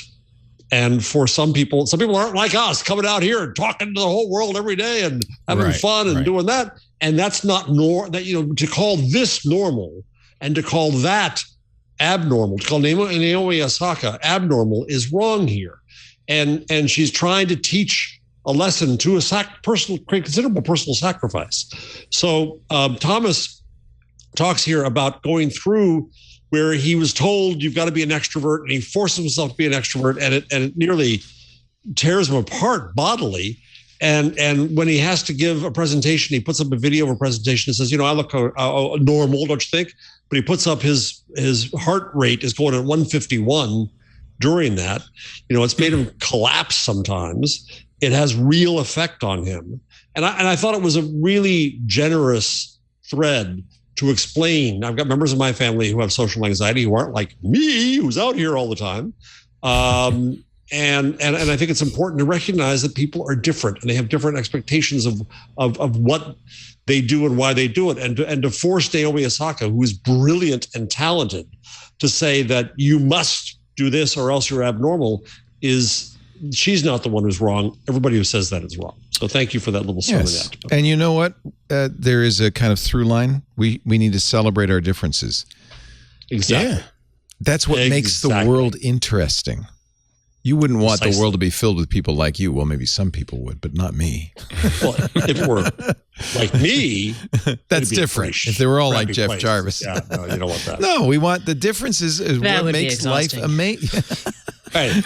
And for some people aren't like us, coming out here and talking to the whole world every day and having fun and doing that. And that's not to call this normal and to call that abnormal, to call Naomi Osaka abnormal is wrong here. And she's trying to teach a lesson to a considerable personal sacrifice. So Thomas talks here about going through where he was told you've got to be an extrovert, and he forces himself to be an extrovert, and it nearly tears him apart bodily. And when he has to give a presentation, he puts up a video of a presentation and says, I look normal, don't you think? But he puts up his heart rate is going at 151 during that. It's made him collapse sometimes. It has real effect on him. And I thought it was a really generous thread to explain. I've got members of my family who have social anxiety who aren't like me, who's out here all the time. And I think it's important to recognize that people are different and they have different expectations of what they do and why they do it. And to force Naomi Osaka, who is brilliant and talented, to say that you must do this or else you're abnormal she's not the one who's wrong. Everybody who says that is wrong. So thank you for that little sermon. Yes. And you know what? There is a kind of through line. We need to celebrate our differences. Exactly. Yeah. That's what makes the world interesting. You wouldn't want the world to be filled with people like you. Well, maybe some people would, but not me. Well, if it were like me, that's different. If they were all like Jeff Jarvis. Yeah, no, you don't want that. No, we want the differences is what makes life amazing. Hey.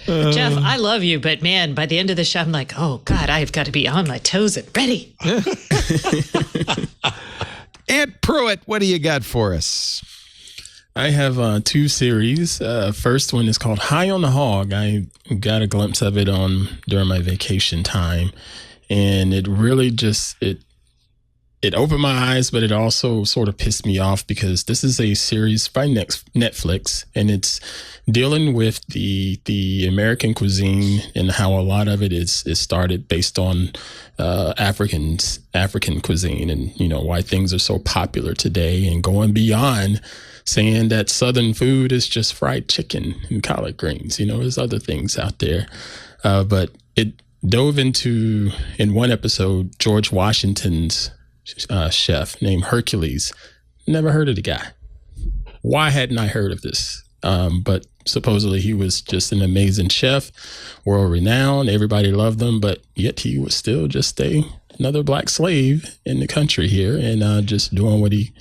Jeff, I love you, but man, by the end of the show, I'm like, oh God, I've got to be on my toes and ready. Ant Pruitt, what do you got for us? I have 2 series. First one is called High on the Hog. I got a glimpse of it during my vacation time, and it really just it it opened my eyes, but it also sort of pissed me off because this is a series by Netflix, and it's dealing with the American cuisine and how a lot of it is started based on African cuisine, and why things are so popular today, and going beyond saying that Southern food is just fried chicken and collard greens. There's other things out there, but it dove into, in one episode, George Washington's chef named Hercules. Never heard of the guy. Why hadn't I heard of this? But supposedly he was just an amazing chef, world renowned. Everybody loved him, but yet he was still just another black slave in the country here, and just doing what he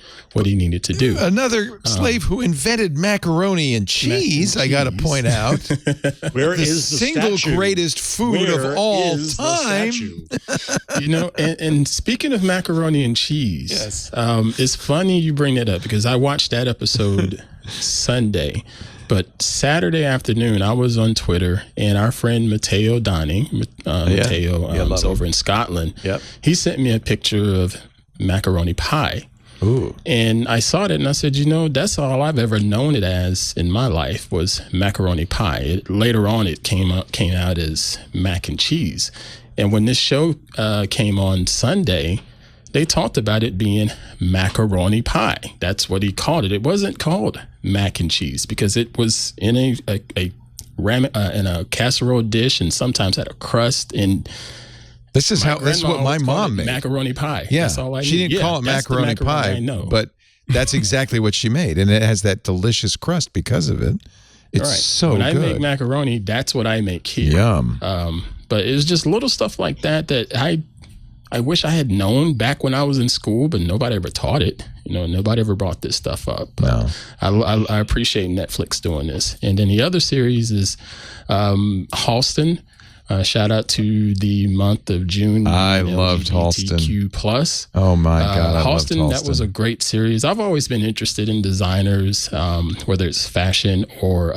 needed to do. Another slave who invented macaroni and cheese. I got to point out, where is the single statue? Greatest food of all time? And speaking of macaroni and cheese, yes. It's funny you bring that up because I watched that episode Sunday. But Saturday afternoon, I was on Twitter, and our friend Matteo Donning, is over in Scotland. Yep. He sent me a picture of macaroni pie. Ooh. And I saw it, and I said, that's all I've ever known it as in my life was macaroni pie. Later on, it came out as mac and cheese. And when this show came on Sunday, they talked about it being macaroni pie. That's what he called it. It wasn't called mac and cheese because it was in in a casserole dish, and sometimes had a crust. And this is what my mom made. Macaroni pie. Yeah, that's all I she knew. didn't call it macaroni pie, I know. But that's exactly what she made, and it has that delicious crust because of it. It's so when good. I make macaroni, that's what I make here. Yum. But it was just little stuff like that I wish I had known back when I was in school, but nobody ever taught it. Nobody ever brought this stuff up. No. I appreciate Netflix doing this. And then the other series is Halston. Shout out to the month of June. I loved Halston. LGBTQ+. Oh my God, I loved Halston. That was a great series. I've always been interested in designers, whether it's fashion or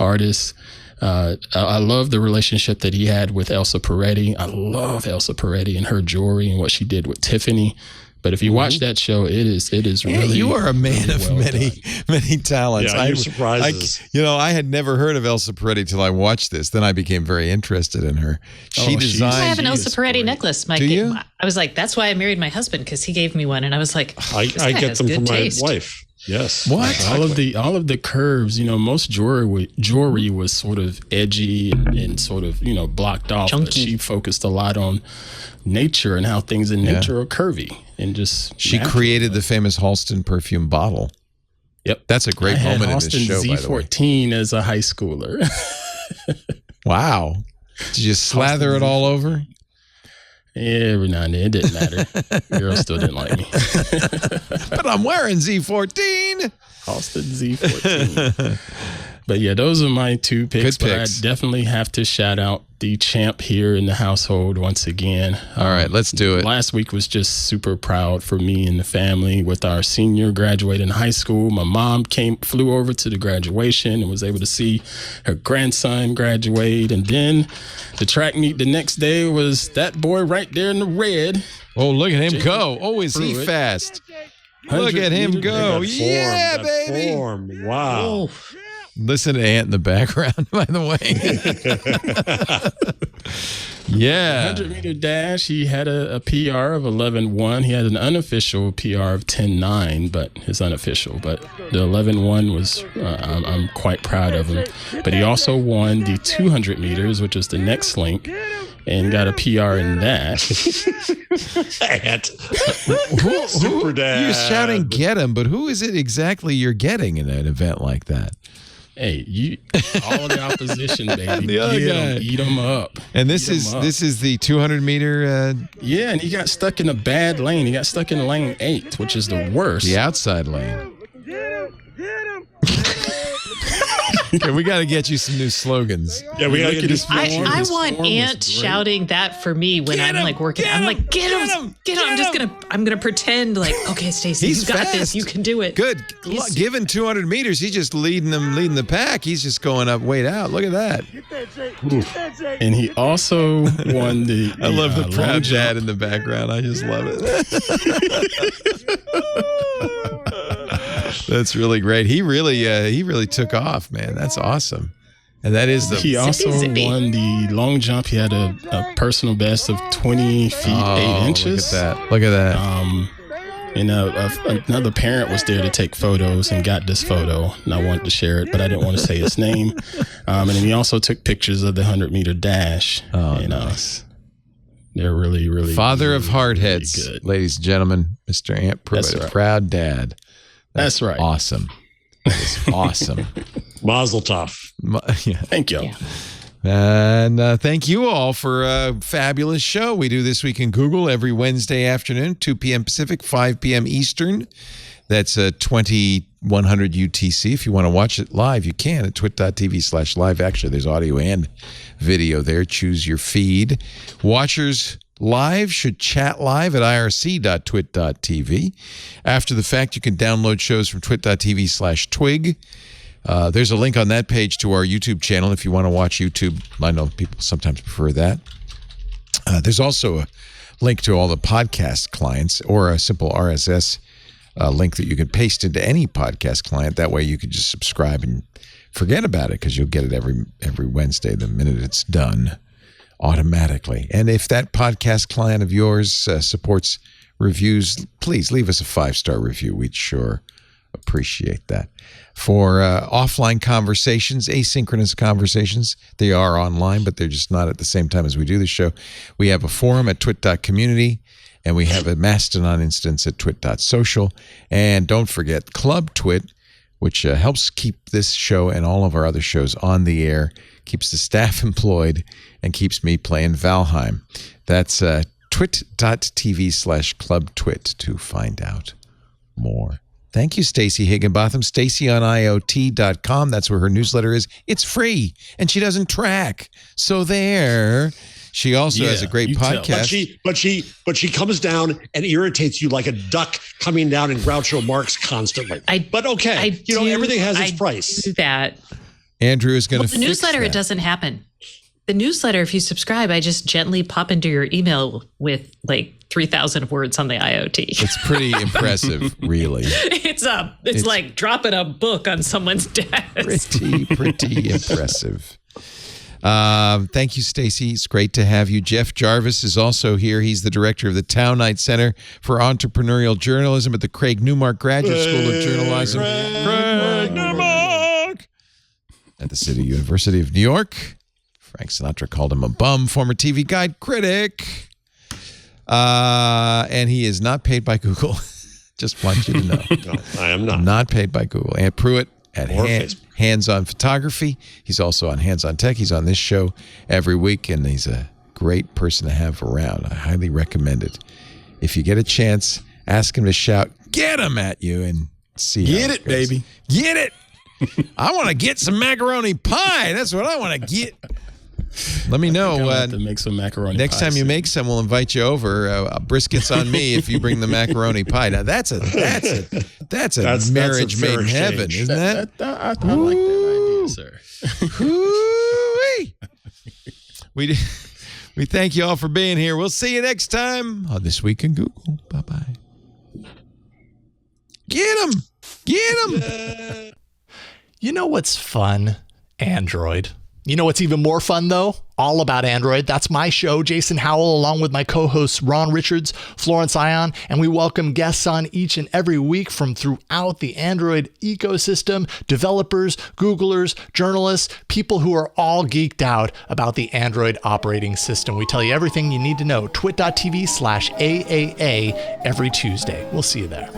artists. I love the relationship that he had with Elsa Peretti. I love Elsa Peretti and her jewelry and what she did with Tiffany. But if you watch that show, it is really. You are a man of well many talents. Yeah, your surprises. I had never heard of Elsa Peretti till I watched this. Then I became very interested in her. She designed. I have an Elsa Peretti necklace, Mike. Do you? I was like, that's why I married my husband, because he gave me one, and I was like, I get them from my wife. Yes. What? Exactly. All of the curves, most jewelry was sort of edgy and sort of, blocked off. But she focused a lot on nature and how things in nature are curvy and just. She created the famous Halston perfume bottle. Yep. That's a great moment in this show, by the way. Z14 as a high schooler. Wow. Did you slather it all over? Every now and then. It didn't matter. Girls still didn't like me. But I'm wearing Z14. Halston Z14. But yeah, those are my two picks. Good picks. But I definitely have to shout out the champ here in the household once again. All right, let's do it. Last week was just super proud for me and the family with our senior graduating high school. My mom flew over to the graduation and was able to see her grandson graduate. And then the track meet the next day was that boy right there in the red. Oh, look at him go. Oh, is he fast? Look at him go. Yeah, baby. Form. Wow. oh, Listen to Ant in the background, by the way. Yeah. 100-meter dash, he had a PR of 11.1. He had an unofficial PR of 10.9, but his unofficial. But the 11.1 was, I'm quite proud of him. But he also won the 200 meters, which was the next link, and got a PR in that. Super dad. You're shouting "get him," but who is it exactly you're getting in an event like that? Hey, all the opposition, baby. The other guy. Eat them up. And this is the 200 meter. Yeah, and he got stuck in a bad lane. He got stuck in lane 8, which is the worst. The outside lane. Get him! Okay, we got to get you some new slogans. Yeah, we got to get this. I want Ant shouting that for me when I'm like working. I'm like, get him. I'm gonna pretend like, okay, Stacey, you got this. You can do it. Good. Given 200 meters, he's just leading the pack. He's just going up, wait out. Look at that. And he also won the. I love the proud dad in the background. I just love it. That's really great. He really took off, man. That's awesome. And that is he also won the long jump. He had a personal best of 20 feet 8 inches. Look at that. And another parent was there to take photos and got this photo, and I wanted to share it, but I didn't want to say his name. And then he also took pictures of the 100-meter dash. Oh, nice. They're really, really father of hardheads, really good. Ladies and gentlemen, Mr. Ant Pruitt, right. Proud dad. That's right. Awesome. That is awesome. Mazel tov. Yeah. Thank you. Yeah. And thank you all for a fabulous show. We do This Week in Google every Wednesday afternoon, 2 p.m. Pacific, 5 p.m. Eastern. That's 2100 UTC. If you want to watch it live, you can at twit.tv/live. Actually, there's audio and video there. Choose your feed. Watchers live should chat live at irc.twit.tv. After the fact, you can download shows from twit.tv/twig. There's a link on that page to our YouTube channel if you want to watch YouTube. I know people sometimes prefer that. There's also a link to all the podcast clients or a simple RSS link that you can paste into any podcast client. That way you can just subscribe and forget about it because you'll get it every Wednesday the minute it's done automatically. And if that podcast client of yours supports reviews, please leave us a 5-star review. We'd sure appreciate that. For offline conversations, asynchronous conversations, they are online, but they're just not at the same time as we do the show. We have a forum at twit.community, and we have a Mastodon instance at twit.social. And don't forget Club Twit, which helps keep this show and all of our other shows on the air, keeps the staff employed, and keeps me playing Valheim. That's twit.tv/clubtwit to find out more. Thank you, Stacey Higginbotham. Stacey on IoT.com. That's where her newsletter is. It's free, and she doesn't track. So there. She also has a great podcast. But she comes down and irritates you like a duck coming down in Groucho Marx constantly. Everything has its price. Do that. Andrew is going to fix the newsletter. that. It doesn't happen. The newsletter, if you subscribe, I just gently pop into your email with like 3,000 words on the IoT. It's pretty impressive, really. It's like dropping a book on someone's desk. Pretty impressive. Thank you, Stacey. It's great to have you. Jeff Jarvis is also here. He's the director of the Town Night Center for Entrepreneurial Journalism at the Craig Newmark Graduate School of Journalism. Craig Newmark! At the City University of New York. Frank Sinatra called him a bum, former TV Guide critic. And he is not paid by Google. Just want you to know. No, I am not. Not paid by Google. Ant Pruitt at Hands On Photography. He's also on Hands On Tech. He's on this show every week, and he's a great person to have around. I highly recommend it. If you get a chance, ask him to shout, "Get him!" at you and see how Get it, goes. baby. Get it. I want to get some macaroni pie. That's what I want to get. Let me know. To make some macaroni next pie time you soon. make some, we'll invite you over. Brisket's on me if you bring the macaroni pie. Now that's a marriage made in heaven, exchange. isn't that? I like that idea, sir. Hoo-wee. We thank you all for being here. We'll see you next time on This Week in Google. Bye-bye. Get him. Get him. You know what's fun? Android. You know what's even more fun, though? All About Android. That's my show, Jason Howell, along with my co-hosts Ron Richards, Florence Ion, and we welcome guests on each and every week from throughout the Android ecosystem, developers, Googlers, journalists, people who are all geeked out about the Android operating system. We tell you everything you need to know. twit.tv/AAA every Tuesday. We'll see you there.